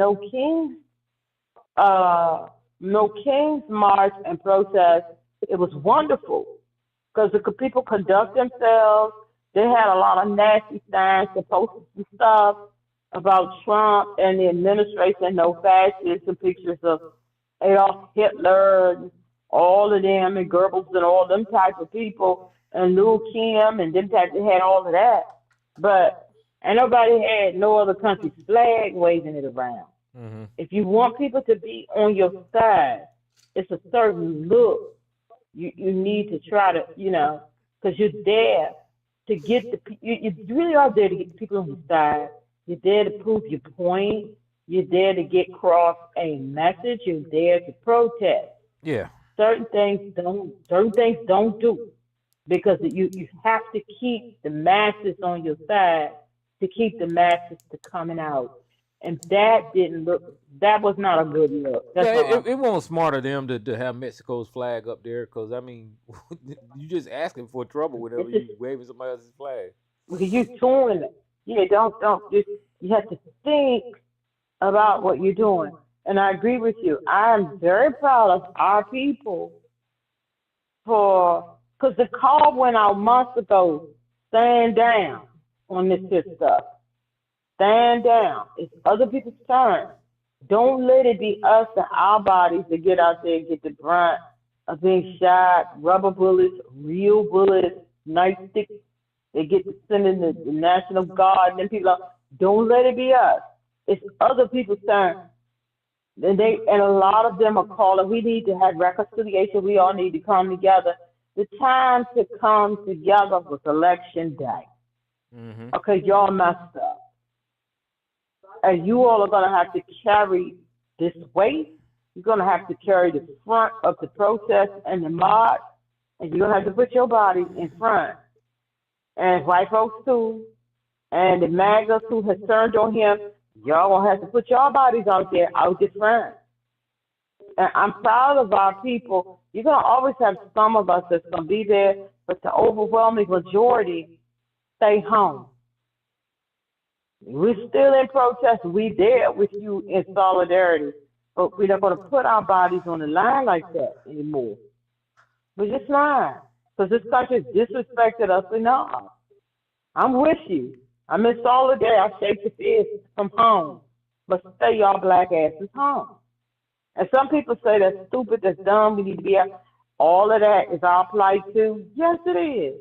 uh, No Kings March and protest. It was wonderful because the people conduct themselves. They had a lot of nasty signs and posters and stuff about Trump and the administration, no fascists, and pictures of Adolf Hitler, and all of them, and Goebbels and all them type of people, and Lil Kim and them type. They had all of that, but and nobody had no other country's flag waving it around. Hmm. If you want people to be on your side, it's a certain look you need to try to, because you're there to get you really are there to get the people on your side. You're there to prove your point. You're there to get across a message. You're there to protest. Yeah, Certain things don't do because you have to keep the masses on your side to keep the masses to coming out. And that was not a good look. That's yeah. all It won't smart of them to have Mexico's flag up there because I mean, you just asking for trouble whenever it's just you waving somebody else's flag. because you're doing it. Yeah, don't you have to think about what you're doing. And I agree with you. I am very proud of our people for because the call went out months ago. Stand down on this shit stuff. Stand down. It's other people's turn. Don't let it be us and our bodies that get out there and get the brunt of being shot, rubber bullets, real bullets, nightsticks. They get to send in the National Guard and then people are, don't let it be us. It's other people's turn. And a lot of them are calling, we need to have reconciliation. We all need to come together. The time to come together was election day. Hmm. Okay, y'all messed up. And you all are going to have to carry this weight. You're going to have to carry the front of the protest and the march. And you're going to have to put your body in front. And white folks too. And the MAGAs who has turned on him, y'all going to have to put your bodies out there, out the front. And I'm proud of our people. You're going to always have some of us that's going to be there, but the overwhelming majority stay home. We're still in protest. We there with you in solidarity, but we're not going to put our bodies on the line like that anymore. We're just not. Because this country disrespected us enough. I'm with you. I'm in solidarity. I shake the fist from home. But stay y'all black asses home. And some people say that's stupid, that's dumb, we need to be out. All of that is our plight too. Yes, it is.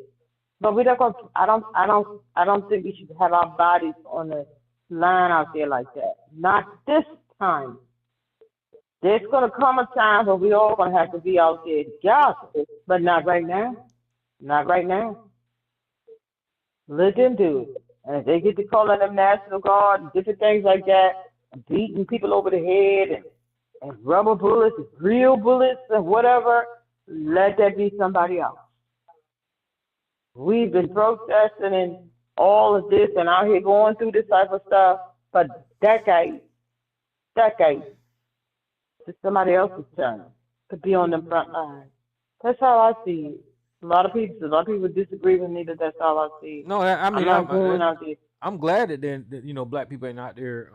But we don't. I don't think we should have our bodies on the line out there like that. Not this time. There's gonna come a time where we all gonna have to be out there together, but not right now. Not right now. Let them do it. And if they get to calling them National Guard and different things like that, and beating people over the head and rubber bullets, and real bullets, and whatever, let that be somebody else. We've been protesting and all of this and out here going through this type of stuff for decades, decades. It's somebody else's turn to be on the front line. That's how I see it. A lot of people disagree with me, but that's how I see it. No, I I'm mean, not going out there. I'm glad that then that, black people ain't out there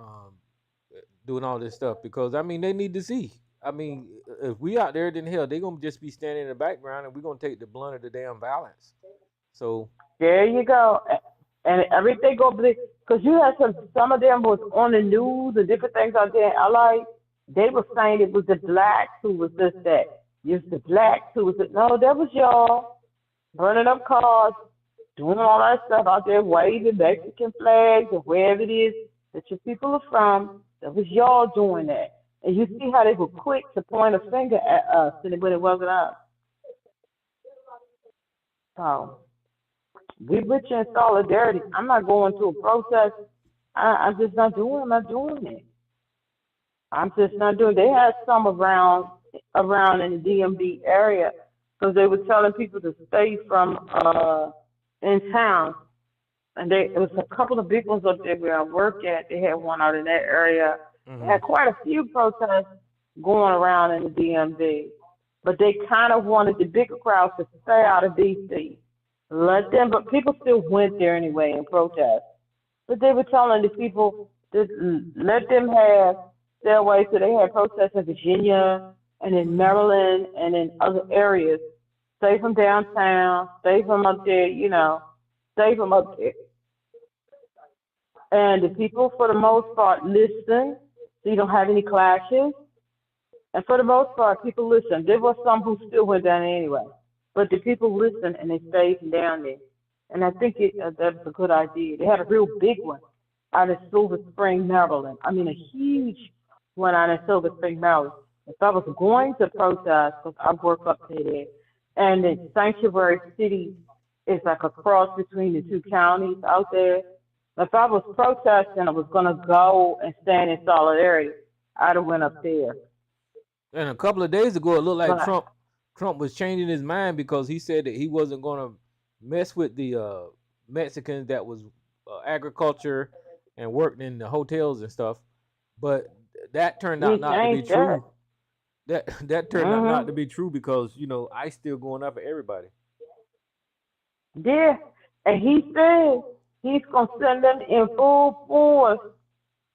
doing all this stuff because I mean they need to see. I mean, if we out there, then hell, they gonna just be standing in the background, and we gonna take the blunt of the damn violence. So There you go. And everything go because you had some of them was on the news and different things out there. I like they were saying it was the blacks who was this that. It's the blacks who was it. No, that was y'all burning up cars, doing all that stuff out there, waving Mexican flags or wherever it is that your people are from. That was y'all doing that. And you see how they were quick to point a finger at us when it wasn't us. So we with you in solidarity. I'm not going to a protest. I'm just not doing. I'm not doing it. I'm just not doing. They had some around in the DMV area because they were telling people to stay from in town. And it was a couple of big ones up there where I work at. They had one out in that area. They hmm had quite a few protests going around in the DMV, but they kind of wanted the bigger crowds to stay out of DC. Let them, but people still went there anyway and protest. But they were telling the people to let them have their way. So they had protests in Virginia and in Maryland and in other areas. Stay from downtown, stay from up there, stay from up there. And the people, for the most part, listen, so you don't have any clashes. And for the most part, people listen. There were some who still went down there anyway, but the people listened and they stayed down there. And I think that was a good idea. They had a real big one out of Silver Spring, Maryland. I mean, a huge one out of Silver Spring, Maryland. If I was going to protest, because I work up there, and the sanctuary city is like a cross between the two counties out there. If I was protesting, I was going to go and stand in solidarity. I'd have went up there. and a couple of days ago, it looked like But Trump was changing his mind because he said that he wasn't gonna mess with the Mexicans that was agriculture and worked in the hotels and stuff. But that turned out he not to be changed that. true. That turned out not Hmm. to be true because ICE still going up for everybody. Yeah. And he said he's going to send them in full force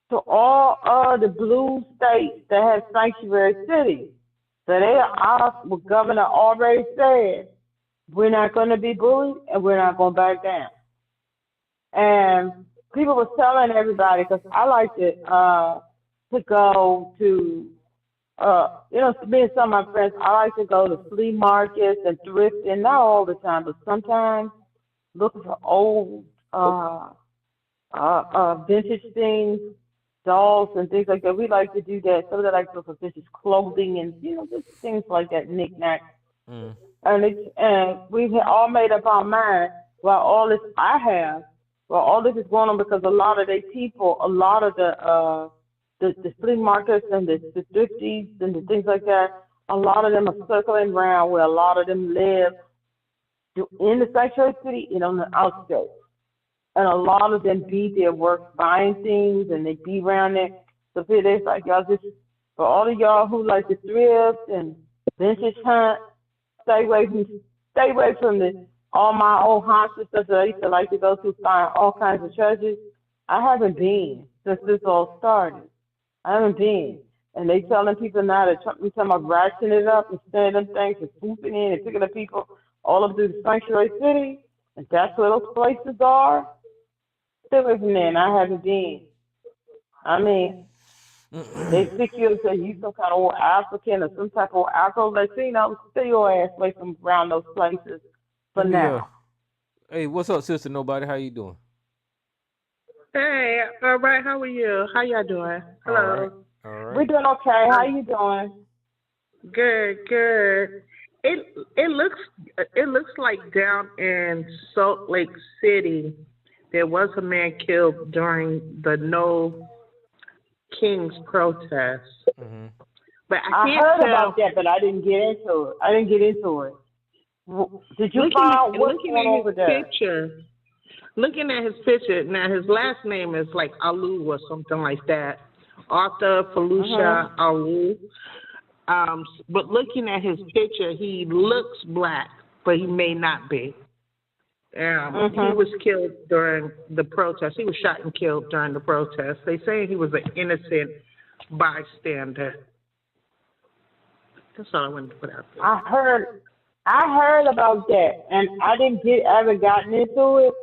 to all the blue states that have sanctuary cities. So they are out, what Governor already said, we're not going to be bullied and we're not going to back down. And people were telling everybody, because I like to go to, me and some of my friends, I like to go to flea markets and thrifting, not all the time, but sometimes looking for old vintage things, dolls and things like that. We like to do that. Some of that like to look for vintage clothing and just things like that, knickknack. Mm. And we had all made up our mind. Well, all this I have. Well, all this is going on because a lot of the people, a lot of the flea markets and the thrifties and the things like that, a lot of them are circling around where a lot of them live in the sanctuary city and on the outskirts. And a lot of them be there work buying things and they be around there. So it's like y'all just for all of y'all who like to thrift and vintage hunt, stay away from the all my old haunts and stuff that I used to like to go to find all kinds of treasures. I haven't been since this all started. I haven't been. And they telling people now that Trump, we talking about rationing it up and sending them things and swooping in and picking up people all up through the sanctuary city. And that's where those places are. Stay away from there. And I haven't been. I mean, they pick you and say you some kind of old African or some type of Afro-Latino. Stay your ass away from around those places for Let me now. hey, what's up, sister? Nobody, how you doing? Hey, all right. How are you? How y'all doing? All right, Hello. all We're right. doing okay. How Um, you doing? good, good. It it looks like down in Salt Lake City there was a man killed during the No Kings protest, Mm-hmm. but I I can't heard about tell. that, but I didn't get into it. I didn't get into it. Did you find out what's Looking going at on his over there? picture, looking at his picture. Now his last name is like Alu or something like that. Arthur Mhm. Felucia Alu. But looking at his picture, he looks black, but he may not be. He Mhm. was killed during the protest. He was shot and killed during the protest. They say he was an innocent bystander. That's all I wanted to put out there. I heard. I heard about that, and I didn't get ever gotten into it.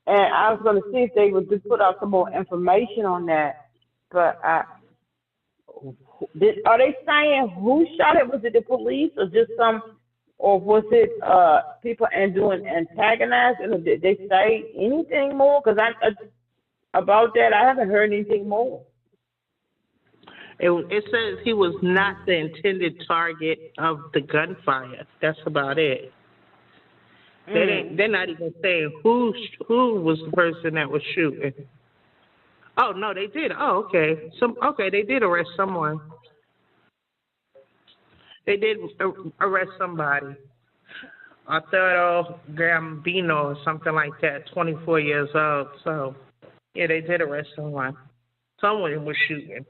And I was going to see if they would just put out some more information on that. But are they saying who shot it? Was it the police or just some, or was it people and doing antagonizing? Or did they say anything more? Because about that, I haven't heard anything more. It says he was not the intended target of the gunfire. That's about it. Mm. They're not even saying who was the person that was shooting. Oh no, they did. Oh, okay. They did arrest someone. They did arrest somebody. Arturo Gambino or something like that, 24 years old. So yeah, they did arrest someone. Someone was shooting.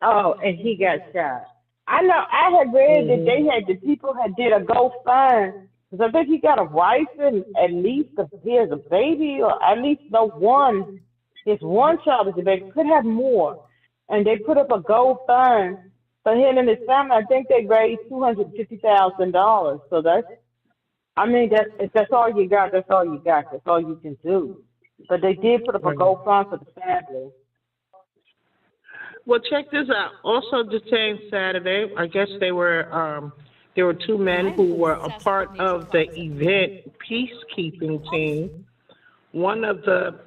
Oh, and he got shot. I know. I had read that Mhm. the people had did a GoFund because I think he got a wife and at least he has a baby or at least no one. His one child is a baby. Could have more, and they put up a GoFund for him and his family. I think they raised $250,000. So that's. I mean, that's if that's all you got. That's all you got. That's all you can do. But they did put up a Right. GoFund for the family. Well, check this out. Also detained Saturday. I guess there were two men who were a part of the event peacekeeping team. One of the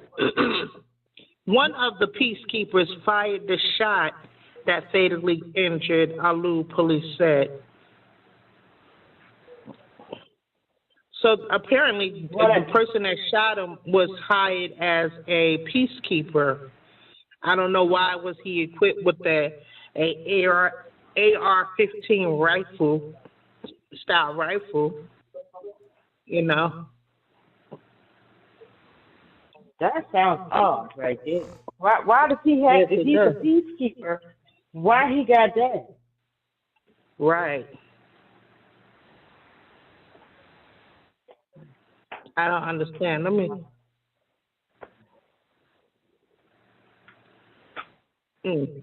one of the peacekeepers fired the shot that fatally injured Alu, police said. So apparently, What? the person that shot him was hired as a peacekeeper. I don't know why was he equipped with a AR-15 rifle style rifle. You know, That sounds odd right there. Why does he have, yes, if it he's a does. peacekeeper, why he got that? Right. I don't understand. Let me. Mm.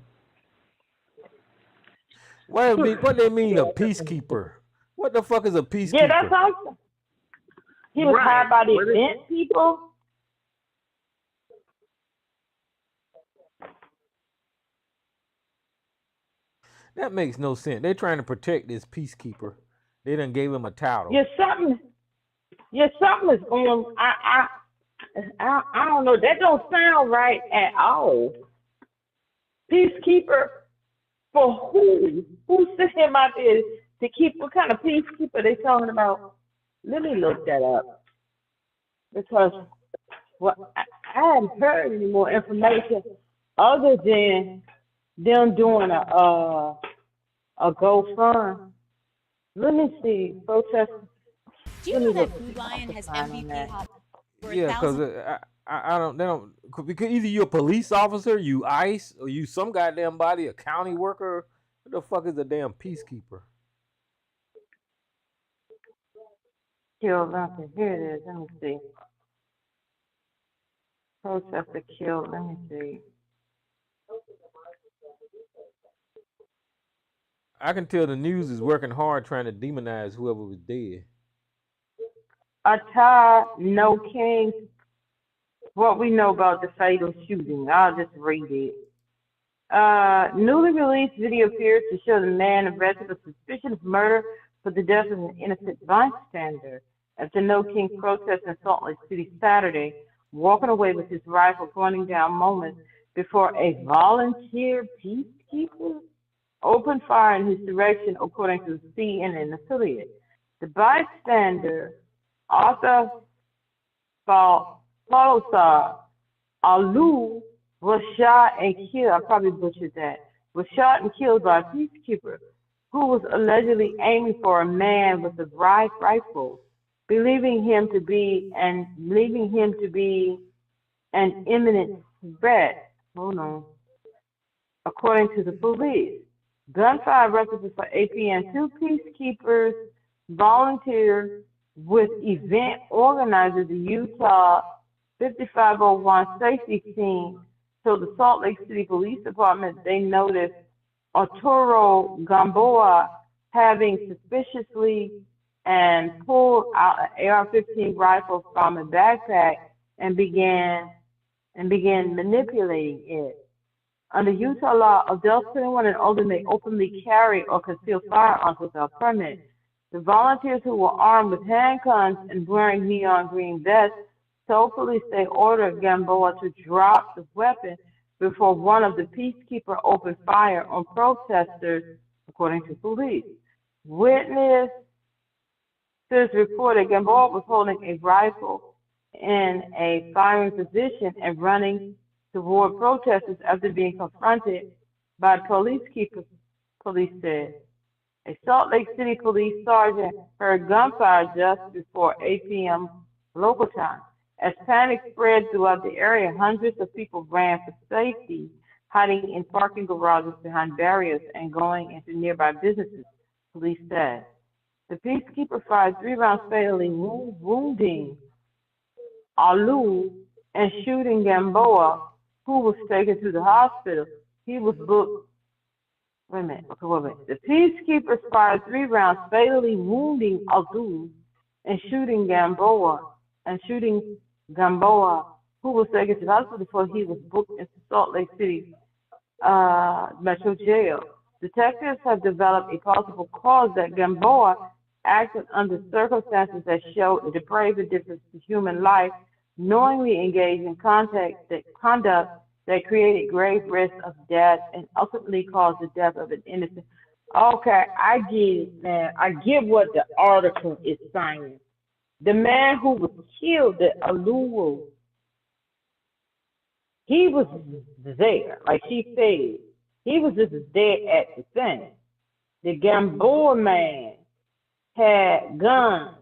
What they mean a peacekeeper? What the fuck is a Yeah, that's peacekeeper? awesome. He was Right. hired by the What is? event people. That makes no sense. They're trying to protect this peacekeeper. They done gave him a title. Yeah, something. Yeah, something is going. I don't know. That don't sound right at all. Peacekeeper for who? Who sent him out there to keep? What kind of peacekeeper they talking about? Let me look that up because I haven't heard any more information other than them doing a GoFund. Let me see. Protest. Do you Let know me look that and see Food what I Lion can has find on MVP that. hot for a Yeah, cause thousand? I don't they don't because either you're a police officer, you ICE, or you some goddamn body, a county worker. What the fuck is a damn peacekeeper? Killed nothing. Here it is. Let me see. Protester killed. Let me see. I can tell the news is working hard trying to demonize whoever was dead. No King, what we know about the fatal shooting. I'll just read it. Newly released video appears to show the man arrested on suspicion of murder for the death of an innocent bystander at the No King protest in Salt Lake City Saturday, walking away with his rifle pointing down moments before a volunteer peacekeeper opened fire in his direction, according to the CNN affiliate. The bystander, Arthur Falsar Alu, was shot and killed. I probably butchered that. Was shot and killed by a peacekeeper who was allegedly aiming for a man with a rifle, believing him to be an imminent threat. Hold on. According to the police, gunfire erupted for 8 p.m. Two peacekeepers volunteered with event organizers, the Utah 5501 safety team, told the Salt Lake City Police Department they noticed Arturo Gamboa having suspiciously and pulled out an AR-15 rifle from a backpack and began manipulating it. Under Utah law, adults 21 and older may openly carry or conceal firearms without permit. The volunteers, who were armed with handguns and wearing neon green vests, told police they ordered Gamboa to drop the weapon before one of the peacekeepers opened fire on protesters, according to police. Witnesses reported Gamboa was holding a rifle in a firing position and running toward protesters after being confronted by police keepers, police said. A Salt Lake City police sergeant heard gunfire just before 8 p.m. local time. As panic spread throughout the area, hundreds of people ran for safety, hiding in parking garages behind barriers and going into nearby businesses, police said. The peacekeeper fired 3 rounds fatally, wounding Alu and shooting Gamboa, who was taken to the hospital. He was booked. Wait a minute. The peacekeepers fired 3 rounds, fatally wounding Alu and shooting Gamboa, who was taken to the hospital before he was booked into Salt Lake City Metro Jail. Detectives have developed a possible cause that Gamboa acted under circumstances that show a depraved indifference to human life, knowingly engaged in conduct that created grave risk of death and ultimately caused the death of an innocent. Okay, I get it, man. I get what the article is saying. The man who was killed at Aluwu, he was there, like she said. He was just there at the scene. The Gamboa man had guns,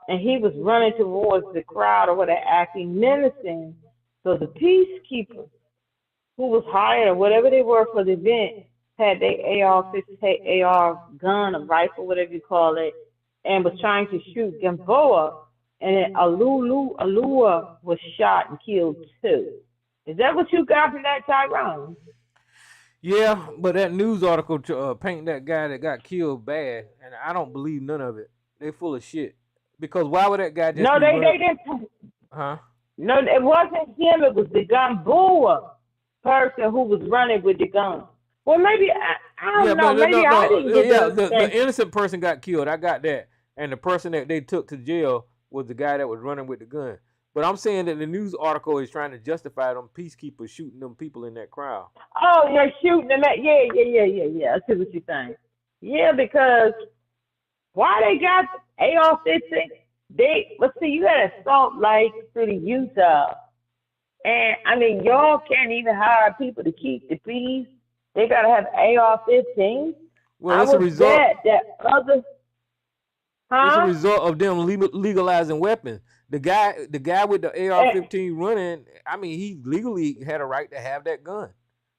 and he was running towards the crowd or whatever, acting menacing. So the peacekeepers, who was hired or whatever they were for the event, had their AR-15, AR gun, a rifle, whatever you call it, and was trying to shoot Gamboa, and then Alua was shot and killed too. Is that what you got from that, Tyrone? Yeah, but that news article paint that guy that got killed bad, and I don't believe none of it. They full of shit. Because why would that guy just No, they didn't. Huh? No, it wasn't him. It was the Gamboa person who was running with the gun. Well, maybe I don't know. Maybe I didn't get the innocent person got killed. I got that, and the person that they took to jail was the guy that was running with the gun. But I'm saying that the news article is trying to justify them peacekeepers shooting them people in that crowd. Oh, you're shooting them at, yeah. I see what you're saying. Yeah, because why they got AR-15? Let's see, you got Salt Lake City, Utah. And, I mean, y'all can't even hire people to keep the peace. They got to have AR-15. Well, it's a result. It's a result of them legalizing weapons. The guy with the AR-15 running, I mean, he legally had a right to have that gun.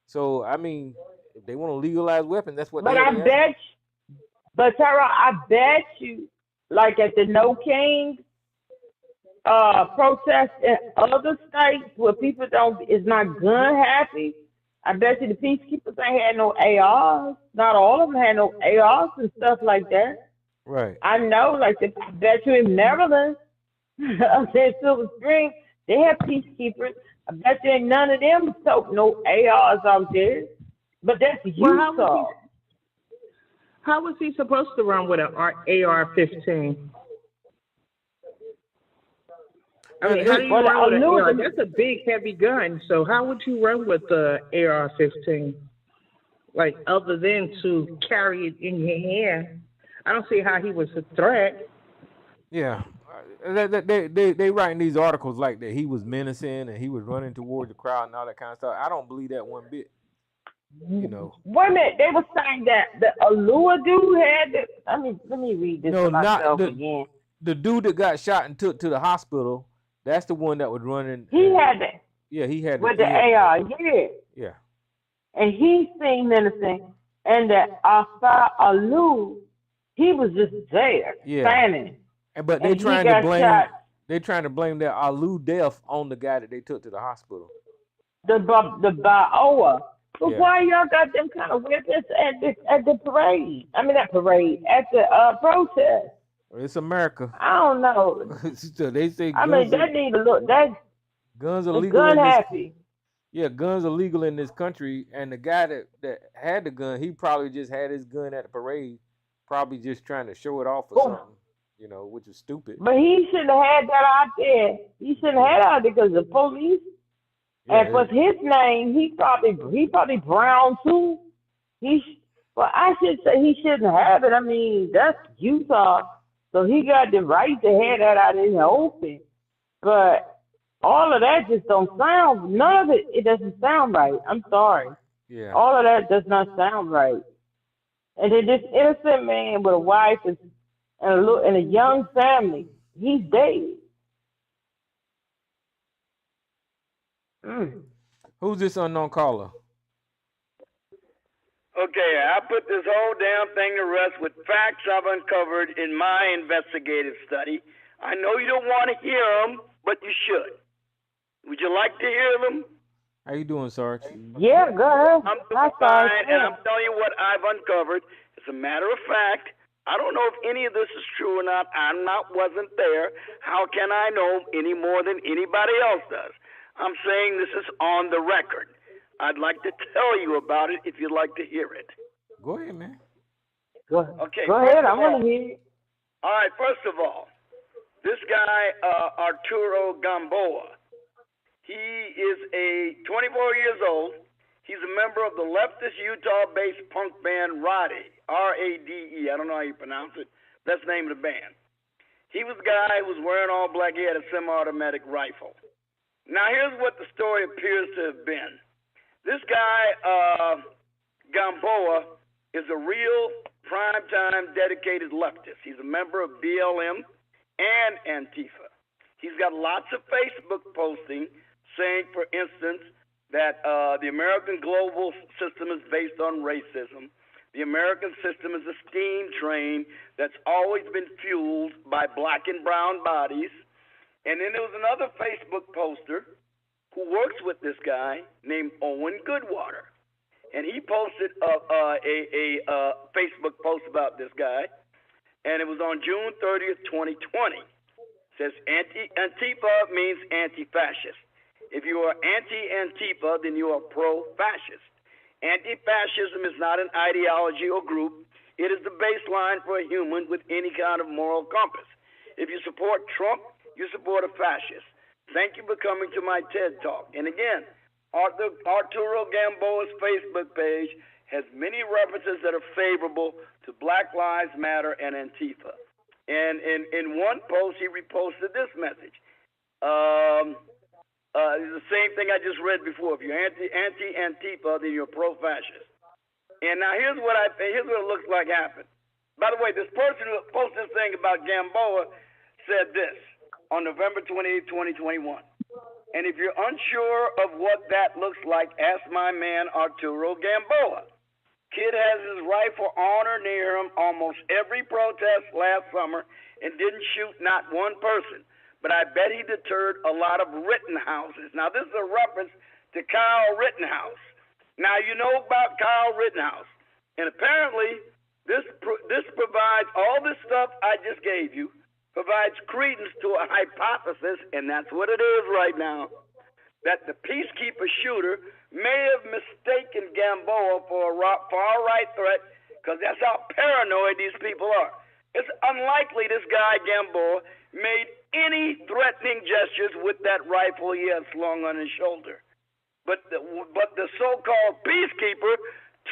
So, I mean, if they want to legalize weapons, that's what but I bet you, like at the No King protest in other states where people is not gun happy, I bet you the peacekeepers ain't had no ARs. Not all of them had no ARs and stuff like that. Right. I know, like, I bet you in Maryland, up there in Silver Spring, they have peacekeepers. I bet you ain't none of them took no ARs out there. But that's Well, Utah. how was he supposed to run with an AR-15? I mean, how do you Well, run with an AR? Aluga, That's a big, heavy gun. So how would you run with the AR-15? Like, other than to carry it in your hand, I don't see how he was a threat. Yeah. They writing these articles like that he was menacing and he was running towards the crowd and all that kind of stuff. I don't believe that one bit. You know. wait a minute, they were saying that the Alua dude had it. Let me read this No, to not myself again. the dude that got shot and took to the hospital. That's the one that was running. He had it Yeah, he had with the AR, yeah. Yeah. And he seemed menacing. And that Asa Alu, he was just there, standing. But they And he trying to got blame shot. that Alu death on the guy that they took to the hospital. The Baoa. But Yeah. why y'all got them kind of weapons at the parade? I mean, not parade, at the protest. It's America. I don't know. So they say I mean, that need to look. That guns are the legal gun in this. happy. Yeah, guns are legal in this country, and the guy that had the gun, he probably just had his gun at the parade, probably just trying to show it off or something, you know, which is stupid. But he shouldn't have had that out there. He shouldn't have had it out there because the police. And for his name, he probably brown too. Well, I should say he shouldn't have it. I mean, that's Utah, so he got the right to have that out in the open. But all of that just don't sound. None of it. It doesn't sound right. I'm sorry. Yeah. All of that does not sound right. And then this innocent man with a wife and a young family, he's dead. Who's this unknown caller? Okay, I put this whole damn thing to rest with facts I've uncovered in my investigative study. I know you don't want to hear them, but you should. Would you like to hear them? How you doing, Sarge? Yeah, go ahead. I'm doing fine, and I'm telling you what I've uncovered. As a matter of fact, I don't know if any of this is true or not. Wasn't there. How can I know any more than anybody else does? I'm saying this is on the record. I'd like to tell you about it if you'd like to hear it. Go ahead, man. Go ahead. Okay. Go ahead. I want to hear it. All right. First of all, this guy Arturo Gamboa, he is 24 years old. He's a member of the leftist Utah-based punk band Rade, R-A-D-E. I don't know how you pronounce it. That's the name of the band. He was the guy who was wearing all black. He had a semi-automatic rifle. Now, here's what the story appears to have been. This guy, Gamboa, is a real primetime dedicated leftist. He's a member of BLM and Antifa. He's got lots of Facebook posting saying, for instance, that the American global system is based on racism. The American system is a steam train that's always been fueled by black and brown bodies. And then there was another Facebook poster who works with this guy named Owen Goodwater. And he posted a Facebook post about this guy, and it was on June 30th, 2020. It says Antifa means anti-fascist. If you are anti-Antifa, then you are pro-fascist. Anti-fascism is not an ideology or group. It is the baseline for a human with any kind of moral compass. If you support Trump, you support a fascist. Thank you for coming to my TED Talk. And again, Arturo Gamboa's Facebook page has many references that are favorable to Black Lives Matter and Antifa. And in one post, he reposted this message. It's the same thing I just read before. If you're anti-Antifa, then you're pro-fascist. And now here's what it looks like happened. By the way, this person who posted this thing about Gamboa said this on November 28, 2021. And if you're unsure of what that looks like, ask my man Arturo Gamboa. Kid has his rifle on or near him almost every protest last summer and didn't shoot not one person. But I bet he deterred a lot of Rittenhouses. Now, this is a reference to Kyle Rittenhouse. Now you know about Kyle Rittenhouse, and apparently this provides all this stuff I just gave you provides credence to a hypothesis, and that's what it is right now, that the peacekeeper shooter may have mistaken Gamboa for a far-right threat because that's how paranoid these people are. It's unlikely this guy Gamboa made any threatening gestures with that rifle he has slung on his shoulder. But the so-called peacekeeper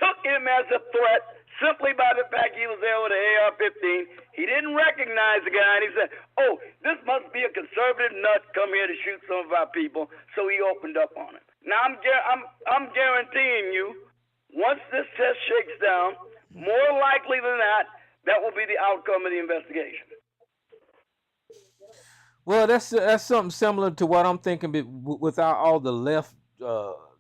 took him as a threat simply by the fact he was there with an AR-15. He didn't recognize the guy, and he said, "Oh, this must be a conservative nut come here to shoot some of our people." So he opened up on him. Now I'm guaranteeing you, once this test shakes down, more likely than not, that will be the outcome of the investigation. Well, that's something similar to what I'm thinking, without all the left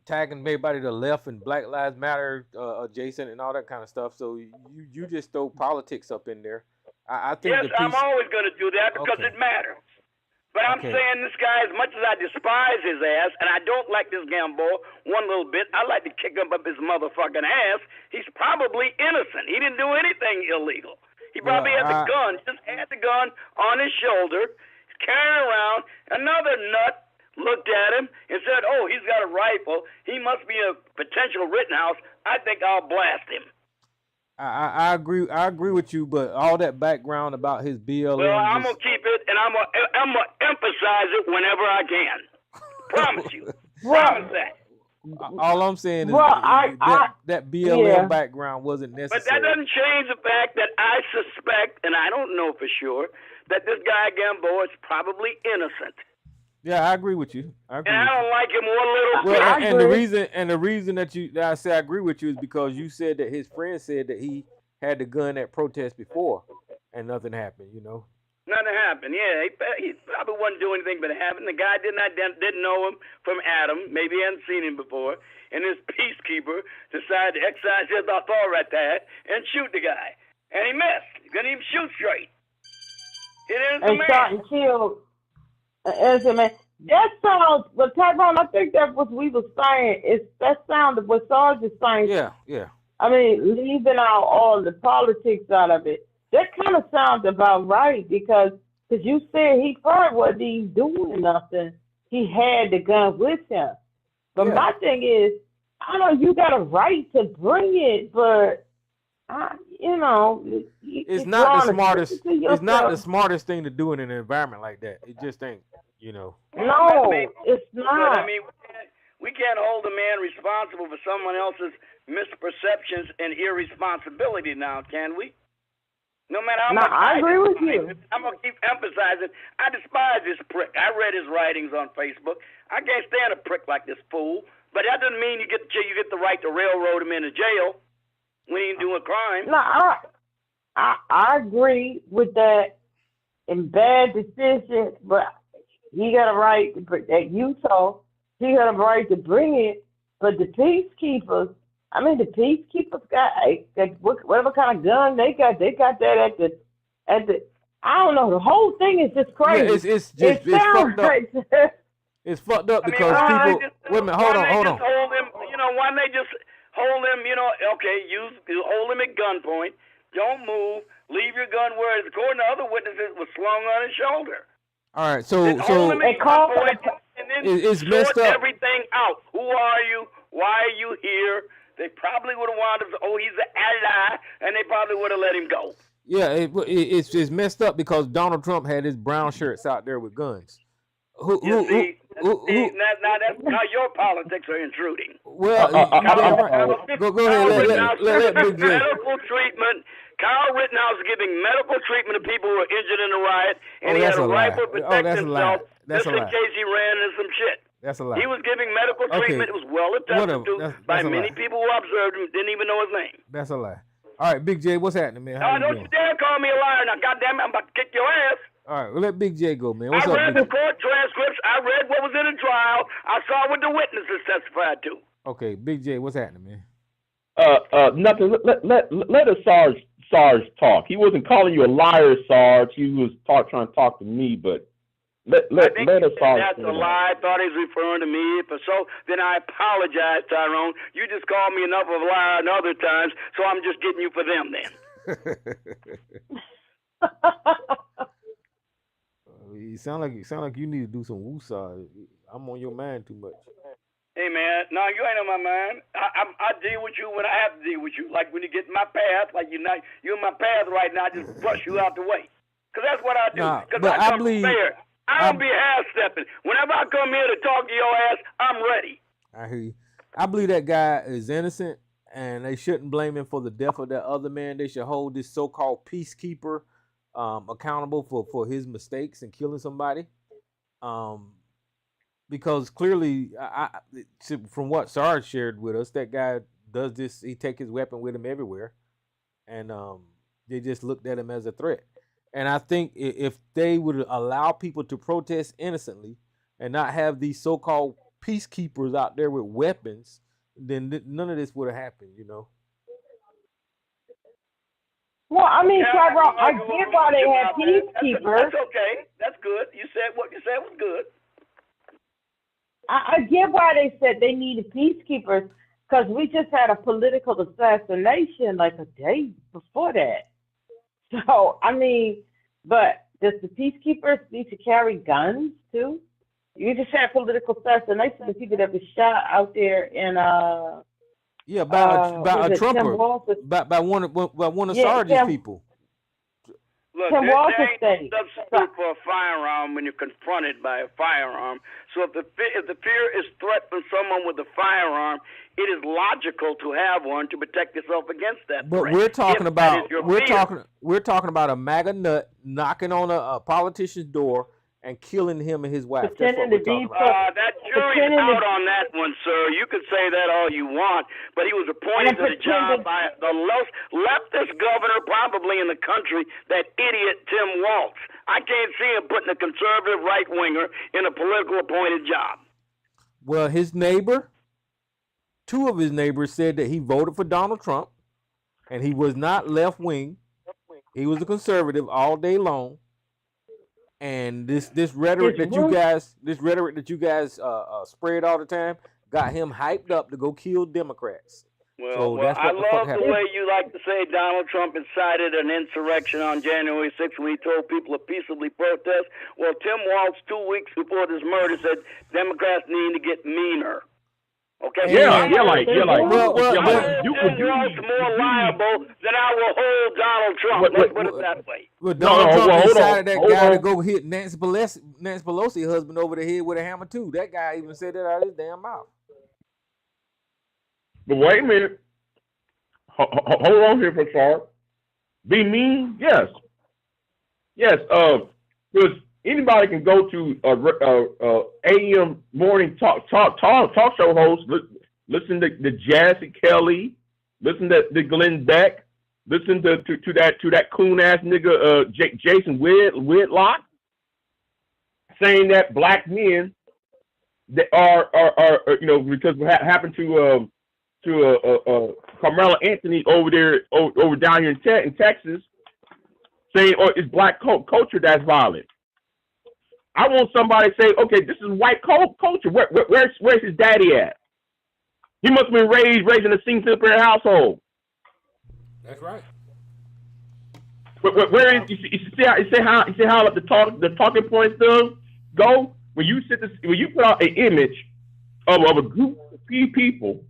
tagging everybody to the left and Black Lives Matter adjacent and all that kind of stuff. So you just throw politics up in there. I think. Yes, I'm always going to do that because it matters. But I'm saying this guy, as much as I despise his ass, and I don't like this Gamboa one little bit, I like to kick him up his motherfucking ass. He's probably innocent. He didn't do anything illegal. He probably had the gun, just had the gun on his shoulder, carrying around. Another nut looked at him and said, "Oh, he's got a rifle. He must be a potential Rittenhouse. I think I'll blast him." I agree. I agree with you, but all that background about his BLM. Well, I'm gonna keep it, and I'm gonna emphasize it whenever I can. Promise you. Promise that. All I'm saying is that BLM background wasn't necessary. But that doesn't change the fact that I suspect, and I don't know for sure, that this guy Gamboa is probably innocent. Yeah, I agree with you. I don't like him one little bit. Well, and the reason that I say I agree with you is because you said that his friend said that he had the gun at protest before, and nothing happened. You know. Nothing happened. Yeah, he probably wasn't doing anything, but it happened. The guy didn't know him from Adam. Maybe he hadn't seen him before. And this peacekeeper decided to exercise his authority and shoot the guy. And he missed. He couldn't even shoot straight. It is the man. Shot and killed. That sounds, but Tyrone, I think that's what we were saying. That sounded what Sarge is saying. Yeah. I mean, leaving out all the politics out of it. That kind of sounds about right because you said he probably wasn't even doing nothing. He had the gun with him. But my thing is, I know you got a right to bring it, but it's not the smartest. It's not the smartest thing to do in an environment like that. It just ain't, No, it's not. I mean, we can't hold a man responsible for someone else's misperceptions and irresponsibility now, can we? No matter how much I agree with you. I'm going to keep emphasizing, I despise this prick. I read his writings on Facebook. I can't stand a prick like this fool. But that doesn't mean you get the right to railroad him into jail when he ain't doing a crime. No, I agree with that in bad decisions, but he got a right to bring at Utah. He got a right to bring it, but the peacekeepers got whatever kind of gun they got that at the. I don't know. The whole thing is just crazy. Yeah, it's fucked up. It's fucked up because people. Wait a minute. Hold on. Why don't they just hold him? Okay, you hold him at gunpoint. Don't move. Leave your gun where it's. According to other witnesses, it was slung on his shoulder. All right. So it's messed up. Everything out. Who are you? Why are you here? They probably would have wanted to, he's an ally, and they probably would have let him go. Yeah, it's messed up because Donald Trump had his brown shirts out there with guns. Now that's how your politics are intruding. Well, go ahead. Let Big J. Medical treatment. Kyle Rittenhouse is giving medical treatment to people who were injured in the riot, and he had a rifle to protect himself just in case he ran into some shit. That's a lie. He was giving medical treatment. It was well attested to by many people who observed him, didn't even know his name. That's a lie. All right, Big J, what's happening, man? Don't you dare call me a liar now. Goddamn it, I'm about to kick your ass. All right, well, let Big J go, man. What's up, I read the court transcripts. I read what was in the trial. I saw what the witnesses testified to. Okay, Big J, what's happening, man? Nothing. Let us Sarge talk. He wasn't calling you a liar, Sarge. He was trying to talk to me, but let us all. That's a lie. I thought he was referring to me. If so, then I apologize, Tyrone. You just called me enough of a liar in other times, so I'm just getting you for them then. You sound like you need to do some woosah. I'm on your mind too much. Hey man, no, you ain't on my mind. I deal with you when I have to deal with you. Like when you get in my path, like you're in my path right now. I just brush you out the way, cause that's what I do. Cause I come prepared. I don't be half stepping. Whenever I come here to talk to your ass, I'm ready. I hear you. I believe that guy is innocent, and they shouldn't blame him for the death of that other man. They should hold this so-called peacekeeper accountable for his mistakes and killing somebody. Because clearly, from what Sarge shared with us, that guy does this. He take his weapon with him everywhere, and they just looked at him as a threat. And I think if they would allow people to protest innocently and not have these so-called peacekeepers out there with weapons, then none of this would have happened, you know. Well, I mean, Tyrone, I get why they have peacekeepers. That's okay. That's good. You said what you said was good. I get why they said they needed peacekeepers, because we just had a political assassination like a day before that. So, I mean, but does the peacekeepers need to carry guns too? You just had political assassination, the people that were shot out there in by a trumper, by one of Sarge's people. Look, there ain't substitute for a firearm when you're confronted by a firearm. So if the fear is threat from someone with a firearm, it is logical to have one to protect yourself against that but threat. We're talking about a MAGA nut knocking on a politician's door and killing him and his wife. That's what we're talking about. That jury's out on that one, sir. You can say that all you want, but he was appointed to the job by the leftist governor probably in the country, that idiot Tim Walz. I can't see him putting a conservative right-winger in a political appointed job. Well, two of his neighbors said that he voted for Donald Trump, and he was not left-wing. He was a conservative all day long. And this rhetoric that you guys spread all the time got him hyped up to go kill Democrats. Well, I love the way you like to say Donald Trump incited an insurrection on January 6th when he told people to peaceably protest. Well, Tim Walz 2 weeks before this murder said Democrats need to get meaner. Okay. Yeah, Tim Walz more liable than I will hold Donald Trump. Let's put it that way. Well, Donald Trump decided that guy to go hit Nancy Pelosi's husband over the head with a hammer too. That guy even said that out of his damn mouth. But wait a minute. Hold on here for a second. Be mean? Yes. Yes. Because anybody can go to AM morning talk show host, listen to Jassy Kelly, listen to Glenn Beck, listen to that coon ass nigga Jason Whitlock, saying that black men that are because what happened to Carmelo Anthony over down here in Texas, saying it's black culture that's violent. I want somebody to say, okay, this is white culture. Where's his daddy at? He must have been raised in a single parent household. That's right. Where is you see how the talking points go when you put out an image of a group of people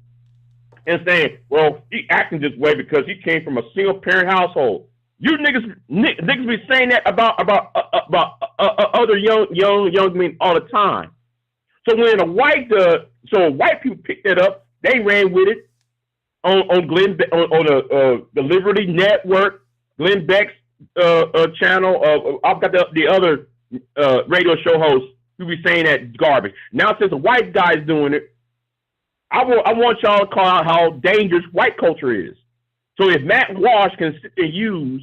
and saying, well, he acting this way because he came from a single parent household. You niggas be saying that about other young men all the time. So when white people picked that up, they ran with it on the Liberty Network, Glenn Beck's channel. I've got the other radio show hosts who be saying that garbage. Now since a white guy's doing it, I want y'all to call out how dangerous white culture is. So if Matt Walsh can sit and use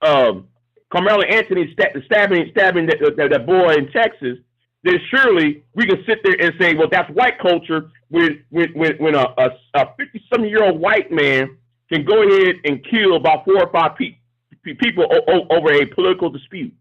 Carmelo Anthony stabbing that boy in Texas, then surely we can sit there and say, well, that's white culture when a 50-something-year-old white man can go ahead and kill about 4 or 5 people over a political dispute.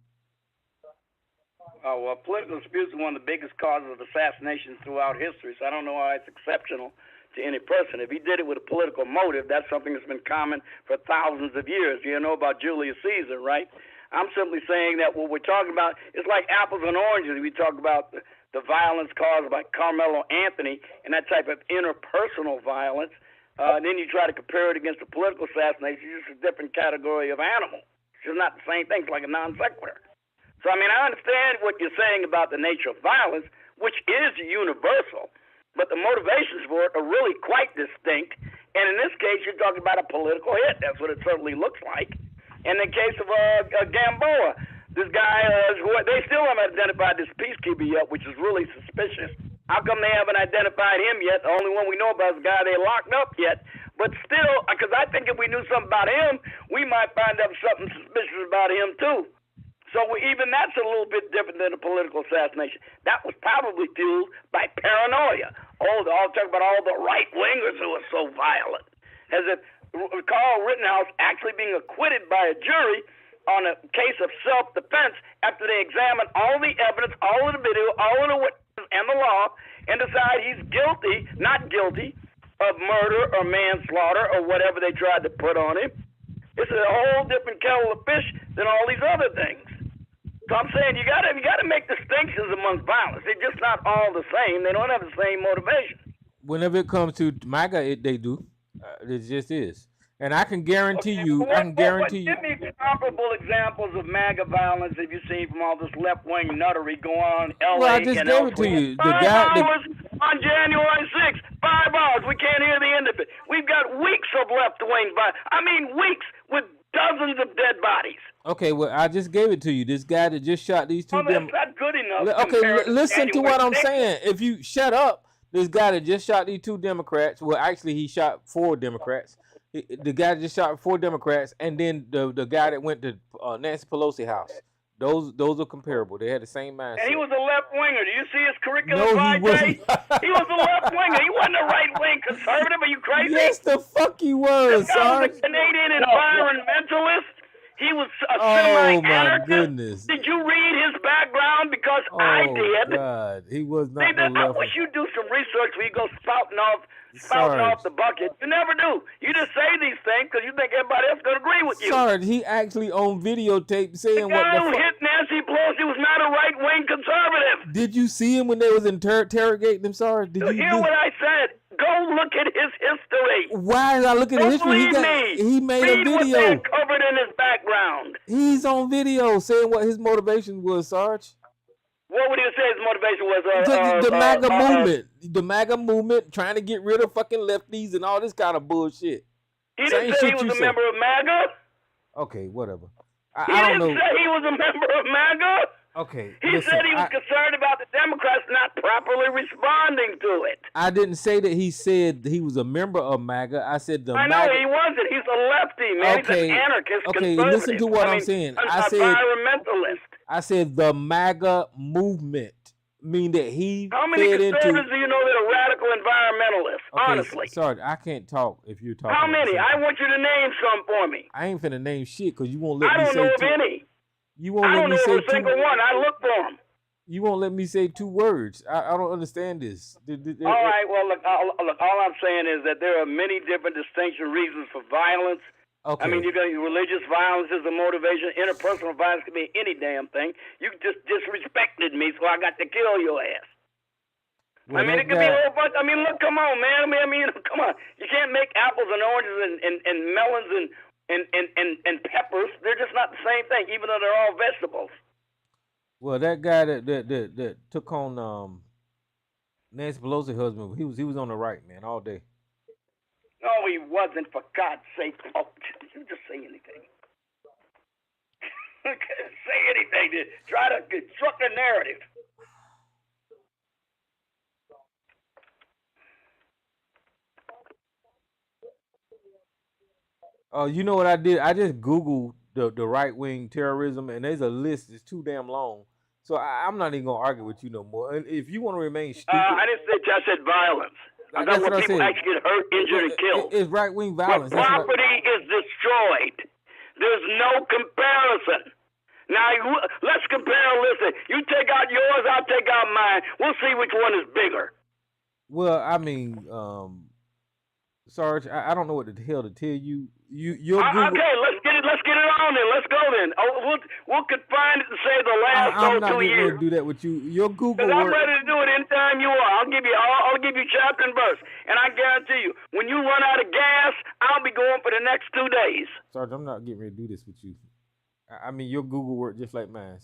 Well, political disputes are one of the biggest causes of assassinations throughout history, so I don't know why it's exceptional to any person. If he did it with a political motive, that's something that's been common for thousands of years. You know about Julius Caesar, right? I'm simply saying that what we're talking about is like apples and oranges. We talk about the violence caused by Carmelo Anthony and that type of interpersonal violence. And then you try to compare it against a political assassination. It's just a different category of animal. It's just not the same thing. It's like a non sequitur. So, I mean, I understand what you're saying about the nature of violence, which is universal, but the motivations for it are really quite distinct. And in this case, you're talking about a political hit. That's what it certainly looks like. In the case of Gamboa, this guy, they still haven't identified this peacekeeper yet, which is really suspicious. How come they haven't identified him yet? The only one we know about is the guy they locked up yet. But still, because I think if we knew something about him, we might find out something suspicious about him, too. So even that's a little bit different than a political assassination. That was probably fueled by paranoia. I'll talk about all the right-wingers who are so violent. As if Carl Rittenhouse actually being acquitted by a jury on a case of self-defense after they examined all the evidence, all of the video, all of the witnesses, and the law, and decide he's guilty, not guilty, of murder or manslaughter or whatever they tried to put on him. It's a whole different kettle of fish than all these other things. So I'm saying you gotta make distinctions amongst violence. They're just not all the same. They don't have the same motivation. Whenever it comes to MAGA, they do. It just is. And I can guarantee you. Give me comparable examples of MAGA violence that you've seen from all this left-wing nuttery going on in L.A. Well, I just gave it to you. The guy on January 6th, 5 hours. We can't hear the end of it. We've got weeks of left-wing violence. I mean, weeks with dozens of dead bodies. Okay, well, I just gave it to you. This guy that just shot these two. That's not good enough. Okay, listen to what I'm saying. If you shut up, this guy that just shot these two Democrats. Well, actually, he shot 4 Democrats. The guy that just shot 4 Democrats, and then the guy that went to Nancy Pelosi's house. Those are comparable. They had the same mindset. And he was a left-winger. Do you see his curriculum? No, he wasn't. He was a left-winger. He wasn't a right-wing conservative. Are you crazy? Yes, the fuck he was, This guy was a Canadian environmentalist. He was a semi-anarchist. Oh, my goodness. Did you read his background? Because I did. Oh, God. He was not I wish you do some research where you go spouting off the bucket. You never do. You just say these things because you think everybody else is going to agree with you. Sarge, he actually on videotape saying the guy who hit Nancy Pelosi was not a right-wing conservative. Did you see him when they was interrogating him, Sarge? Did you hear what I said? Go look at his history. Why did I look at his history? He made a video. What's covered in his background. He's on video saying what his motivation was, Sarge. What would he say his motivation was? The MAGA movement. The MAGA movement trying to get rid of fucking lefties and all this kind of bullshit. He didn't say he was a member of MAGA? Okay, whatever. He didn't say he was a member of MAGA? Okay. He said he was concerned about the Democrats not properly responding to it. I didn't say that he said he was a member of MAGA. I said I know he wasn't. He's a lefty, man. Okay. He's an anarchist. Okay, listen to what I'm saying. I said environmentalist. I said the MAGA movement. Mean that he How many conservatives do you know that are radical environmentalists? Okay, honestly. Sorry, I can't talk if you're talking. How many? I want you to name some for me. I ain't finna name shit because you won't let me say. I don't know of any. You won't let me say I don't know a single one. I look for them. You won't let me say 2 words. I don't understand this. All right. Well, look. All I'm saying is that there are many different distinction reasons for violence. Okay. I mean, you got religious violence is a motivation. Interpersonal violence can be any damn thing. You just disrespected me, so I got to kill your ass. Well, I mean, it could be a whole bunch. I mean, look, come on, man. I mean, come on. You can't make apples and oranges and melons and peppers. They're just not the same thing, even though they're all vegetables. Well, that guy that took on Nancy Pelosi's husband, he was on the right, man, all day. No, he wasn't, for God's sake. Oh, you just say anything. Say anything to try to construct a narrative. You know what I did? I just Googled the right-wing terrorism, and there's a list. It's too damn long. So I'm not even going to argue with you no more. And if you want to remain stupid... I didn't say I said violence. I thought when people actually get hurt, injured, and killed. It's right-wing violence. When property is destroyed. There's no comparison. Now, let's compare. Listen, you take out line. We'll see which one is bigger. Well, I mean, Sarge, I don't know what the hell to tell you. Your Google. Okay, let's get it on then. Let's go then. Oh, we'll confine it to say the last I'm not 2 getting ready years. to do that with you. Your Google. Because I'm ready to do it anytime you are. I'll give you chapter and verse, and I guarantee you, when you run out of gas, I'll be going for the next 2 days. Sarge, I'm not getting ready to do this with you. I mean, your Google work just like mine,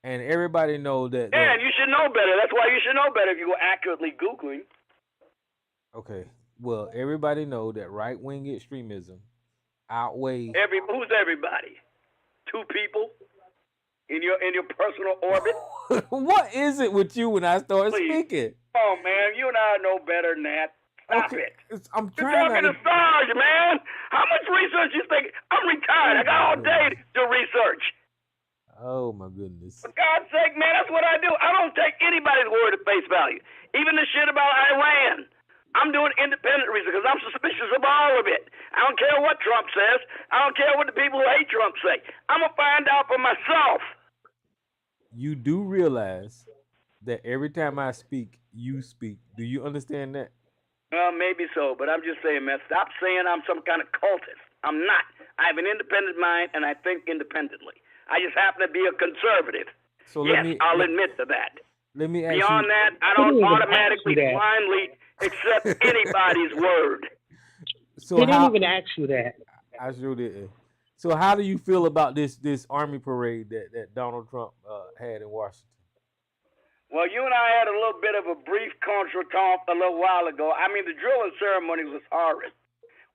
and everybody know that. Yeah, and you should know better. That's why you should know better if you go accurately Googling. Okay. Well, everybody know that right-wing extremism outweighs. Who's everybody? 2 people in your personal orbit. What is it with you when I start Please. speaking? Oh man, you and I know better than that. Stop it. I'm You're trying talking not to Sarge, man. How much research you think? I'm retired. I got all day to research. Oh my goodness. For God's sake, man, that's what I do. I don't take anybody's word at face value. Even the shit about Iran. I'm doing independent research because I'm suspicious of all of it. I don't care what Trump says. I don't care what the people who hate Trump say. I'm going to find out for myself. You do realize that every time I speak, you speak. Do you understand that? Well, maybe so, but I'm just saying, man, stop saying I'm some kind of cultist. I'm not. I have an independent mind, and I think independently. I just happen to be a conservative. So I'll admit to that. Let me ask Beyond you. that, I don't automatically blindly accept anybody's word. So he didn't even ask you that. I sure didn't. So how do you feel about this army parade that Donald Trump had in Washington? Well, you and I had a little bit of a brief contretemps a little while ago. I mean, the drilling ceremony was horrid.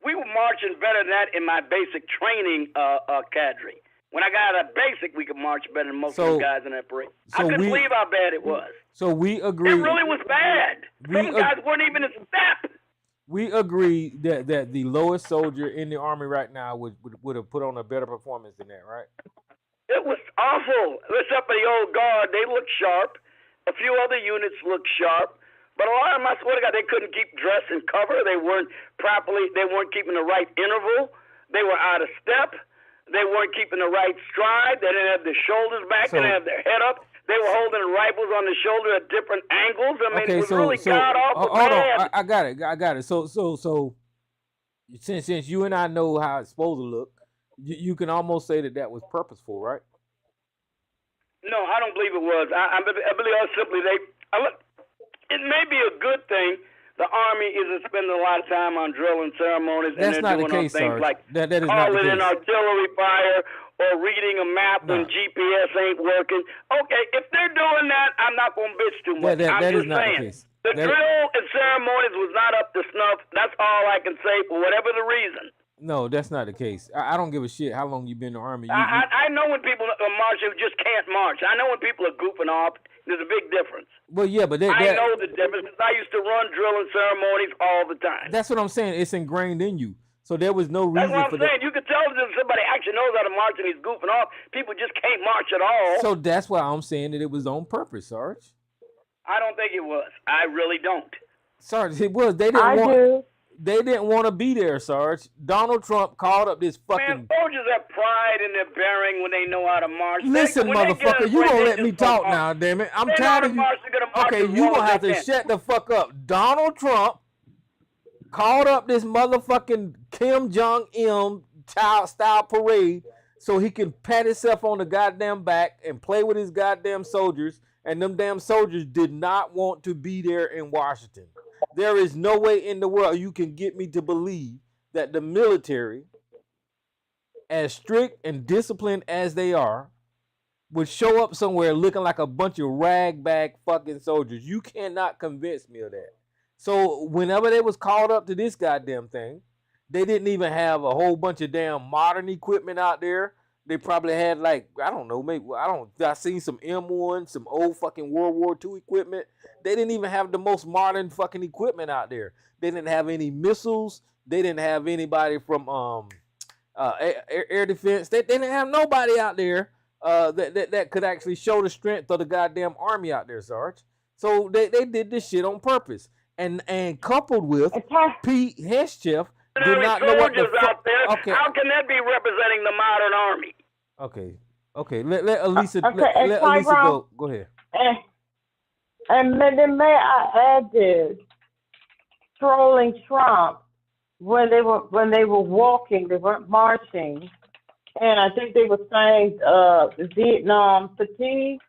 We were marching better than that in my basic training cadre. When I got out of basic, we could march better than most of the guys in that parade. I couldn't believe how bad it was. So we agree. It really was bad. Some guys weren't even in step. We agree that the lowest soldier in the army right now would have put on a better performance than that, right? It was awful. Except for the old guard, they looked sharp. A few other units looked sharp. But a lot of them, I swear to God, they couldn't keep dress and cover. They weren't keeping the right interval. They were out of step. They weren't keeping the right stride. They didn't have their shoulders back. They didn't have their head up. They were holding rifles on the shoulder at different angles. I mean, it was really god-awful bad. I got it. So since you and I know how it's supposed to look, you can almost say that was purposeful, right? No, I don't believe it was. I believe simply it may be a good thing the Army isn't spending a lot of time on drilling ceremonies and they're doing things like calling in artillery fire or reading a map when GPS ain't working. Okay, if they're doing that, I'm not going to bitch too much. I'm just saying. The drill and ceremonies was not up to snuff. That's all I can say for whatever the reason. No, that's not the case. I don't give a shit how long you've been in the Army. I know when people are marching who just can't march. I know when people are goofing off. There's a big difference. Well, yeah, but I know the difference because I used to run drill and ceremonies all the time. That's what I'm saying. It's ingrained in you. So there was no reason for that. That's what I'm saying. You could tell that somebody actually knows how to march and he's goofing off. People just can't march at all. So that's why I'm saying that it was on purpose, Sarge. I don't think it was. I really don't. Sarge, it was. They didn't want to be there, Sarge. Donald Trump called up this fucking... Man, soldiers have pride in their bearing when they know how to march. Listen, motherfucker, you gonna let me talk now, damn it. I'm tired of you. Okay, you gonna have to shut the fuck up. Donald Trump called up this motherfucking Kim Jong-un style parade so he can pat himself on the goddamn back and play with his goddamn soldiers, and them damn soldiers did not want to be there in Washington. There is no way in the world you can get me to believe that the military, as strict and disciplined as they are, would show up somewhere looking like a bunch of ragbag fucking soldiers. You cannot convince me of that. So whenever they was called up to this goddamn thing, they didn't even have a whole bunch of damn modern equipment out there. They probably had like, I don't know, maybe, I seen some M1, some old fucking World War II equipment. They didn't even have the most modern fucking equipment out there. They didn't have any missiles. They didn't have anybody from air defense. They didn't have nobody out there that could actually show the strength of the goddamn army out there, Sarge. So they did this shit on purpose. And coupled with Pete Hegseth did not know what the fuck. Okay. How can that be representing the modern army? Okay. Let Elisa let Elisa go. Go ahead. And then may I add this, trolling Trump when they were walking, they weren't marching, and I think they were saying Vietnam fatigue,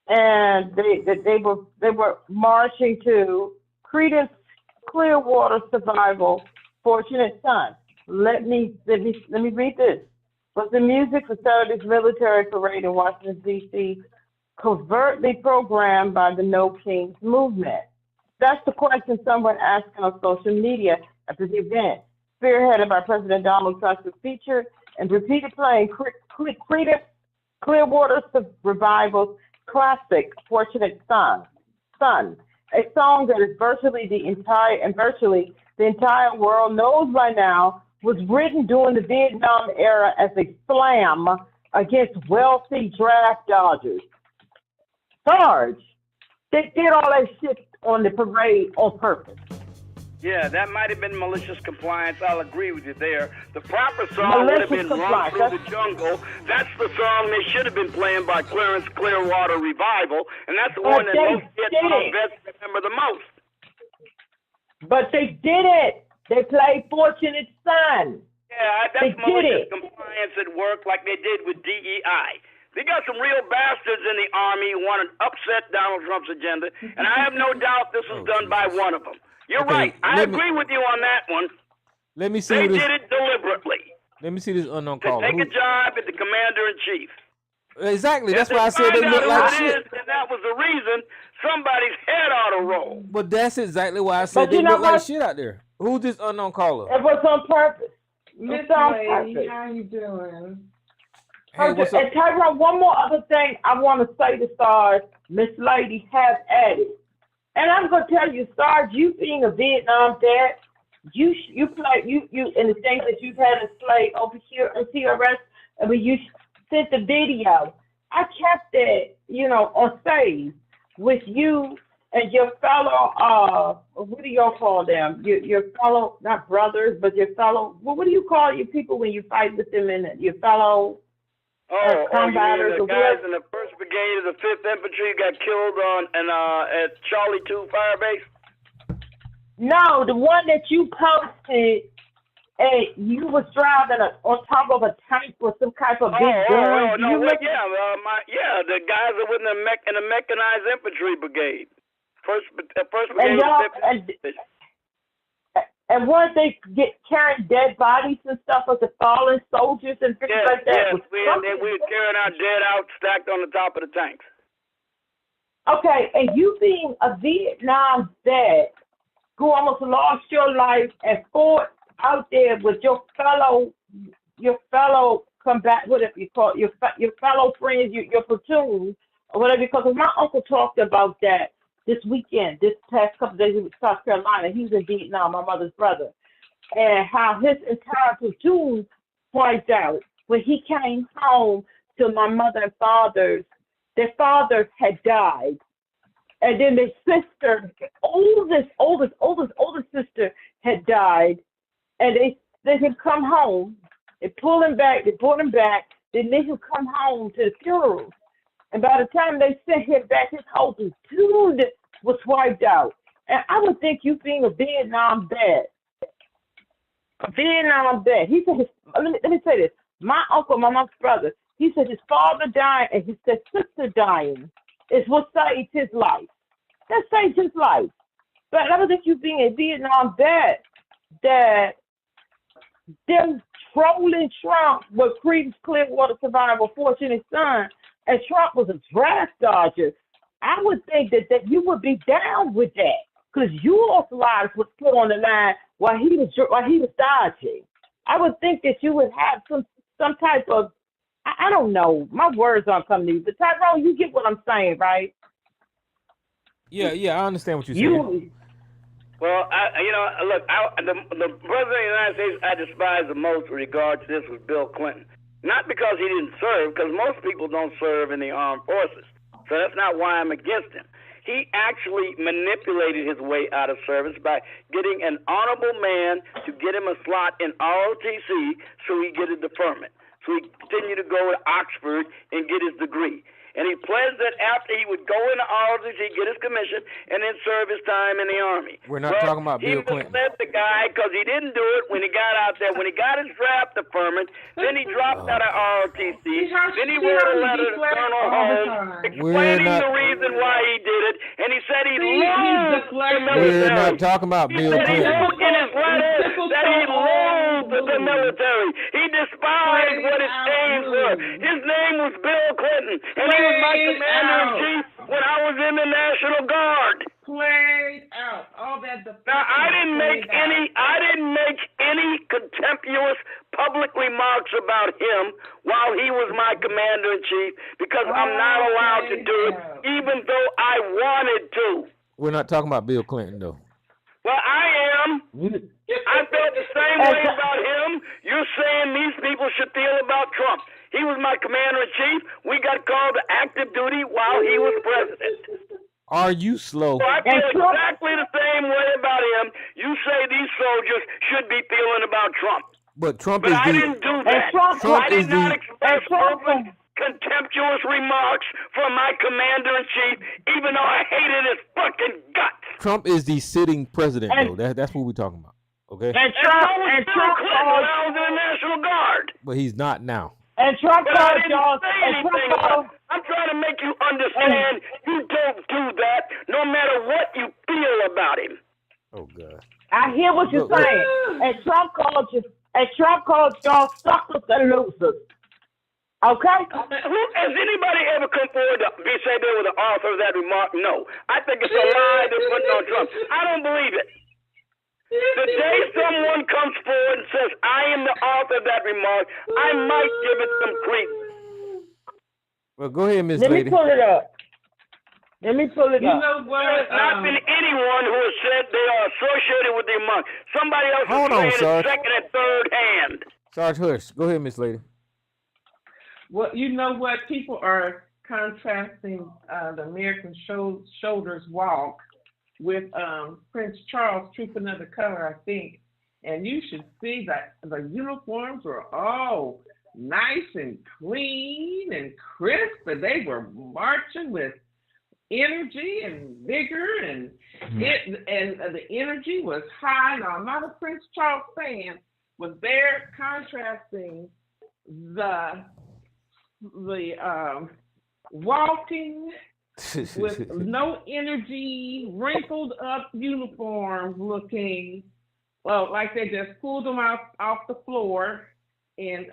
and they were marching to Creedence Clearwater Survival, Fortunate Son. Let me read this. Was the music for Saturday's military parade in Washington D.C. covertly programmed by the No Kings movement? That's the question someone asked on social media after the event, spearheaded by President Donald Trump, was featured and repeated playing Creedence Clearwater Revival's classic "Fortunate Son," a song that is virtually the entire world knows by now was written during the Vietnam era as a slam against wealthy draft dodgers. Sarge, they did all that shit on the parade on purpose. Yeah, that might have been malicious compliance. I'll agree with you there. The proper song would have been Run Through the Jungle. That's the song they should have been playing by Clarence Clearwater Revival, and that's the one that most Vietnam vets remember the most. But they did it. They played Fortunate Son. Yeah, that's malicious compliance at work like they did with DEI. They got some real bastards in the Army who want to upset Donald Trump's agenda, and I have no doubt this was done by one of them. You're right. I agree with you on that one. Let me see. They did it deliberately. Let me see this unknown caller. To take a job at the commander-in-chief. Exactly. That's why I said they look like shit. And that was the reason somebody's head ought to roll. But that's exactly why I said they look like shit out there. Who's this unknown caller? It was on purpose. Miss Lady, how you doing? Hey, what's up? And Tyrone, one more other thing I want to say to Sarge, Miss Lady has added. And I'm gonna tell you, Sarge, you being a Vietnam vet, you in the things that you've had a slate over here on TRS. I mean, you sent the video. I kept it, on stage with you and your fellow. What do y'all call them? Your fellow, not brothers, but your fellow. What do you call your people when you fight with them? And your fellow. You mean the guys in the 1st Brigade of the 5th Infantry got killed at Charlie 2 Firebase? No, the one that you posted, and you was driving on top of a tank with some type of big gun. The guys that were in the Mechanized Infantry Brigade. 1st Brigade of the 5th Infantry. And once they get carrying dead bodies and stuff of the fallen soldiers and things like that. Yes, we were carrying our dead out stacked on the top of the tanks. Okay, and you being a Vietnam vet who almost lost your life and fought out there with your fellow combat, whatever you call it, your fellow friends, your platoon, or whatever you call it. Because my uncle talked about that this weekend, this past couple of days in South Carolina. He's in Vietnam, my mother's brother. And how his entire platoon points out when he came home to my mother and father's, their fathers had died. And then their sister, oldest sister had died. And they let him come home. They brought him back, then let him come home to the funeral. And by the time they sent him back, his whole platoon was wiped out. And I would think you being a Vietnam vet. He said, let me say this. My uncle, my mom's brother, he said his father dying and his sister dying is what saved his life. That saved his life. But I would think you being a Vietnam vet, that them trolling Trump with Creedence Clearwater Survival, Fortunate Son, and Trump was a draft dodger, I would think that you would be down with that, because your lives was put on the line while he was dodging. I would think that you would have some type of, I don't know, my words aren't coming to you, but Tyrone, you get what I'm saying, right? Yeah, I understand what you're saying. Well, look, the president of the United States I despise the most with regard to this was Bill Clinton. Not because he didn't serve, because most people don't serve in the armed forces. So that's not why I'm against him. He actually manipulated his way out of service by getting an honorable man to get him a slot in ROTC so he get a deferment. So he continued to go to Oxford and get his degree. and he pledged that after he would go into office, he'd get his commission and then serve his time in the Army. We're not talking about Bill Clinton. He misled the guy because he didn't do it when he got out there. When he got his draft deferment, then he dropped out of ROTC. Then he wrote a letter to Colonel Holmes explaining the reason why he did it, and he said he loathed the military. We're not talking about Bill Clinton. He wrote in his letter that he loathed the military. He despised what his aims were. His name was Bill Clinton, and he was my commander-in-chief when I was in the National Guard. Played out. All that. Now I didn't make any contemptuous public remarks about him while he was my commander-in-chief because I'm not allowed to do it, even though I wanted to. We're not talking about Bill Clinton, though. Well, I am. I felt the same way about him. You're saying these people should feel about Trump. He was my commander-in-chief. We got called to active duty while he was president. Are you slow? So I feel exactly the same way about him. You say these soldiers should be feeling about Trump. But Trump But is I didn't do that. I did not express open, contemptuous remarks from my commander-in-chief, even though I hated his fucking guts. Trump is the sitting president, though. That's what we're talking about. Okay? And Trump was Bill Clinton when I was in the National Guard. But he's not now. And Trump called y'all. I'm trying to make you understand you don't do that no matter what you feel about him. Oh, God. I hear what you're saying. And Trump called y'all suckers and losers. Okay? Has anybody ever come forward to say they were the author of that remark? No. I think it's a lie they're putting on Trump. I don't believe it. The day someone comes forward and says, I am the author of that remark, I might give it some credence. Well, go ahead, Miss Lady. Lady. Let me pull it up. You know what? There's not been anyone who has said they are associated with the remark. Somebody else is saying it second and third hand. Sarge Hush. Go ahead, Miss Lady. Well, you know what? People are contrasting the American Shoulders Walk with Prince Charles, Trooping Under Color, I think. And you should see that the uniforms were all nice and clean and crisp, and they were marching with energy and vigor, and the energy was high. Now, I'm not a Prince Charles fan, but they're contrasting the walking with no energy, wrinkled up uniforms looking, well, like they just pulled them off the floor and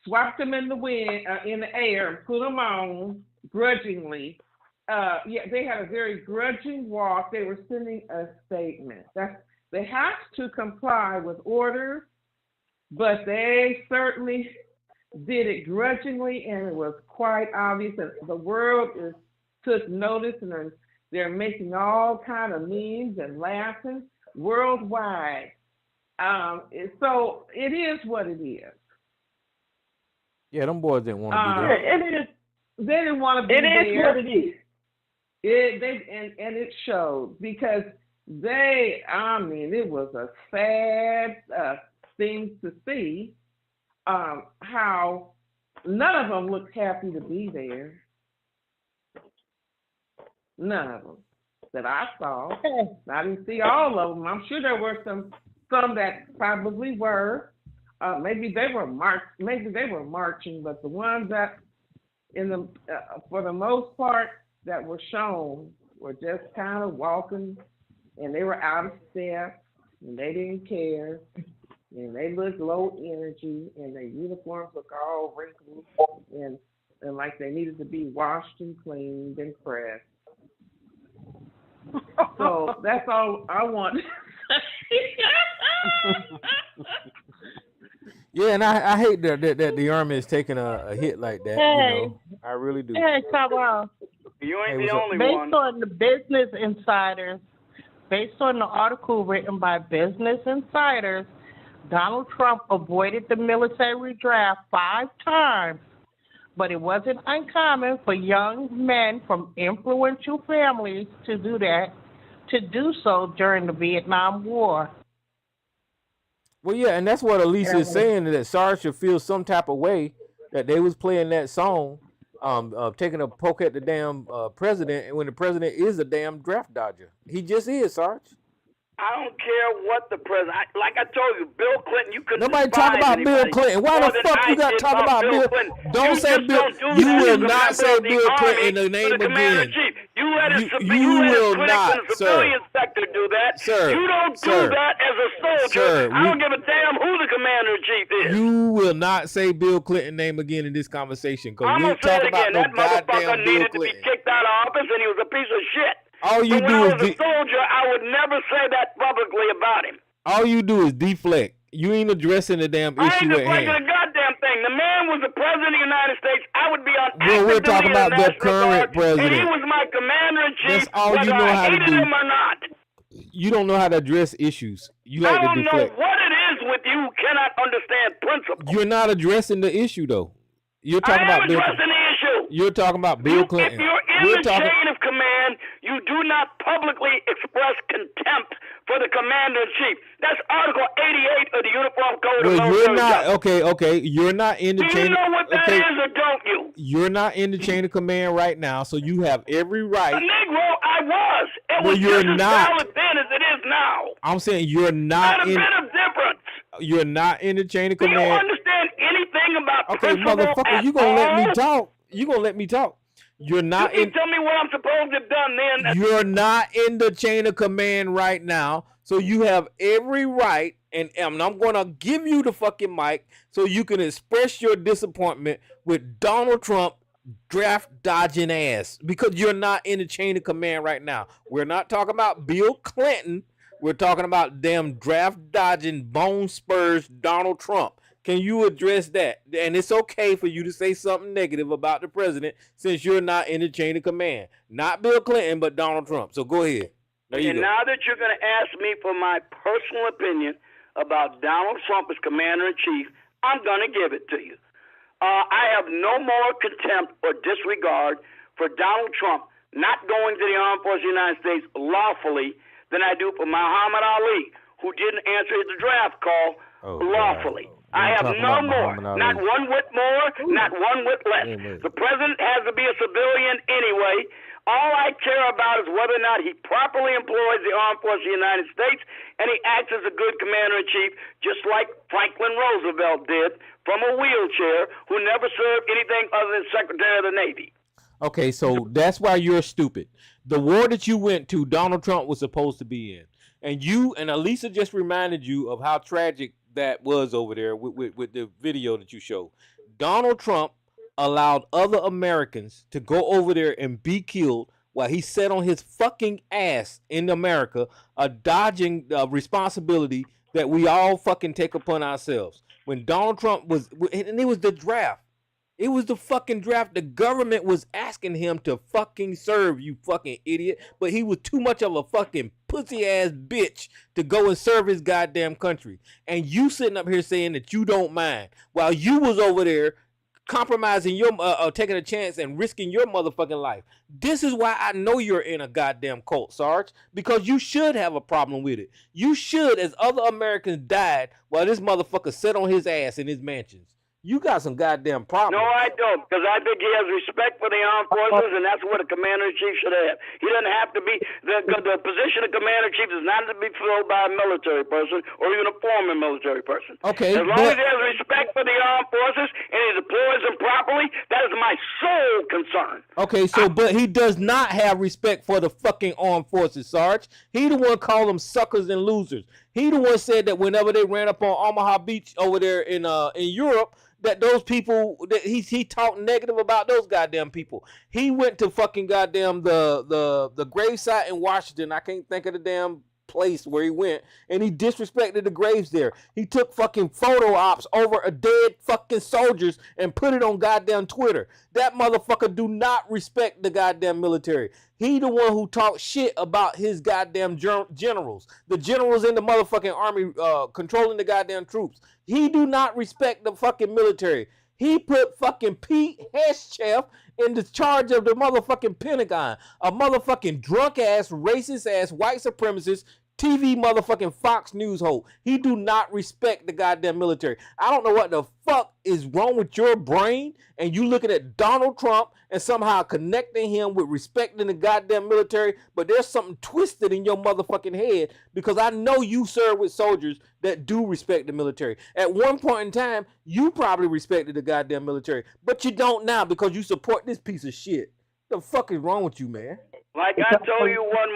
swapped them in the wind, in the air, and put them on grudgingly. They had a very grudging walk. They were sending a statement. They have to comply with orders, but they certainly did it grudgingly, and it was quite obvious that the world took notice, and they're making all kind of memes and laughing worldwide. So it is what it is. Yeah, them boys didn't want to be there. It is. They didn't want to be there. It is what it is. And it showed because it was a sad thing to see how none of them looked happy to be there. None of them that I saw. I didn't see all of them. I'm sure there were some that probably were. Maybe they were marching, but the ones that for the most part that were shown were just kind of walking, and they were out of step, and they didn't care, and they looked low energy, and their uniforms looked all wrinkled and like they needed to be washed and cleaned and pressed. So that's all I want. Yeah, and I hate that the Army is taking a hit like that. Hey. You know, I really do. Hey, Tyrone. You ain't the what's up? only Based one. on the Business Insiders, based on the article written by Business Insiders, Donald Trump avoided the military draft 5 times, but it wasn't uncommon for young men from influential families to do so during the Vietnam War. Well, yeah, and that's what Alicia is saying, that Sarge should feel some type of way that they was playing that song taking a poke at the damn president, and when the president is a damn draft dodger. He just is, Sarge. I don't care what the president. Like I told you, Bill Clinton. You couldn't. Nobody talk about Bill Clinton. Why the fuck you got to talk about Bill? Don't say Bill. You will not say Bill Clinton in the name again. You let you will not, civilian sector do that. Sir, you don't do that as a soldier. Sir, I don't give a damn who the commander in chief is. You will not say Bill Clinton name again in this conversation because we gonna talk about no that goddamn motherfucker Bill needed Clinton. to be kicked out of office, and he was a piece of shit. All you but do when is I was a soldier, I would never say that publicly about him. All you do is deflect. You ain't addressing the damn issue at hand. I ain't deflecting a goddamn thing. The man was the president of the United States. I would be on well, we're talking about the current president. And he was my commander in chief. That's all you know how to do. Him or not. You don't know how to address issues. You like to deflect. I don't know what it is with you who cannot understand principles. You're not addressing the issue though. You're talking about Bill Clinton. You're talking about Bill Clinton. If you're in the chain of command, you do not publicly express contempt for the commander-in-chief. That's Article 88 of the Uniform Code of Military You're not, okay. You're not in the chain. Do you know what that is or don't you? You're not in the chain of command right now, so you have every right. A Negro, I was. It was just as valid then as it is now. I'm saying you're not in. Not a bit of difference. You're not in the chain of command. Do you understand anything about principle motherfucker, you gonna let me talk. You gonna let me talk. You're not in. Tell me what I'm supposed to have done then. You're not in the chain of command right now, so you have every right, and I'm gonna give you the fucking mic so you can express your disappointment with Donald Trump draft dodging ass because you're not in the chain of command right now. We're not talking about Bill Clinton. We're talking about damn draft dodging bone spurs Donald Trump. Can you address that? And it's okay for you to say something negative about the president since you're not in the chain of command. Not Bill Clinton, but Donald Trump. So go ahead. Now that you're going to ask me for my personal opinion about Donald Trump as commander-in-chief, I'm going to give it to you. I have no more contempt or disregard for Donald Trump not going to the armed forces of the United States lawfully than I do for Muhammad Ali, who didn't answer the draft call lawfully. I have no more, not one whit more, not one whit less. The president has to be a civilian anyway. All I care about is whether or not he properly employs the armed forces of the United States and he acts as a good commander-in-chief, just like Franklin Roosevelt did from a wheelchair, who never served anything other than Secretary of the Navy. Okay, so that's why you're stupid. The war that you went to, Donald Trump was supposed to be in. And you and Elisa just reminded you of how tragic that was over there with the video that you showed. Donald Trump allowed other Americans to go over there and be killed while he sat on his fucking ass in America, dodging responsibility that we all fucking take upon ourselves. When Donald Trump was, and it was the draft. It was the fucking draft. The government was asking him to fucking serve, you fucking idiot. But he was too much of a fucking pussy ass bitch to go and serve his goddamn country. And you sitting up here saying that you don't mind while you was over there compromising your, taking a chance and risking your motherfucking life. This is why I know you're in a goddamn cult, Sarge, because you should have a problem with it. You should, as other Americans died while this motherfucker sat on his ass in his mansions. You got some goddamn problems. No, I don't, because I think he has respect for the armed forces, and that's what a commander-in-chief should have. He doesn't have to be, the position of commander-in-chief is not to be filled by a military person or even a former military person. Okay. As long as he has respect for the armed forces and he deploys them properly, that is my sole concern. Okay, so, but he does not have respect for the fucking armed forces, Sarge. He the one called them suckers and losers. He the one said that whenever they ran up on Omaha Beach over there in Europe, that those people, that he talked negative about those goddamn people. He went to fucking goddamn the gravesite in Washington. I can't think of the damn place where he went, and he disrespected the graves there. He took fucking photo ops over a dead fucking soldiers and put it on goddamn Twitter. That motherfucker do not respect the goddamn military. He the one who talked shit about his goddamn generals. The generals in the motherfucking army controlling the goddamn troops. He do not respect the fucking military. He put fucking Pete Hegseth in the charge of the motherfucking Pentagon. A motherfucking drunk ass, racist ass, white supremacist, TV motherfucking Fox News host. He do not respect the goddamn military. I don't know what the fuck is wrong with your brain, and you looking at Donald Trump and somehow connecting him with respecting the goddamn military, but there's something twisted in your motherfucking head, because I know you serve with soldiers that do respect the military. At one point in time, you probably respected the goddamn military, but you don't now because you support this piece of shit. The fuck is wrong with you, man? Like I told you one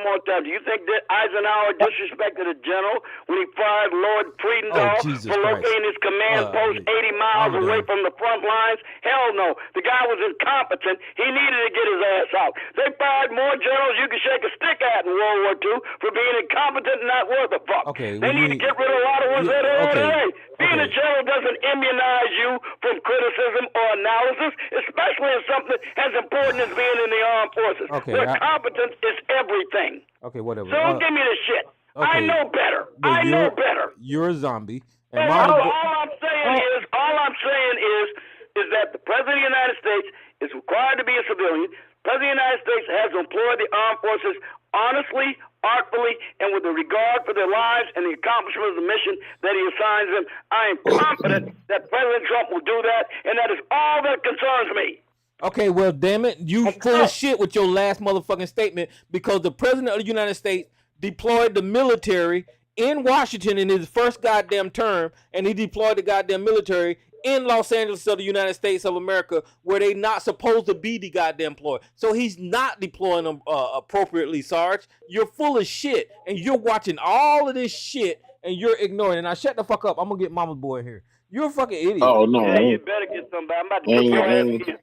more time, do you think that Eisenhower disrespected a general when he fired Lord Friedenthal for locating his command post 80 miles away from the front lines? Hell no. The guy was incompetent. He needed to get his ass out. They fired more generals you could shake a stick at in World War II for being incompetent and not worth a fuck. Okay, they need to get rid of a lot of ones that are today. Being a general doesn't immunize you from criticism or analysis, especially in something as important as being in the armed forces. Where competence is everything. Okay, whatever. So don't give me the shit. Okay. I know better. I know better. You're a zombie. And all I'm saying is that the President of the United States is required to be a civilian. The President of the United States has employed the armed forces honestly, artfully, and with the regard for their lives and the accomplishment of the mission that he assigns them. I am confident that President Trump will do that, and that is all that concerns me. Okay, well, damn it, you full of shit with your last motherfucking statement, because the President of the United States deployed the military in Washington in his first goddamn term, and he deployed the goddamn military in Los Angeles of the United States of America, where they not supposed to be the goddamn deployed. So he's not deploying them appropriately, Sarge. You're full of shit, and you're watching all of this shit, and you're ignoring it. Now shut the fuck up. I'm gonna get Mama's boy in here. You're a fucking idiot. Oh no. Yeah, you better get somebody. I'm about to get your ass again.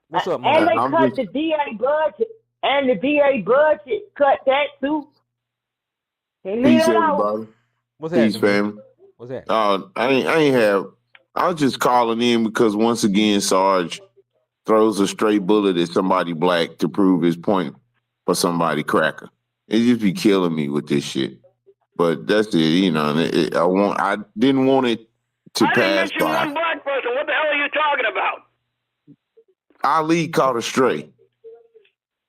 What's up, man? And they cut the DA budget, and the DA budget cut that too. Peace, everybody. What's that? Peace, family. What's that? I was just calling in because once again, Sarge throws a straight bullet at somebody black to prove his point for somebody cracker. It just be killing me with this shit. But that's it, you know. I didn't want it to pass by. I didn't mention one black person. What the hell are you talking about? Ali caught a stray.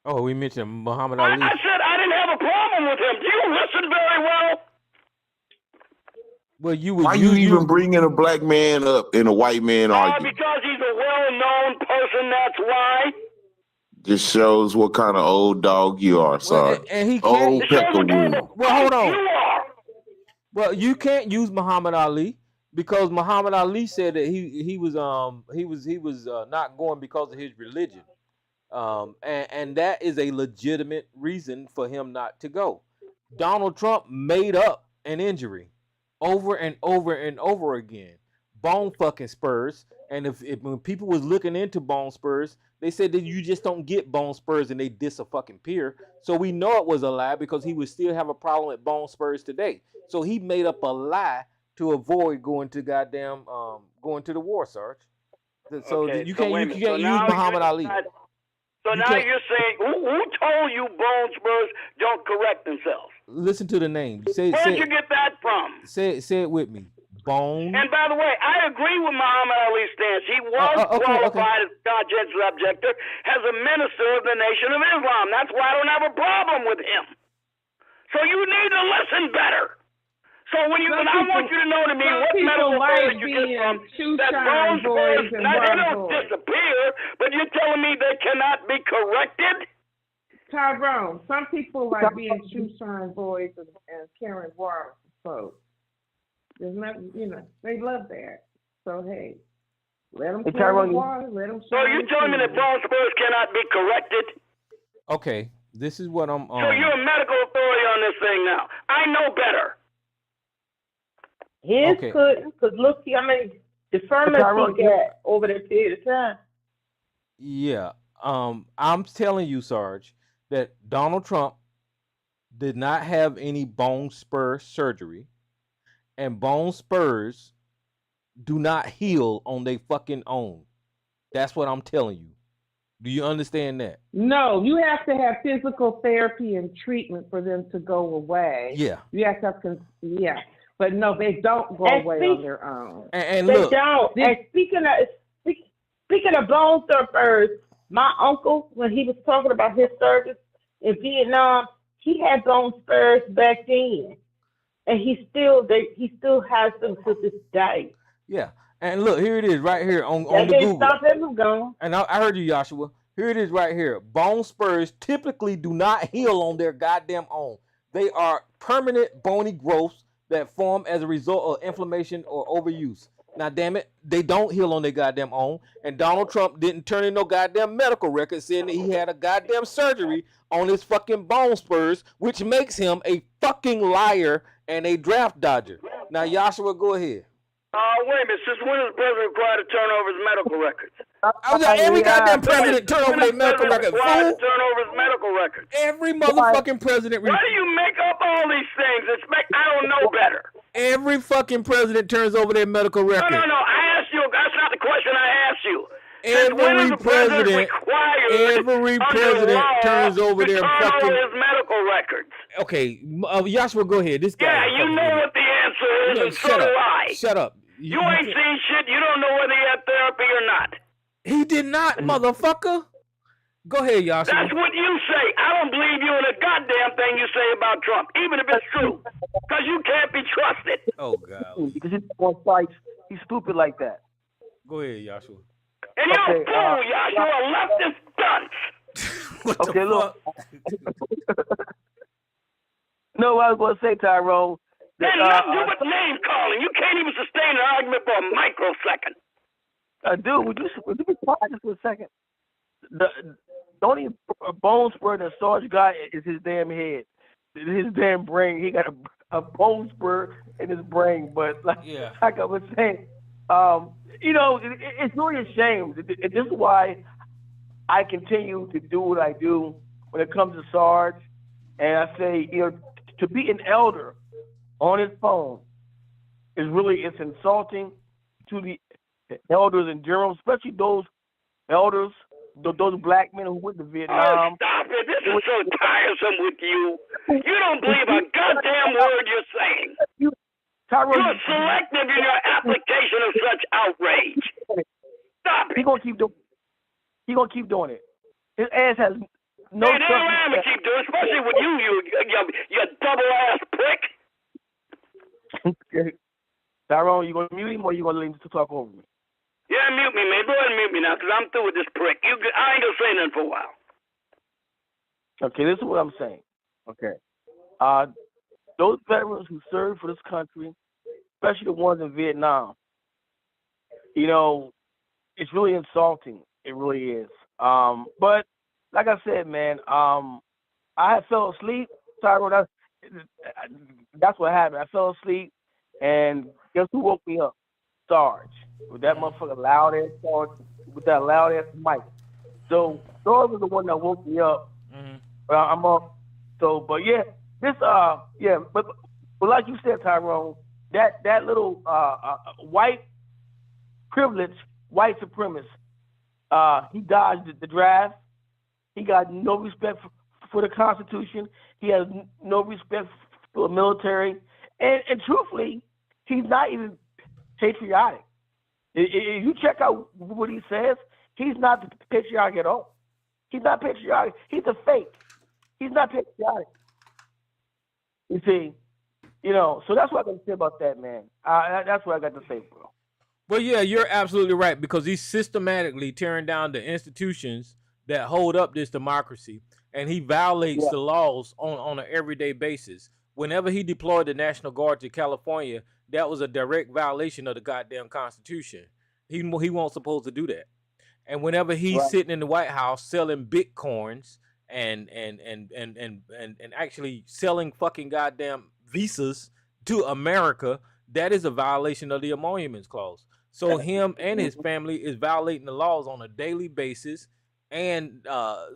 Oh, we mentioned Muhammad Ali. I said I didn't have a problem with him. Do you listen very well? Well, why you even bringing a black man up in a white man argument? Because he's a well-known person, that's why. Just shows what kind of old dog you are, Sarge. Well, and he can't. Well, hold on. You are. Well, you can't use Muhammad Ali, because Muhammad Ali said that he was not going because of his religion, and that is a legitimate reason for him not to go. Donald Trump made up an injury over and over and over again. Bone fucking spurs. And if when people was looking into bone spurs, they said that you just don't get bone spurs and they dis a fucking peer. So we know it was a lie, because he would still have a problem with bone spurs today. So he made up a lie to avoid going to the war, Sarge. So okay, you can't use Muhammad Ali. So now you're saying, who told you bone spurs don't correct themselves? Listen to the name. Where'd you get that from? Say it with me. Bone. And by the way, I agree with Muhammad Ali's stance. He was qualified as a conscientious objector as a minister of the Nation of Islam. That's why I don't have a problem with him. So you need to listen better. So when I want you to know to me what medical authority you get from, that bone spurs, they don't disappear, but you're telling me they cannot be corrected? Tyrone, some people like being shoe shine boys and carrying water for folks. There's nothing, they love that. So hey, let them carry water, let them. So you're telling me that bone spurs cannot be corrected? Okay, this is what I'm. So you're a medical authority on this thing now. I know better. His couldn't, because look, deferment he got over that period of time. Yeah, I'm telling you, Sarge, that Donald Trump did not have any bone spur surgery, and bone spurs do not heal on their fucking own. That's what I'm telling you. Do you understand that? No, you have to have physical therapy and treatment for them to go away. Yeah. You have to have, yeah. But no, they don't go away on their own. And they look, don't. And speaking of bone spurs, my uncle, when he was talking about his service in Vietnam, He had on spurs back then, and he still has them to this day. Yeah. And look, here it is right here on That the didn't Google. stop him from going. And I heard you, Joshua. Here it is right here. Bone spurs typically do not heal on their goddamn own. They are permanent bony growths that form as a result of inflammation or overuse. Now, damn it, they don't heal on their goddamn own. And Donald Trump didn't turn in no goddamn medical record saying that he had a goddamn surgery on his fucking bone spurs, which makes him a fucking liar and a draft dodger. Now, Joshua, go ahead. Wait a minute. Since when is the president required to turn over his medical records? Every goddamn president turn over their medical records. Required to turn over his medical records. Every motherfucking president. Why do you make up all these things? I don't know better. Every fucking president turns over their medical records. No. I asked you. That's not the question I asked you. Every president turns over their fucking his medical records. Okay, Joshua, go ahead. This guy. Yeah, you know what the answer is, and so do I. Shut up. You ain't seen shit. You don't know whether he had therapy or not. He did not, motherfucker. Go ahead, Joshua. That's what you say. I don't believe you in a goddamn thing you say about Trump, even if it's true, because you can't be trusted. Oh God. Because he's on sites. He's stupid like that. Go ahead, Joshua. And you're a fool, Joshua, a leftist dunce. What okay, the look. No, I was going to say, Tyrone. There's nothing to do but name calling. You can't even sustain an argument for a microsecond. Dude, would you be quiet just for a second? The only bone spur that Sarge got is his damn head, his damn brain. He got a bone spur in his brain. But like I was saying, it's really a shame. This is why I continue to do what I do when it comes to Sarge. And I say, to be an elder on his phone it's insulting to the elders in general, especially those elders, those black men who went to Vietnam. Oh, stop it. This is so tiresome with you. You don't believe a goddamn word you're saying. You're selective in your application of such outrage. Stop it. He's going to keep doing it. His ass has no trust. I'm going to keep doing it, especially with you double-ass prick. Tyrone, you going to mute him or you going to leave him to talk over me? Yeah, mute me, man. Go ahead and mute me now, because I'm through with this prick. I ain't going to say nothing for a while. Okay, this is what I'm saying. Okay. Those veterans who served for this country, especially the ones in Vietnam, it's really insulting. It really is. But like I said, man, I fell asleep, Tyrone. That's what happened. I fell asleep, and guess who woke me up? Sarge. With that motherfucker loud ass Sarge, with that loud ass mic. So Sarge was the one that woke me up. Mm-hmm. I'm up. So, but yeah, but like you said, Tyrone, that little white privilege, white supremacist, he dodged the draft. He got no respect for the Constitution. He has no respect for the military. And truthfully, he's not even patriotic. If you check out what he says, he's not patriotic at all. He's not patriotic. He's a fake. He's not patriotic. You see, so that's what I got to say about that, man. That's what I got to say, bro. Well, yeah, you're absolutely right, because he's systematically tearing down the institutions that hold up this democracy, and he violates the laws on an everyday basis. Whenever he deployed the National Guard to California, that was a direct violation of the goddamn Constitution. He wasn't supposed to do that. And whenever he's sitting in the White House selling Bitcoins and actually selling fucking goddamn visas to America, that is a violation of the Emoluments Clause. So him and his family is violating the laws on a daily basis. And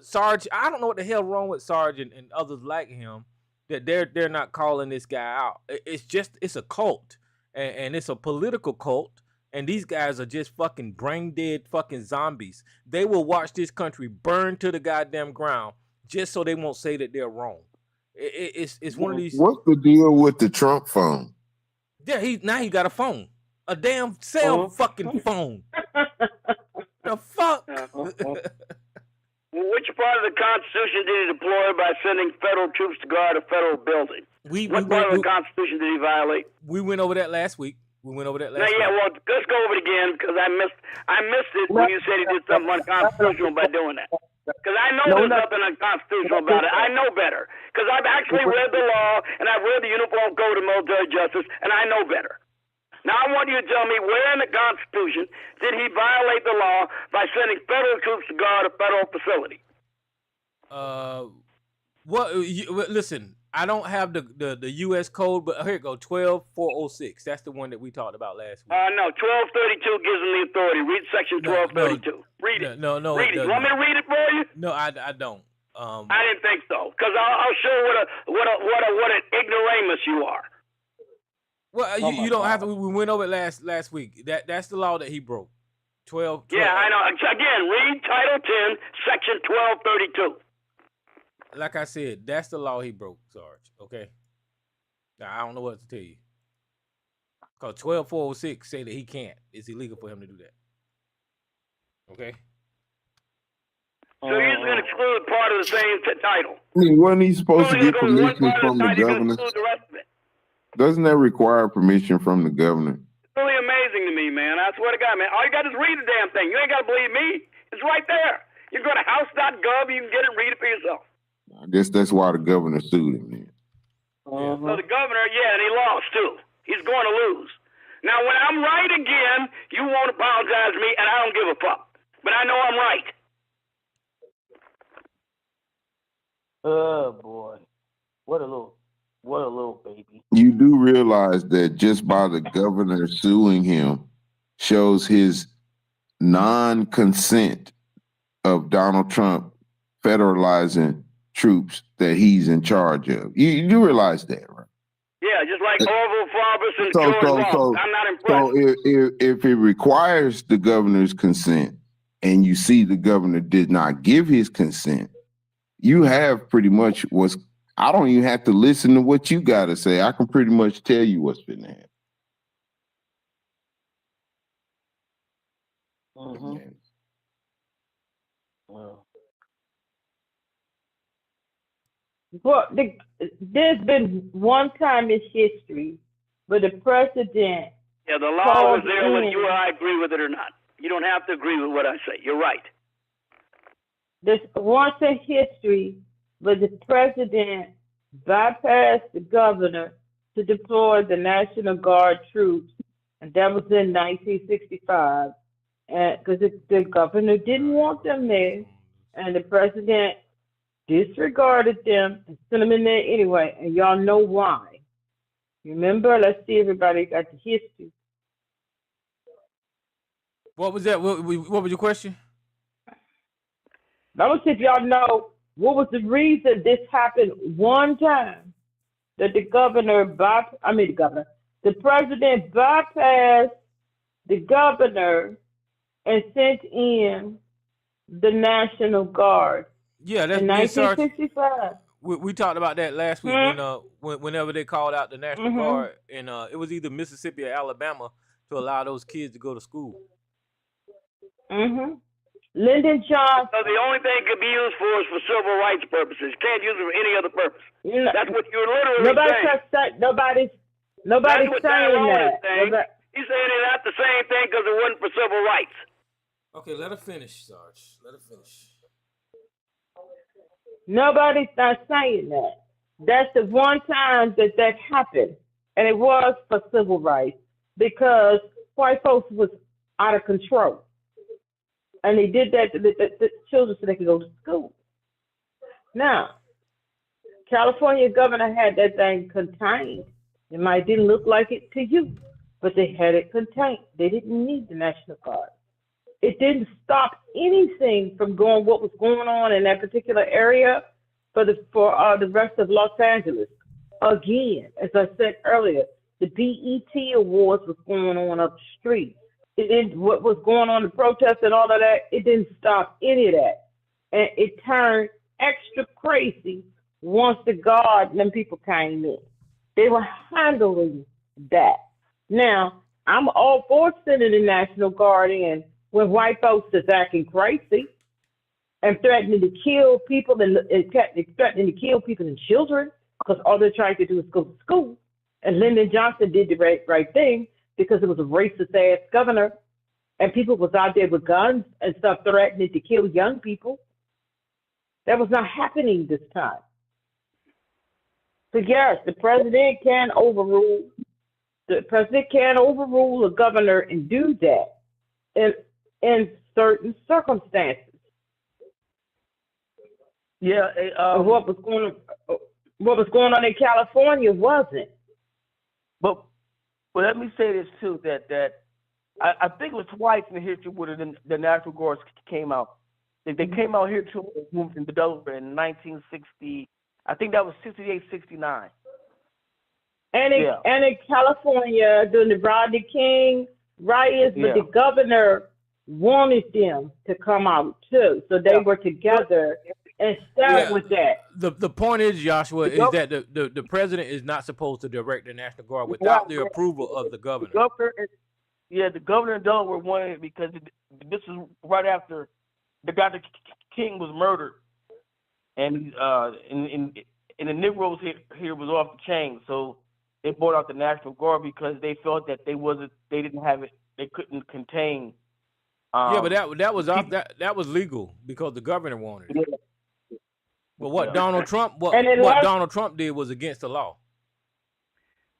Sarge, I don't know what the hell wrong with Sarge and others like him, that they're not calling this guy out. It's a cult, and it's a political cult, and these guys are just fucking brain dead fucking zombies. They will watch this country burn to the goddamn ground just so they won't say that they're wrong. It's one of these. What's the deal with the Trump phone? Yeah, he got a phone, a damn cell fucking phone. The fuck. Which part of the Constitution did he deploy by sending federal troops to guard a federal building? What part of the Constitution did he violate? We went over that last week. Well, let's go over it again because I missed it when you said he did something unconstitutional by doing that. Because I know there's nothing unconstitutional about it. I know better because I've actually read the law and I've read the Uniform Code of Military Justice, and I know better. Now I want you to tell me where in the Constitution did he violate the law by sending federal troops to guard a federal facility? Listen, I don't have the U.S. code, but here it goes, 12406. That's the one that we talked about last week. No, 1232 gives him the authority. Read section 1232. Read it. No, read it. You want me to read it for you? No, I don't. I didn't think so, because I'll show what an ignoramus you are. Well, you don't have to. We went over it last week. That's the law that he broke. 12. Yeah, I know. Again, read Title 10, Section 1232. Like I said, that's the law he broke, Sarge. Okay. Now, I don't know what to tell you. Because 12406 say that he can't. It's illegal for him to do that. Okay. So you're just going to exclude part of the same title. I mean, wasn't he supposed to get permission from the governor? Doesn't that require permission from the governor? It's really amazing to me, man. I swear to God, man. All you got to do is read the damn thing. You ain't got to believe me. It's right there. You go to house.gov, you can get it and read it for yourself. I guess that's why the governor sued him then. So the governor, and he lost too. He's going to lose. Now, when I'm right again, you won't apologize to me, and I don't give a fuck. But I know I'm right. Oh boy, what a little baby. You do realize that just by the governor suing him shows his non-consent of Donald Trump federalizing troops that he's in charge of. You do realize that, right? Yeah, just like Orville Faubus and George Wallace. I'm not impressed. So if it requires the governor's consent and you see the governor did not give his consent, you have pretty much I don't even have to listen to what you got to say. I can pretty much tell you what's been happen. Mm-hmm. Well. Well, there's been one time in history where the president. Yeah, the law was there whether you or I agree with it or not. You don't have to agree with what I say. You're right. There's once in history where the president bypassed the governor to deploy the National Guard troops, and that was in 1965. Because the governor didn't want them there, and the president disregarded them and sent them in there anyway, and y'all know why. Remember? Let's see, everybody got the history. What was that? What was your question? I want to see if y'all know what was the reason this happened one time that the president bypassed the governor and sent in the National Guard. Yeah, that's in 1965. We talked about that last week whenever they called out the National Guard, and it was either Mississippi or Alabama to allow those kids to go to school. Lyndon Johnson. So the only thing it could be used for is for civil rights purposes. You can't use it for any other purpose. That's what you're literally saying. Nobody's saying that. He's saying it's not the same thing because it wasn't for civil rights. Okay, let her finish, Sarge. Let her finish. Nobody's not saying that. That's the one time that happened, and it was for civil rights because white folks was out of control, and they did that to the children so they could go to school. Now, California governor had that thing contained. It might didn't look like it to you, but they had it contained. They didn't need the National Guard. It didn't stop anything from what was going on in that particular area for the rest of Los Angeles. Again, as I said earlier, the BET Awards was going on up the street. What was going on, the protests and all of that, it didn't stop any of that. And it turned extra crazy once the Guard and them people came in. They were handling that. Now, I'm all for sending the National Guard in when white folks is acting crazy. and threatening to kill people and threatening to kill people and children because all they're trying to do is go to school. And Lyndon Johnson did the right thing because it was a racist ass governor, and people was out there with guns and stuff threatening to kill young people. That was not happening this time. So yes, the president can overrule. The president can overrule a governor and do that in certain circumstances. Yeah, what was going on in California wasn't. But let me say this too, that I think it was twice in the history where the National Guards came out. They came out here to in the Delaware in 1960. I think that was 68, 69. And in California during the Rodney King riots, but the governor wanted them to come out too, so they were together and start with that. The point is, Joshua, is that the president is not supposed to direct the National Guard without the approval of the governor. The governor in Delaware wanted it because this is right after Dr. King was murdered, and the Negroes here was off the chain, so they brought out the National Guard because they felt that they didn't have it, they couldn't contain. But that was legal because the governor wanted it. Yeah. But what Donald Trump Donald Trump did was against the law.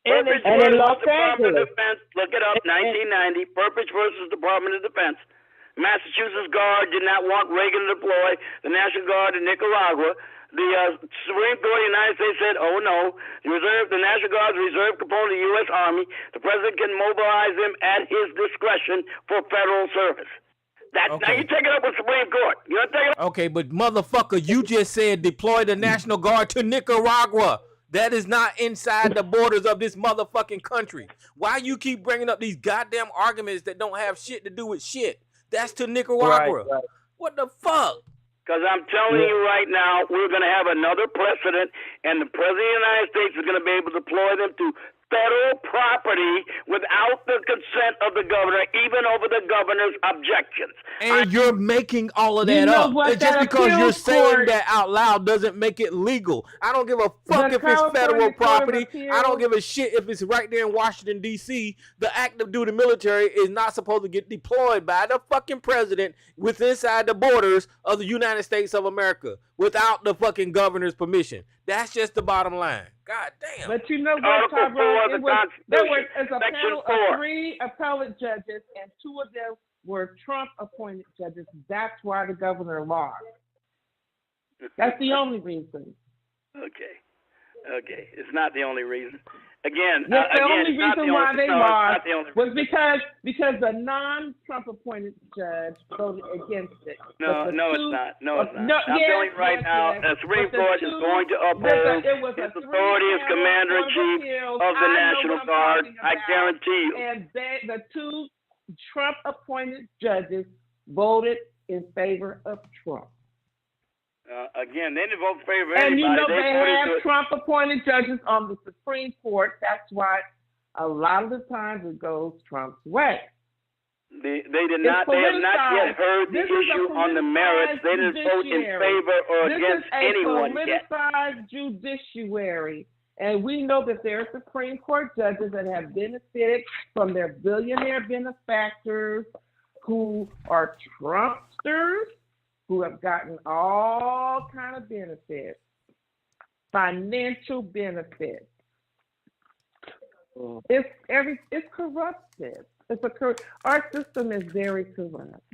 And in Los Angeles, Defense, look it up, 1990, Purpose versus Department of Defense. Massachusetts Guard did not want Reagan to deploy the National Guard in Nicaragua. The Supreme Court of the United States said, oh no, the National Guard is a reserve component of the U.S. Army. The president can mobilize them at his discretion for federal service. Now you take it up with Supreme Court. You want to take it up? Okay, but motherfucker, you just said deploy the National Guard to Nicaragua. That is not inside the borders of this motherfucking country. Why you keep bringing up these goddamn arguments that don't have shit to do with shit? That's to Nicaragua. Right. What the fuck? Because I'm telling you right now, we're going to have another precedent, and the President of the United States is going to be able to deploy them to federal property without the consent of the governor, even over the governor's objections. And you're making all of that up. Just because you're saying that out loud doesn't make it legal. I don't give a fuck if it's federal property. I don't give a shit if it's right there in Washington, D.C. The active duty military is not supposed to get deployed by the fucking president inside the borders of the United States of America without the fucking governor's permission. That's just the bottom line. God damn. But you know what, Tyrone? There was a panel of 3 appellate judges, and 2 of them were Trump-appointed judges. That's why the governor lost. That's the only reason. Okay. It's not the only reason. Again, the only reason why they lost was because the non-Trump appointed judge voted against it. No, it's not. I'm telling you right now, the Supreme Court is going to uphold his authority as Commander-in-Chief of the National Guard. I guarantee you. And the 2 Trump appointed judges voted in favor of Trump. Again, they didn't vote in favor of anybody. And you know they have Trump-appointed judges on the Supreme Court. That's why a lot of the times it goes Trump's way. They did not. They have not yet heard the issue on the merits. They didn't vote in favor or against anyone yet. This is a politicized judiciary, and we know that there are Supreme Court judges that have benefited from their billionaire benefactors who are Trumpsters, who have gotten all kind of benefits, financial benefits. It's corrupted. Our system is very corrupt.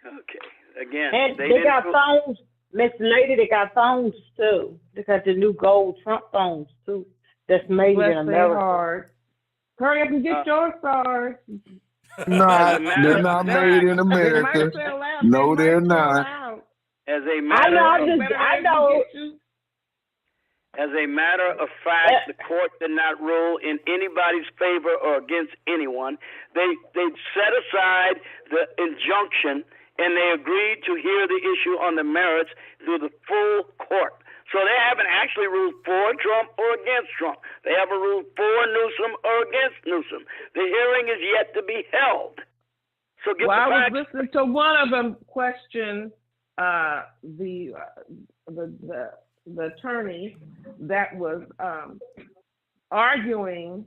Okay. Again, and they got phones, Miss Lady. They got phones too. They got the new gold Trump phones too. That's made in America. Hard. Hurry up and get yours, stars. They're not made in America. No, they're not. As a matter of fact, the court did not rule in anybody's favor or against anyone. They set aside the injunction and they agreed to hear the issue on the merits through the full court. So they haven't actually ruled for Trump or against Trump. They haven't ruled for Newsom or against Newsom. The hearing is yet to be held. So I was listening to one of them question the attorney that was arguing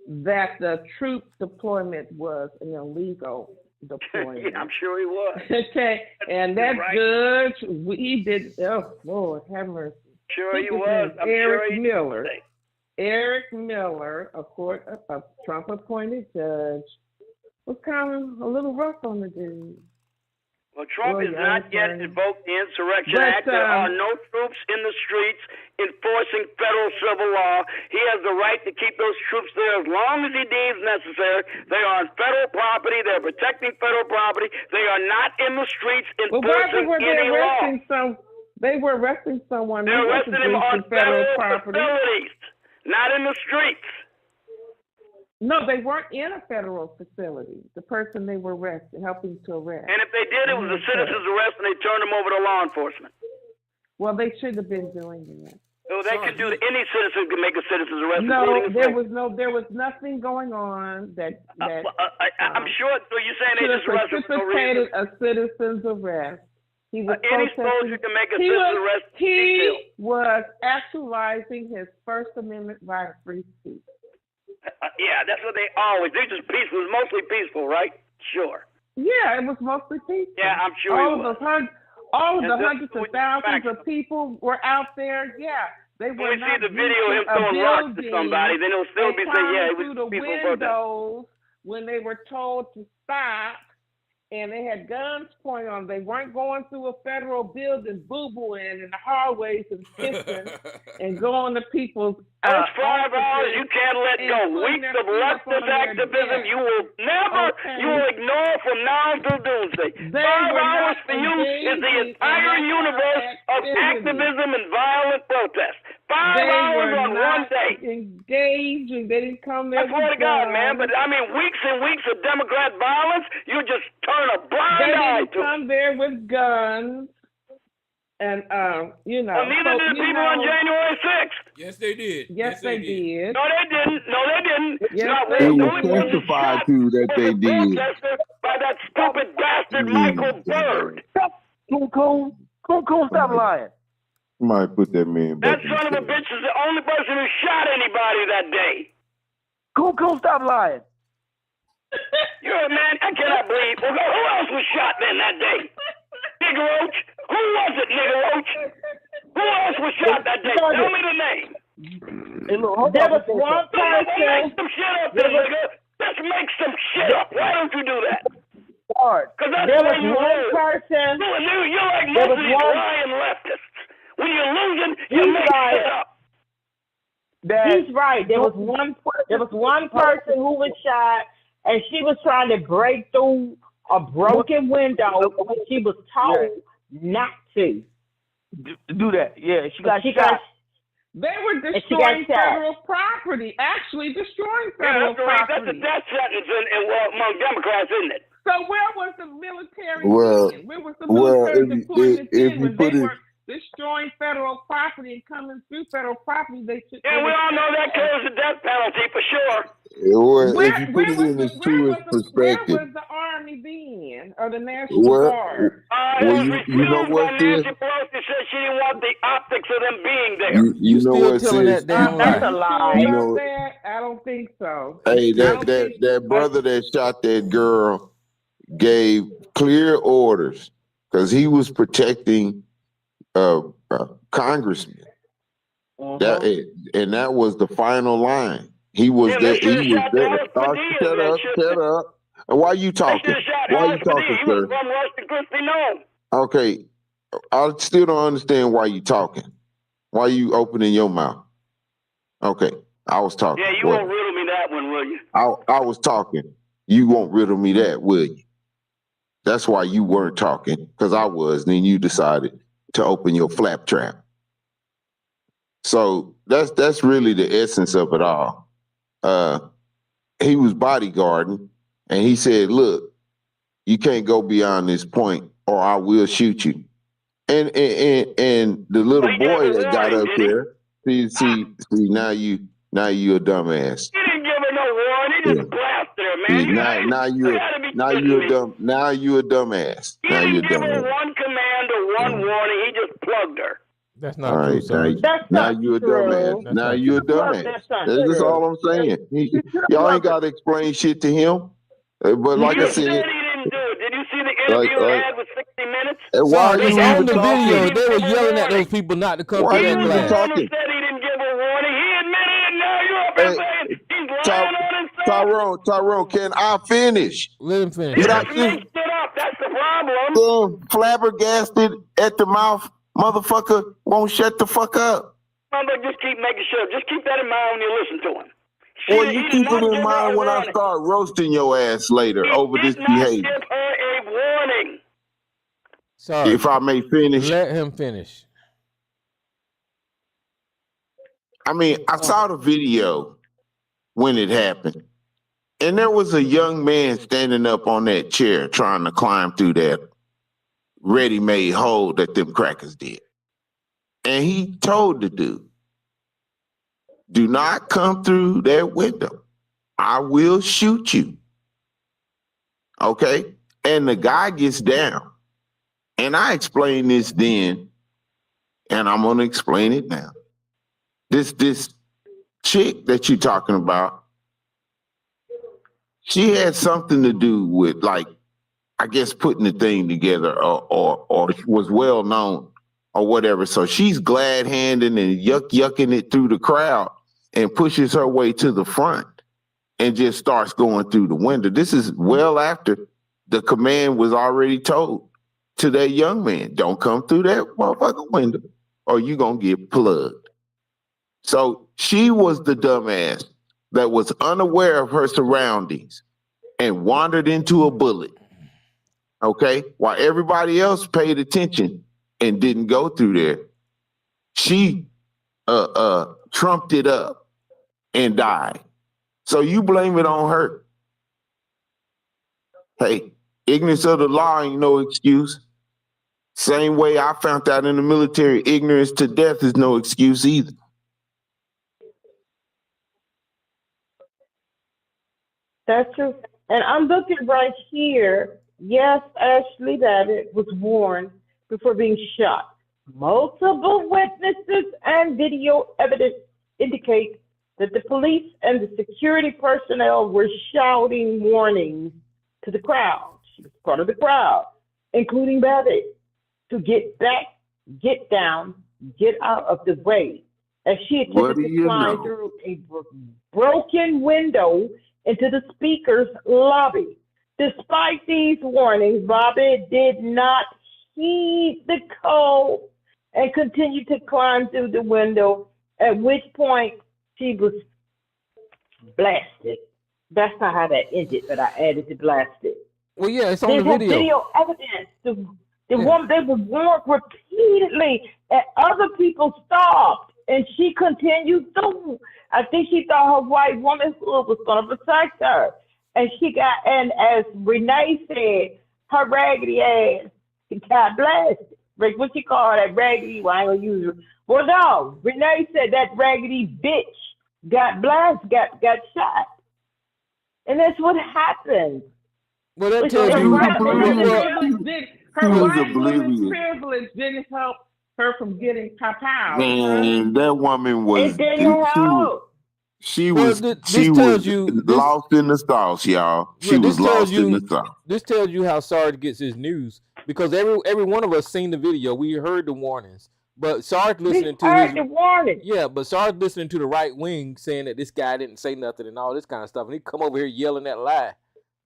that the troop deployment was an illegal deployment. Yeah, I'm sure he was. Okay, and that Right. judge, he did. Oh Lord, have mercy. Sure he His was. name I'm Eric sure he Miller. did. Eric Miller, a Trump-appointed judge, was kind of a little rough on the dude. Well, Trump Well, has yeah, not yet attorney. invoked the Insurrection But, Act. There are no troops in the streets enforcing federal civil law. He has the right to keep those troops there as long as he deems necessary. They are on federal property. They're protecting federal property. They are not in the streets Well, why enforcing were they any law. arresting some? They were arresting someone. They're who arresting wasn't him on breaching federal federal property. facilities, not in the streets. No, they weren't in a federal facility. The person they were helping to arrest. And if they did, it was a citizen's arrest, and they turned him over to law enforcement. Well, they should have been doing that. So they could do. Any citizen could make a citizen's arrest. No, including there was nothing going on that I'm sure. So you're saying they should just have arrested for no reason? precipitated a citizen's arrest. He was Any protesting- soldier can make a he citizen's was, arrest. he was actualizing his First Amendment right of free speech. Yeah, that's what they always. They're just peaceful. It was mostly peaceful, right? Sure. Yeah, it was mostly peaceful. Yeah, I'm sure all it of was. all of And the that's hundreds of what thousands facts. of people were out there. Yeah, they were When we see not the video of him breaching a throwing rocks to building somebody, then it'll still and be saying, yeah, it climbing was through the peaceful protest. windows when they were told to stop, and they had guns pointed on them. They weren't going through a federal building, boo-booing in the hallways and kissing and going to people's. Those 5 hours you can't let and go. putting Weeks their of feet up leftist on their activism desk. you will never, Okay. you will ignore from now until doomsday. They 5 were hours not for you is the engaging in entire that universe of activity. activism and violent protest. 5 They hours were on not one day. engaging. They didn't come there. I swear to with God, guns. man, but I mean, weeks and weeks of Democrat violence, you just turn a They blind eye didn't to. come there with guns, and you know. Well, neither did the people on January 6th. Yes, they did. Yes, they did. No, they didn't. No, they didn't. Yes, Not they one. It The was only person testified shot to that was they a did. protester by that stupid bastard Michael Byrd. Coon, stop lying. Somebody put that man That back in son of a jail. bitch is the only person who shot anybody that day. Coon, stop lying. You're a man. I cannot believe. Well, who else was shot then that day? Nigger Roach? Who was it, Nigger Roach? Who else was shot that day? Tell me the name. Hey, look, hold There on, was let me say one something. Make person. some shit up then, nigga. Just make some shit up. Why don't you do that? Hard. Because that's There the was way you one live. person. You're like There most was of these one- lying leftists. When you're losing, you He's make right. shit up. He's right. There was one person who was shot, and she was trying to break through a broken window, but she was told not to. Do that. Yeah, she got She shot. got They were she got destroying shot. federal property. Actually, destroying Yeah, federal that's a property. death sentence among Democrats, isn't it? So where was the military Well, then? Where was the well, military deployment if then you when put they it- were destroying federal property and coming through federal property? They should. Yeah, we all know that carries the death penalty for sure. Well, if you put it in its truest Where perspective, was the Army then, or the National well, Guard? It well, was you know refused by what, Nancy sis? Pelosi said she didn't want the optics of them being there. You know still what, telling sis? that damn That's lie. a lie. You About know- that? I don't think so. Hey, I that don't that think- that brother that shot that girl gave clear orders because he was protecting congressmen. That and that was the final line. He was Yeah, there. they should've He was shot there. Alex Padilla, Shut man, up! shouldn't Shut they? up! And why you They talking? should have shot Why you Alex Padilla. talking, He was sir? from Washington Christie known. Okay, I still don't understand why you talking. Why you opening your mouth? Okay, I was talking. Yeah, you Well, won't riddle me that one, will you? I was talking. You won't riddle me that, will you? That's why you weren't talking, because I was. Then you decided to open your flap trap. So that's really the essence of it all. He was bodyguarding, and he said, "Look, you can't go beyond this point, or I will shoot you." And the little Well, he gave boy a that got warning, up did he? there, see, now you a dumbass. He didn't give her no warning. He just blasted her, man. Now you a dumbass. He Now you a didn't give her dumbass. one command to warning. He just plugged her. That's All not true, right, Sarge. That's now not you a true. dumbass. That's Now not you a true. Plug, dumbass. that's not That's just true. all I'm saying. You should have Y'all ain't plugged her. got to explain shit to him. But like I You said said, he didn't do it. Did you see the like, interview he had with 60 Minutes? why are Sarge, you it's They on even the asked him why he video. talking? didn't They were give a yelling at those warning. people not to come Why to are He you that was even the glass. one who talking? said he didn't give a warning. He admitted it. Now you up Hey, here saying he's lying on himself. Tyrone, can I finish? Let him finish. You Did I just just make shit up. That's the problem. flabbergasted at the mouth? Motherfucker won't shut the fuck up. Motherfucker, just keep making sure. Just keep that in mind when you listen to him. Well, He you did keep not it in give her a mind when I warning. start roasting your ass later He over this did not behavior. give her a warning. Sarge, If I may finish, let him finish. I mean, I saw the video when it happened, and there was a young man standing up on that chair trying to climb through that ready-made hole that them crackers did. And he told the dude, do not come through that window. I will shoot you. Okay? And the guy gets down. And I explained this then, and I'm going to explain it now. This chick that you're talking about, she had something to do with, like, I guess putting the thing together or was well known or whatever. So she's glad handing and yucking it through the crowd and pushes her way to the front and just starts going through the window. This is well after the command was already told to that young man, don't come through that motherfucking window or you're going to get plugged. So she was the dumbass that was unaware of her surroundings and wandered into a bullet. Okay, while everybody else paid attention and didn't go through there, she trumped it up and died. So you blame it on her. Hey, ignorance of the law ain't no excuse. Same way I found out in the military, ignorance to death is no excuse either. That's true. And I'm looking right here. Yes, Ashley Babbitt was warned before being shot. Multiple witnesses and video evidence indicate that the police and the security personnel were shouting warnings to the crowd. She was part of the crowd, including Babbitt, to get back, get down, get out of the way, as she attempted to climb through a broken window into the speaker's lobby. Despite these warnings, Bobby did not heed the code and continued to climb through the window, at which point she was blasted. That's not how that ended, but I added the blasted. Well, yeah, it's on They the had video. video evidence. The woman, they were warned repeatedly, and other people stopped, and she continued through. I think she thought her white womanhood was going to protect her. And and as Renee said, her raggedy ass got blasted. What she call that raggedy? Well, I ain't gonna use it. Well, no, Renee said that raggedy bitch got blasted, got shot, and that's what happened. Well, that It's tells a you. right- Her was white woman's oblivious. privilege didn't help her from getting pow. Man, that woman was It didn't help. she Well, was this tells you lost in the sauce, y'all. She was lost in the sauce. This tells you how Sarge gets his news, because every one of us seen the video. We heard the warnings, but Sarge listening to his the warning. Yeah, but Sarge listening to the right wing saying that this guy didn't say nothing and all this kind of stuff, and he come over here yelling that lie.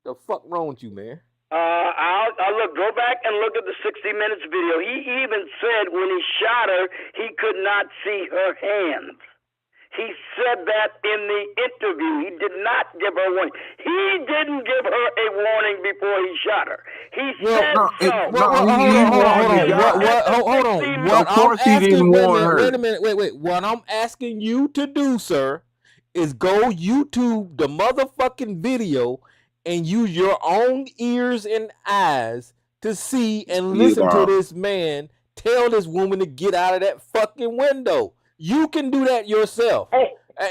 The fuck wrong with you, man? I'll go back and look at the 60 Minutes video. He even said when he shot her, he could not see her hands. He said that in the interview. He did not give her a warning. He didn't give her a warning before he shot her. He said so. Hold on. Of course he didn't warn her. Wait a minute. Wait. What I'm asking you to do, sir, is go YouTube the motherfucking video and use your own ears and eyes to see and listen to this man tell this woman to get out of that fucking window. You can do that yourself.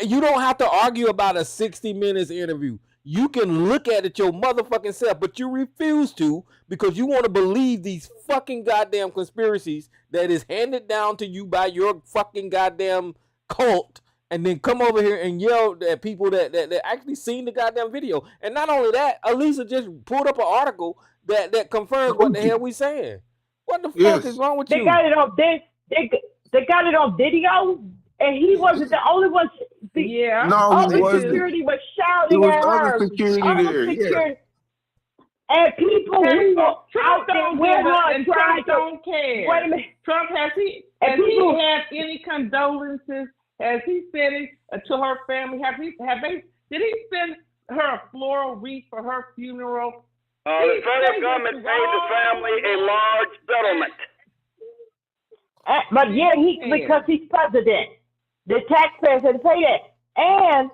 You don't have to argue about a 60 Minutes interview. You can look at it your motherfucking self, but you refuse to because you want to believe these fucking goddamn conspiracies that is handed down to you by your fucking goddamn cult, and then come over here and yell at people that actually seen the goddamn video. And not only that, Elisa just pulled up an article that confirms what the hell we saying. What the fuck is wrong with They you? got it on they got it on video, and he wasn't the only one. Yeah. No, he Other wasn't. security was There shouting was at other her. security Other there. Yeah. security. And people who were out Trump there don't with give her and trying Trump to. don't care. Wait a minute. Trump has he people- had any condolences? Has he said it to her family? Did he send her a floral wreath for her funeral? The federal government paid the family a large settlement. But yeah, because he's president, the taxpayers had to pay that. And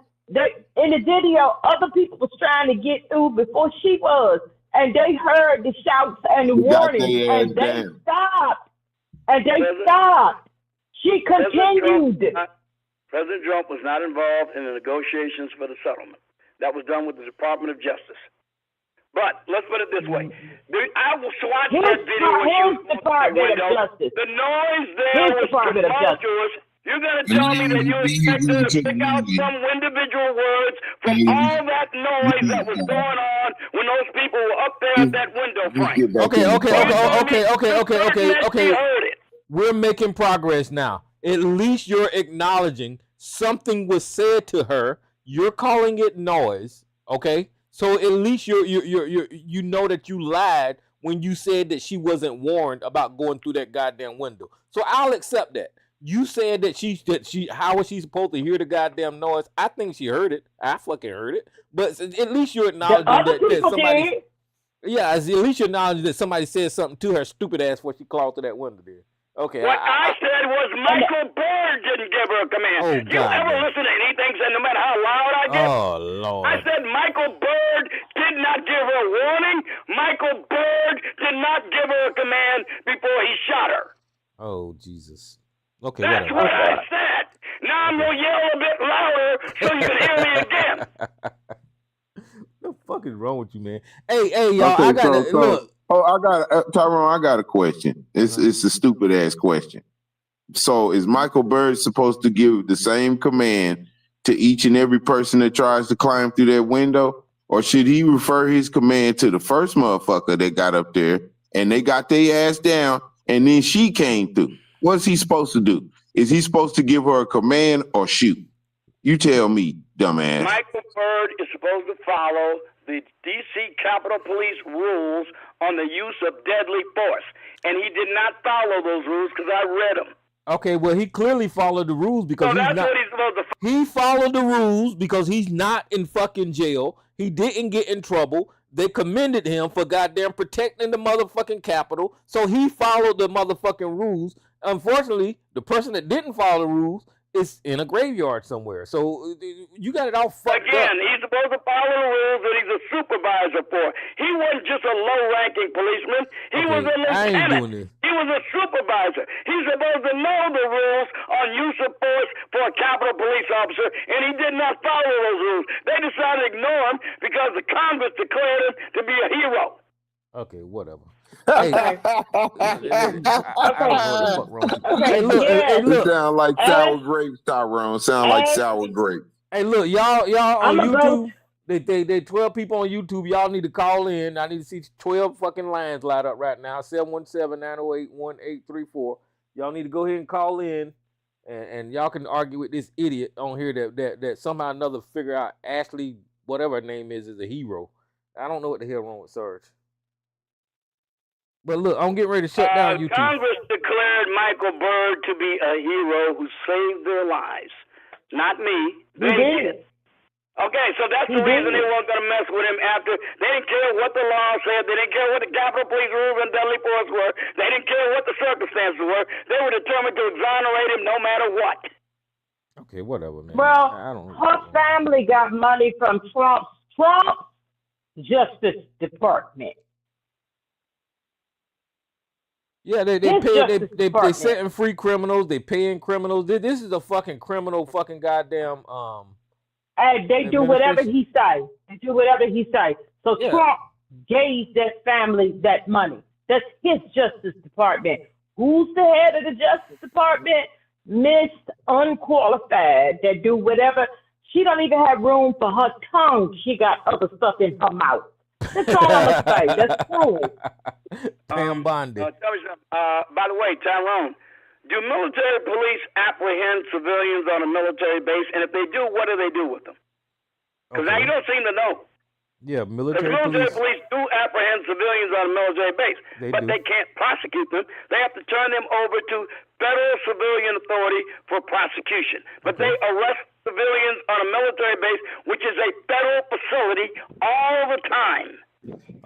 in the video, other people was trying to get through before she was, and they heard the shouts and the warnings, and they stopped. And they stopped. She continued. President Trump was not involved in the negotiations for the settlement. That was done with the Department of Justice. But let's put it this way. I will watch that video when she was going through the window. The noise there was tumultuous. You're going to tell me that you expect her to pick out some individual words from all that noise that was going on when those people were up there at that window, Frank? Okay. We're making progress now. At least you're acknowledging something was said to her. You're calling it noise, okay? So at least you know that you lied when you said that she wasn't warned about going through that goddamn window. So I'll accept that. You said that how was she supposed to hear the goddamn noise? I think she heard it. I fucking heard it. But at least you're acknowledging that somebody. Did. Yeah, at least you're acknowledging that somebody said something to her stupid ass before she crawled through that window there. Okay. What I said was Michael Bird didn't give her a command. Oh, you ever listen to anything said no matter how loud I get? Oh, Lord. I said Michael Bird did not give her a warning. Michael Bird did not give her a command before he shot her. Oh, Jesus. Okay, That's whatever. what I said. Now I'm going to yell a bit louder so you can hear me again. What the fuck is wrong with you, man? Hey, y'all, I got to look. Tyrone, I got a question. It's a stupid ass question. So is Michael Bird supposed to give the same command to each and every person that tries to climb through that window? Or should he refer his command to the first motherfucker that got up there and they got their ass down and then she came through? What's he supposed to do? Is he supposed to give her a command or shoot? You tell me, dumbass. Michael Bird is supposed to follow the D.C. Capitol Police rules on the use of deadly force. And he did not follow those rules because I read them. Okay, well, he clearly followed the rules because so that's what he's supposed to follow. He followed the rules because he's not in fucking jail. He didn't get in trouble. They commended him for goddamn protecting the motherfucking Capitol. So he followed the motherfucking rules. Unfortunately, the person that didn't follow the rules is in a graveyard somewhere. So you got it all fucked Again, up. he's supposed to follow the rules that he's a supervisor for. He wasn't just a low-ranking policeman. He was a lieutenant. He was a supervisor. He's supposed to know the rules on use of force for a Capitol Police officer, and he did not follow those rules. They decided to ignore him because the Congress declared him to be a hero. Okay, whatever. Hey, Hey, look. It sound like sour grapes, Tyrone. Sound like sour grapes. Hey, look, y'all on YouTube. They 12 people on YouTube. Y'all need to call in. I need to see 12 fucking lines light up right now. 717-908-1834. Y'all need to go ahead and call in, and y'all can argue with this idiot on here that somehow or another figure out Ashley, whatever her name is a hero. I don't know what the hell wrong with Serge. But look, I'm getting ready to shut down YouTube. Congress declared Michael Bird to be a hero who saved their lives. Not me. They did. Okay, so that's the reason they weren't going to mess with him after. They didn't care what the law said. They didn't care what the Capitol Police rules and deadly force were. They didn't care what the circumstances were. They were determined to exonerate him no matter what. Okay, whatever, man. Well, I don't her family got money from Trump's Justice Department. Yeah, they setting free criminals. They paying criminals. This is a fucking criminal, fucking goddamn And they do whatever he says. They do whatever he says. So Yeah. Trump gave that family that money. That's his Justice Department. Who's the head of the Justice Department? Miss Unqualified that do whatever. She don't even have room for her tongue. She got other stuff in her mouth. That's all I'm gonna say. That's cool. Pam Bondi. Tell me something. By the way, Tyrone, do military police apprehend civilians on a military base? And if they do, what do they do with them? Because now you don't seem to know. Yeah, Because military military police. police do apprehend civilians on a military base, but they can't prosecute them. They have to turn them over to federal civilian authority for prosecution. But they arrest civilians on a military base, which is a federal facility, all the time.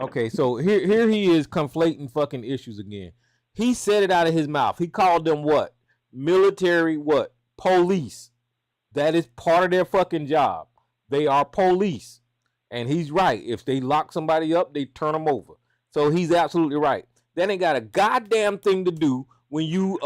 Okay, so here he is conflating fucking issues again. He said it out of his mouth. He called them what? Military what? Police. That is part of their fucking job. They are police. And he's right. If they lock somebody up, they turn them over. So he's absolutely right. That ain't got a goddamn thing to do when you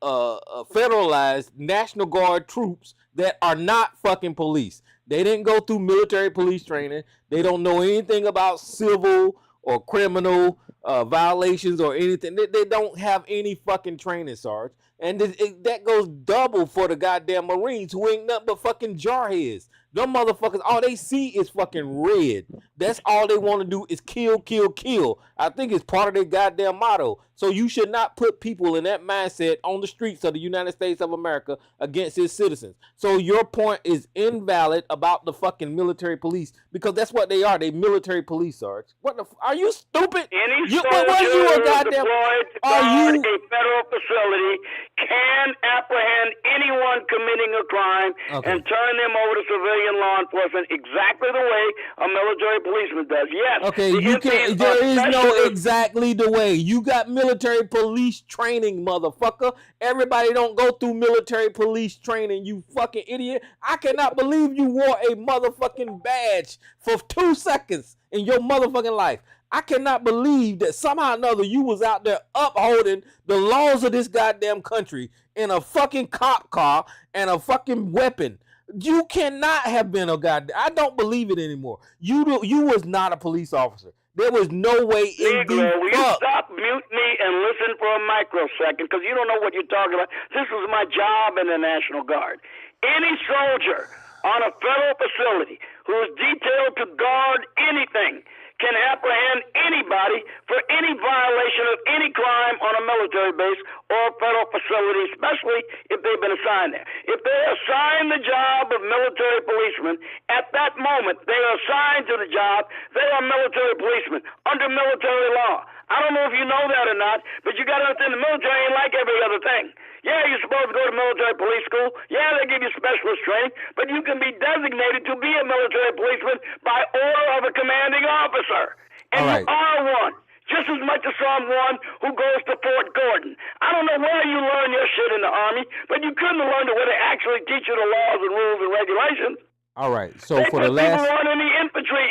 federalize National Guard troops that are not fucking police. They didn't go through military police training. They don't know anything about civil or criminal violations or anything. They don't have any fucking training, Sarge. And that goes double for the goddamn Marines who ain't nothing but fucking jarheads. Them motherfuckers, all they see is fucking red. That's all they want to do is kill, kill, kill. I think it's part of their goddamn motto. So you should not put people in that mindset on the streets of the United States of America against its citizens. So your point is invalid about the fucking military police because that's what they are. They military police, Sarge. What the? Are you stupid? Any you soldier a goddamn? deployed to guard a federal facility can apprehend anyone committing a crime and turn them over to civilian law enforcement exactly the way a military policeman does. Yes. Okay, you can. There is no exactly the way. You got military police training, motherfucker. Everybody don't go through military police training, you fucking idiot. I cannot believe you wore a motherfucking badge for 2 seconds in your motherfucking life. I cannot believe that somehow or another you was out there upholding the laws of this goddamn country in a fucking cop car and a fucking weapon. You cannot have been a goddamn. I don't believe it anymore. You was not a police officer. There was no way in the Negro, will you fuck. stop, mute me, and listen for a microsecond? Because you don't know what you're talking about. This was my job in the National Guard. Any soldier on a federal facility who is detailed to guard anything can apprehend anybody for any violation of any crime on a military base or a federal facility, especially if they've been assigned there. If they're assigned the job of military policemen, at that moment they are assigned to the job, they are military policemen under military law. I don't know if you know that or not, but you got to understand the military ain't like every other thing. Yeah, you're supposed to go to military police school. Yeah, they give you specialist training, but you can be designated to be a military policeman by order of a commanding officer. And you are one, just as much as someone who goes to Fort Gordon. I don't know where you learn your shit in the Army, but you couldn't have learned it where they actually teach you the laws and rules and regulations. All right, so they for the put last... people on in the infantry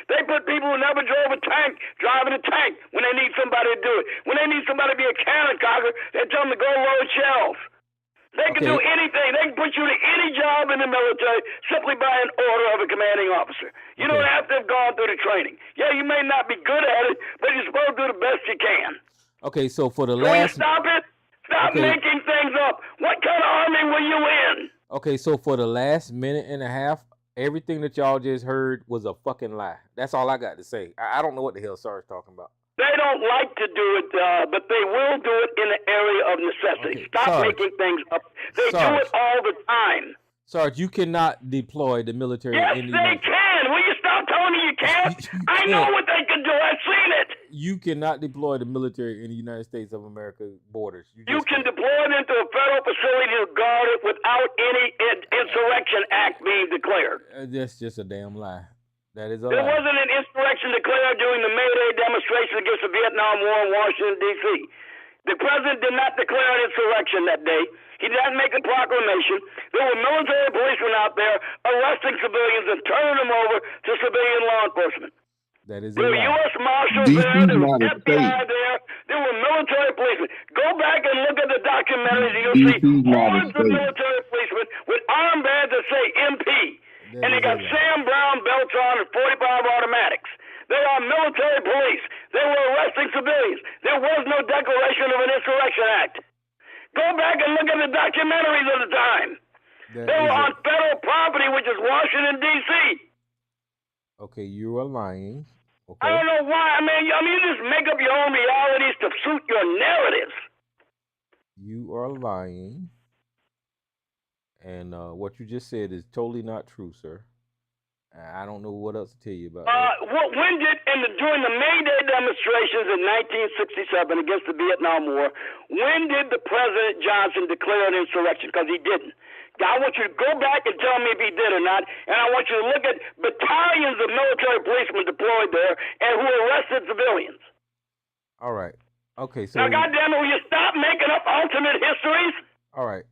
They put people who never drove a tank driving a tank when they need somebody to do it. When they need somebody to be a cannon cocker, they tell them to go load shells. They can do anything. They can put you to any job in the military simply by an order of a commanding officer. You don't have to have gone through the training. Yeah, you may not be good at it, but you're supposed to do the best you can. Okay, so for the Will you last... stop it? Stop making things up. What kind of army were you in? Okay, so for the last minute and a half, everything that y'all just heard was a fucking lie. That's all I got to say. I don't know what the hell Sarge's talking about. They don't like to do it, but they will do it in the area of necessity. Okay, Stop Sarge. making things up. They do Sarge. it all the time. Sarge, you cannot deploy the military Yes, in the they United States. can. Will you stop telling me you can't? I know what they can do. I've seen it. You cannot deploy the military in the United States of America borders. You can deploy it into a federal facility to guard it without any insurrection act being declared. That's just a damn lie. That is a There lie. wasn't an insurrection declared during the May Day demonstration against the Vietnam War in Washington, D.C. The president did not declare an insurrection that day. He didn't make a proclamation. There were military policemen out there arresting civilians and turning them over to civilian law enforcement. That is There a were lie. U.S. Marshals DC there. There was not a FBI state. there. There were military policemen. Go back and look at the documentaries and you'll see DC not a hordes of state. military policemen with armbands that say MP. and they got Sam Brown belts on and 45 automatics. They are military police. They were arresting civilians. There was no declaration of an insurrection act. Go back and look at the documentaries of the time. They were on federal property, which is Washington, D.C. Okay, you are lying. Okay. I don't know why. I mean, you just make up your own realities to suit your narratives. You are lying. And what you just said is totally not true, sir. I don't know what else to tell you about that. When did, during the May Day demonstrations in 1967 against the Vietnam War, when did the President Johnson declare an insurrection? Because he didn't. I want you to go back and tell me if he did or not, and I want you to look at battalions of military policemen deployed there and who arrested civilians. All right. Okay, so... Now, goddamn it, will you stop making up alternate histories? All right.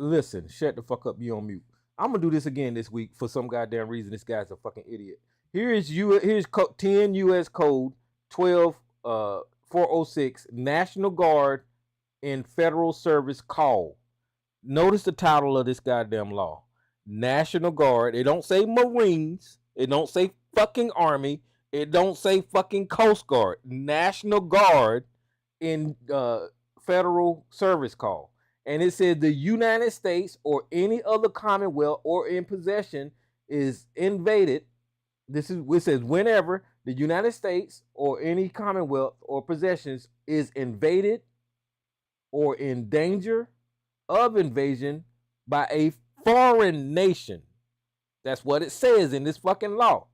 Listen, shut the fuck up, be on mute. I'm gonna do this again this week for some goddamn reason. This guy's a fucking idiot. Here's 10 U.S. Code 12406 National Guard in Federal Service Call. Notice the title of this goddamn law. National Guard. It don't say Marines. It don't say fucking Army. It don't say fucking Coast Guard. National Guard in Federal Service Call. And it said the United States or any other commonwealth or in possession is invaded. It says whenever the United States or any commonwealth or possessions is invaded or in danger of invasion by a foreign nation. That's what it says in this fucking law.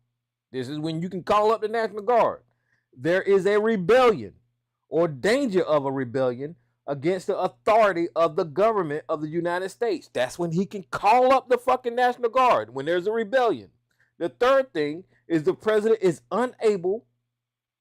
This is when you can call up the National Guard. There is a rebellion or danger of a rebellion against the authority of the government of the United States. That's when he can call up the fucking National Guard, when there's a rebellion. The third thing is the president is unable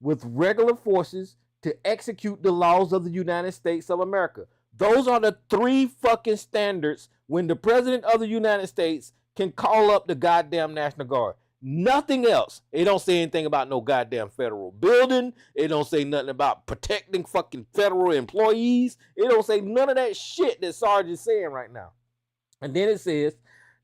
with regular forces to execute the laws of the United States of America. Those are the three fucking standards when the president of the United States can call up the goddamn National Guard. Nothing else. It don't say anything about no goddamn federal building. It don't say nothing about protecting fucking federal employees. It don't say none of that shit that Sarge is saying right now. And then it says,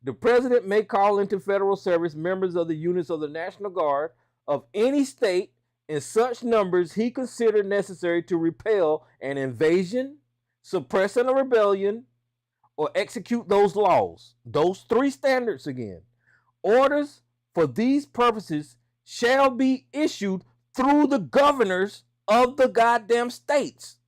the president may call into federal service members of the units of the National Guard of any state in such numbers he considered necessary to repel an invasion, suppress a rebellion, or execute those laws. Those three standards again. Orders for these purposes shall be issued through the governors of the goddamn states.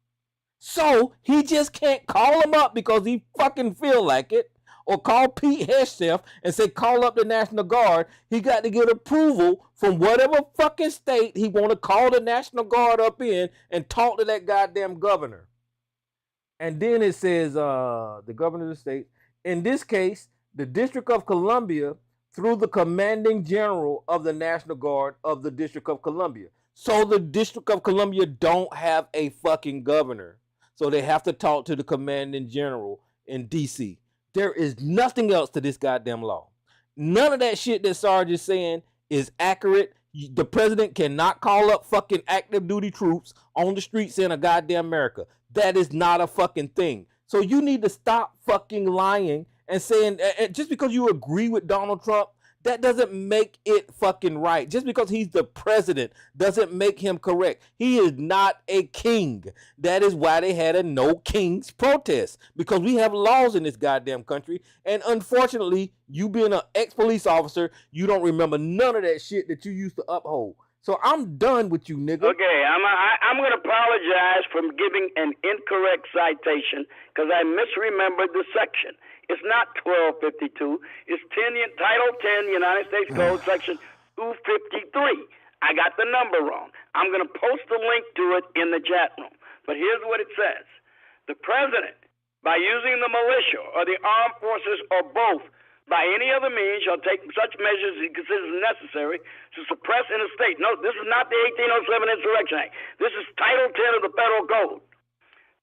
So he just can't call them up because he fucking feel like it, or call Pete Hegseth and say call up the National Guard. He got to get approval from whatever fucking state he want to call the National Guard up in and talk to that goddamn governor. And then it says the governor of the state, in this case, the District of Columbia, through the commanding general of the National Guard of the District of Columbia. So the District of Columbia don't have a fucking governor. So they have to talk to the commanding general in D.C. There is nothing else to this goddamn law. None of that shit that Sarge is saying is accurate. The president cannot call up fucking active duty troops on the streets in a goddamn America. That is not a fucking thing. So you need to stop fucking lying and saying, just because you agree with Donald Trump, that doesn't make it fucking right. Just because he's the president doesn't make him correct. He is not a king. That is why they had a no kings protest, because we have laws in this goddamn country. And unfortunately, you being an ex-police officer, you don't remember none of that shit that you used to uphold. So I'm done with you, nigga. Okay, I'm going to apologize for giving an incorrect citation because I misremembered the section. It's not 1252. It's Title 10, United States Code, Section 253. I got the number wrong. I'm going to post a link to it in the chat room. But here's what it says. The president, by using the militia or the armed forces or both, by any other means shall take such measures he considers necessary to suppress in a state. No, this is not the 1807 Insurrection Act. This is Title 10 of the Federal Code.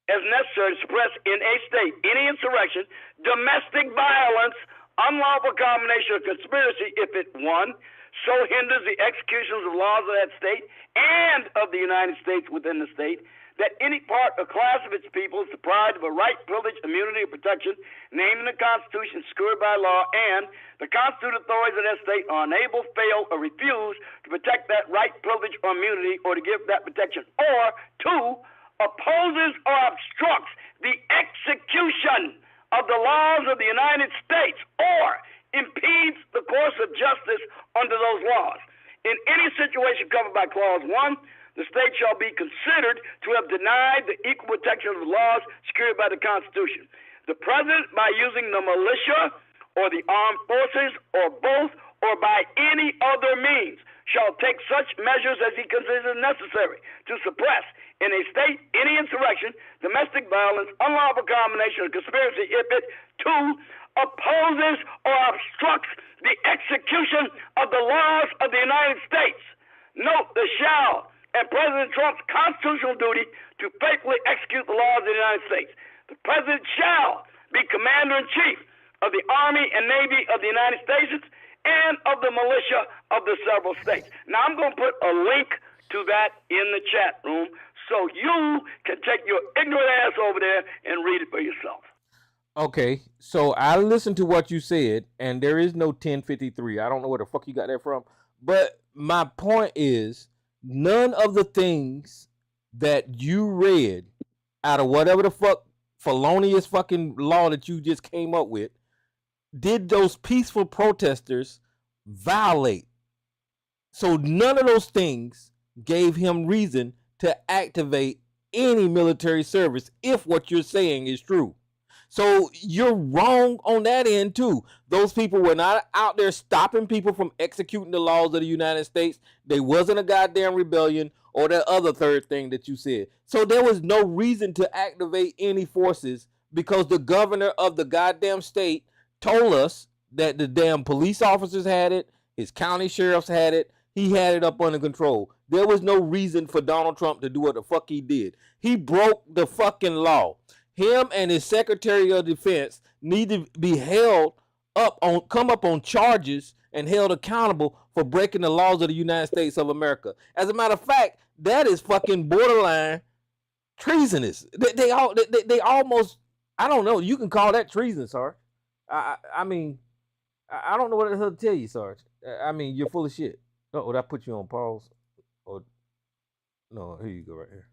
As necessary to suppress in a state any insurrection, domestic violence, unlawful combination or conspiracy if it, one, so hinders the executions of laws of that state and of the United States within the state that any part or class of its people is deprived of a right, privilege, immunity, or protection named in the Constitution, secured by law, and the constituted authorities of that state are unable, fail, or refuse to protect that right, privilege, or immunity, or to give that protection, or 2, opposes or obstructs the execution of the laws of the United States, or impedes the course of justice under those laws. In any situation covered by Clause 1, the state shall be considered to have denied the equal protection of the laws secured by the Constitution. The President, by using the militia or the armed forces or both or by any other means, shall take such measures as he considers necessary to suppress in a state any insurrection, domestic violence, unlawful combination, or conspiracy if it, 2, opposes or obstructs the execution of the laws of the United States. Note the shall and President Trump's constitutional duty to faithfully execute the laws of the United States. The President shall be Commander-in-Chief of the Army and Navy of the United States and of the militia of the several states. Now, I'm going to put a link to that in the chat room so you can take your ignorant ass over there and read it for yourself. Okay, so I listened to what you said, and there is no 1053. I don't know where the fuck you got that from. But my point is, none of the things that you read out of whatever the fuck felonious fucking law that you just came up with did those peaceful protesters violate. So none of those things gave him reason to activate any military service if what you're saying is true. So you're wrong on that end too. Those people were not out there stopping people from executing the laws of the United States. They wasn't a goddamn rebellion or that other third thing that you said. So there was no reason to activate any forces because the governor of the goddamn state told us that the damn police officers had it, his county sheriffs had it, he had it up under control. There was no reason for Donald Trump to do what the fuck he did. He broke the fucking law. Him and his Secretary of Defense need to be come up on charges and held accountable for breaking the laws of the United States of America. As a matter of fact, that is fucking borderline treasonous. They almost, I don't know, you can call that treason, Sarge. I mean, I don't know what the hell to tell you, Sarge. I mean, you're full of shit. Oh, would I put you on pause? Or no, here you go right here.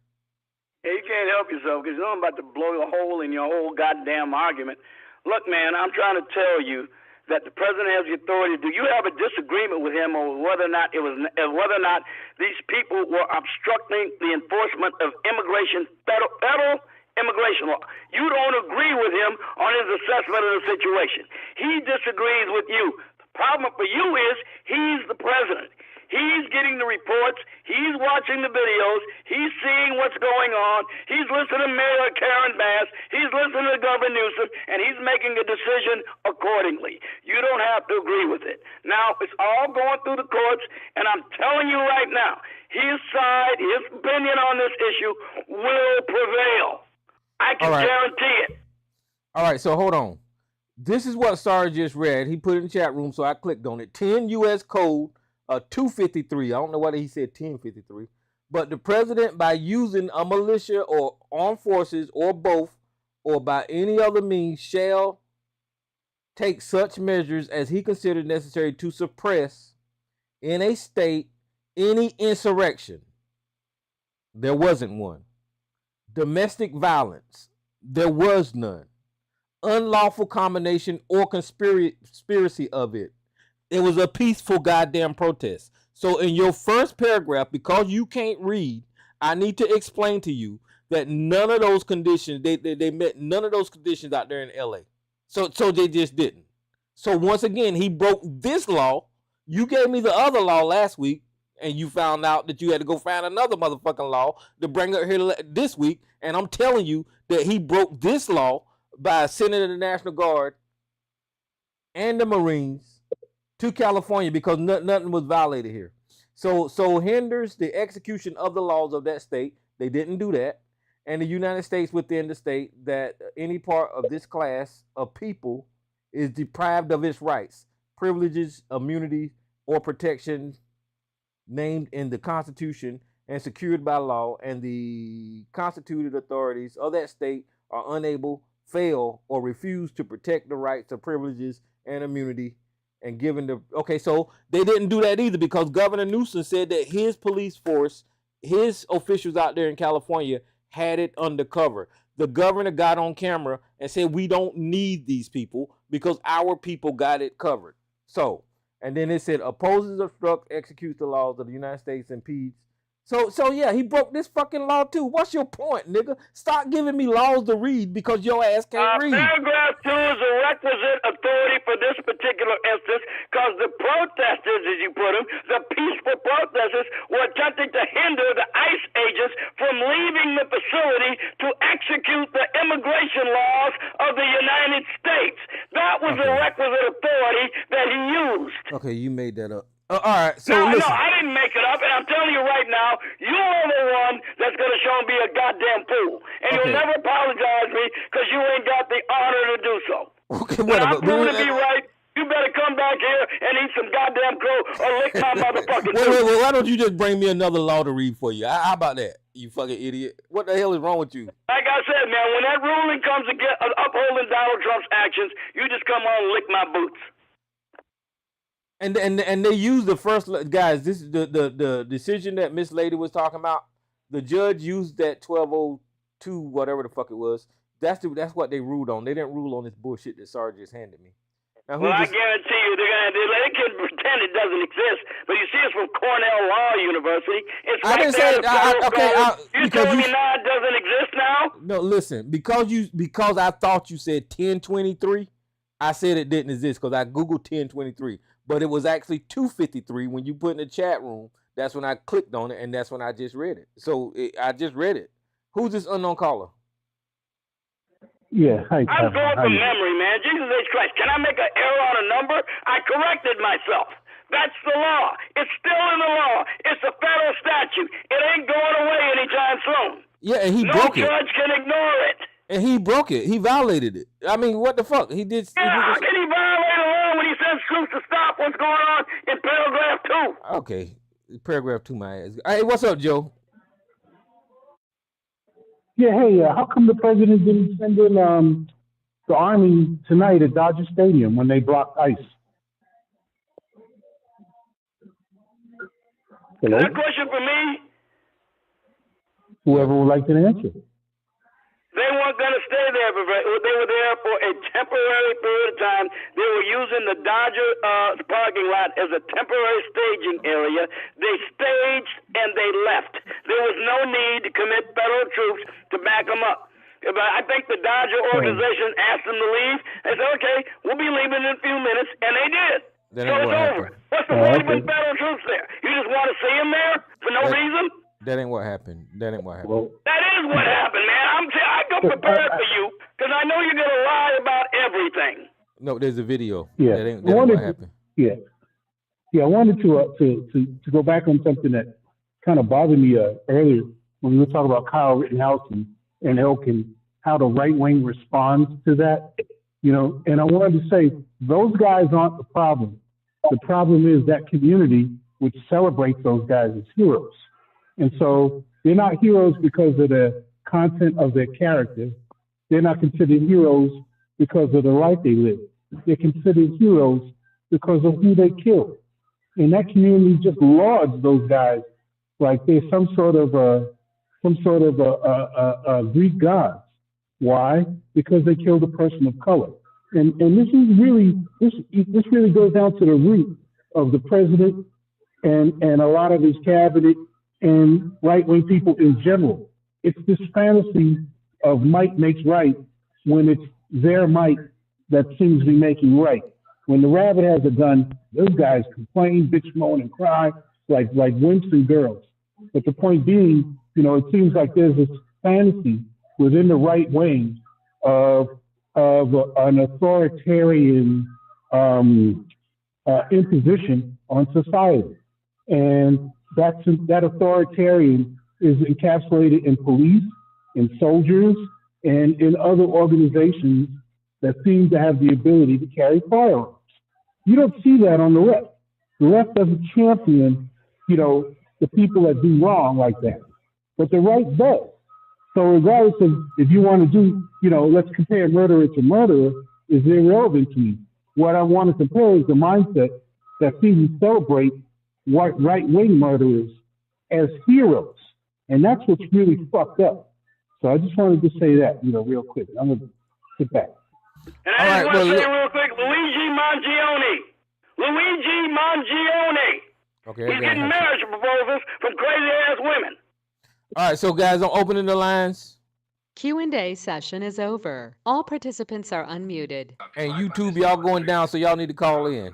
Yeah, you can't help yourself because you know I'm about to blow a hole in your whole goddamn argument. Look, man, I'm trying to tell you that the president has the authority. Do you have a disagreement with him over whether or not these people were obstructing the enforcement of federal immigration law? You don't agree with him on his assessment of the situation. He disagrees with you. The problem for you is he's the president. He's getting the reports. He's watching the videos. He's seeing what's going on. He's listening to Mayor Karen Bass. He's listening to Governor Newsom, and he's making a decision accordingly. You don't have to agree with it. Now, it's all going through the courts, and I'm telling you right now, his side, his opinion on this issue will prevail. I can guarantee it. All right, so hold on. This is what Sarge just read. He put it in the chat room, so I clicked on it. 10 U.S. Code 253. I don't know why he said 1053. But the president, by using a militia or armed forces or both, or by any other means, shall take such measures as he considered necessary to suppress in a state any insurrection. There wasn't one. Domestic violence. There was none. Unlawful combination or conspiracy of it. It was a peaceful goddamn protest. So in your first paragraph, because you can't read, I need to explain to you that none of those conditions, they met none of those conditions out there in LA. So they just didn't. So once again, he broke this law. You gave me the other law last week, and you found out that you had to go find another motherfucking law to bring up here this week. And I'm telling you that he broke this law by sending the National Guard and the Marines to California because nothing was violated here. So hinders the execution of the laws of that state. They didn't do that. And the United States within the state that any part of this class of people is deprived of its rights, privileges, immunity, or protection named in the Constitution and secured by law, and the constituted authorities of that state are unable, fail, or refuse to protect the rights of privileges and immunity and given the so they didn't do that either because Governor Newsom said that his police force, his officials out there in California had it undercover. The governor got on camera and said we don't need these people because our people got it covered. So, and then it said opposes, obstructs, executes the laws of the United States, impedes. So yeah, he broke this fucking law too. What's your point, nigga? Stop giving me laws to read because your ass can't read. Paragraph 2 is a requisite authority for this particular instance because the protesters, as you put them, the peaceful protesters, were attempting to hinder the ICE agents from leaving the facility to execute the immigration laws of the United States. That was the requisite authority that he used. Okay, you made that up. All right, so no, listen. I didn't make it up, and I'm telling you right now, you're the one that's going to show him be a goddamn fool. And you'll never apologize me because you ain't got the honor to do so. Okay, whatever. I'm proven to be right. You better come back here and eat some goddamn crow or lick my motherfucking wait, why don't you just bring me another law to read for you? How about that, you fucking idiot? What the hell is wrong with you? Like I said, man, when that ruling comes to get upholding Donald Trump's actions, you just come on and lick my boots. And they use the first guys. This is the decision that Miss Lady was talking about. The judge used that 1202 whatever the fuck it was. That's what they ruled on. They didn't rule on this bullshit that Sarge just handed me. Now, I guarantee you, they can pretend it doesn't exist. But you see, it's from Cornell Law University. It's I didn't say it. You telling me now it doesn't exist now? No, listen. Because I thought you said 1023. I said it didn't exist because I googled 1023. But it was actually 253 when you put in the chat room. That's when I clicked on it, and that's when I just read it. So I just read it. Who's this unknown caller? Yeah, hi. I'm going from memory, man. Jesus H. Christ. Can I make an error on a number? I corrected myself. That's the law. It's still in the law. It's a federal statute. It ain't going away anytime soon. Yeah, and he broke it. No judge can ignore it. And he broke it. He violated it. I mean, what the fuck? He did. Yeah, how can he violate a law when he sends troops to stop what's going on in paragraph 2? Okay, paragraph 2, my ass. Hey, what's up, Joe? Yeah, hey, how come the president didn't send in the army tonight at Dodger Stadium when they blocked ICE? Hello? That question for me? Whoever would like to answer. They weren't going to stay there. They were there for a temporary period of time. They were using the Dodger parking lot as a temporary staging area. They staged and they left. There was no need to commit federal troops to back them up. But I think the Dodger organization asked them to leave. They said, okay, we'll be leaving in a few minutes, and they did. So it's over. What's the point of putting federal troops there? You just want to see them there for no reason? That ain't what happened. That is what happened, man. I come prepared for you because I know you're going to lie about everything. No, there's a video. Yeah, that ain't what happened. Yeah, I wanted to go back on something that kind of bothered me earlier when we were talking about Kyle Rittenhouse and Elkin, how the right wing responds to that. You know, and I wanted to say those guys aren't the problem. The problem is that community which celebrates those guys as heroes. And so they're not heroes because of the content of their character. They're not considered heroes because of the life they live. They're considered heroes because of who they kill. And that community just lauds those guys like they're some sort of Greek gods. Why? Because they killed a person of color. And this really goes down to the root of the president and a lot of his cabinet and right-wing people in general. It's this fantasy of might makes right when it's their might that seems to be making right. When the rabbit has a gun, those guys complain, bitch, moan, and cry like wimps and girls. But the point being, you know, it seems like there's this fantasy within the right wing of an authoritarian imposition on society. And that authoritarian is encapsulated in police, in soldiers, and in other organizations that seem to have the ability to carry firearms. You don't see that on the left. The left doesn't champion, you know, the people that do wrong like that. But the right does. So regardless of if you want to do, let's compare murderer to murderer is irrelevant to me. What I want to compare is the mindset that seems to celebrate right-wing murderers as heroes. And that's what's really fucked up. So I just wanted to say that, real quick. I'm going to sit back. And I just want to say real quick, Luigi Mangione. Okay. He's getting marriage proposals from crazy-ass women. All right, so guys, I'm opening the lines. Q&A session is over. All participants are unmuted. And YouTube, y'all going down, so y'all need to call in.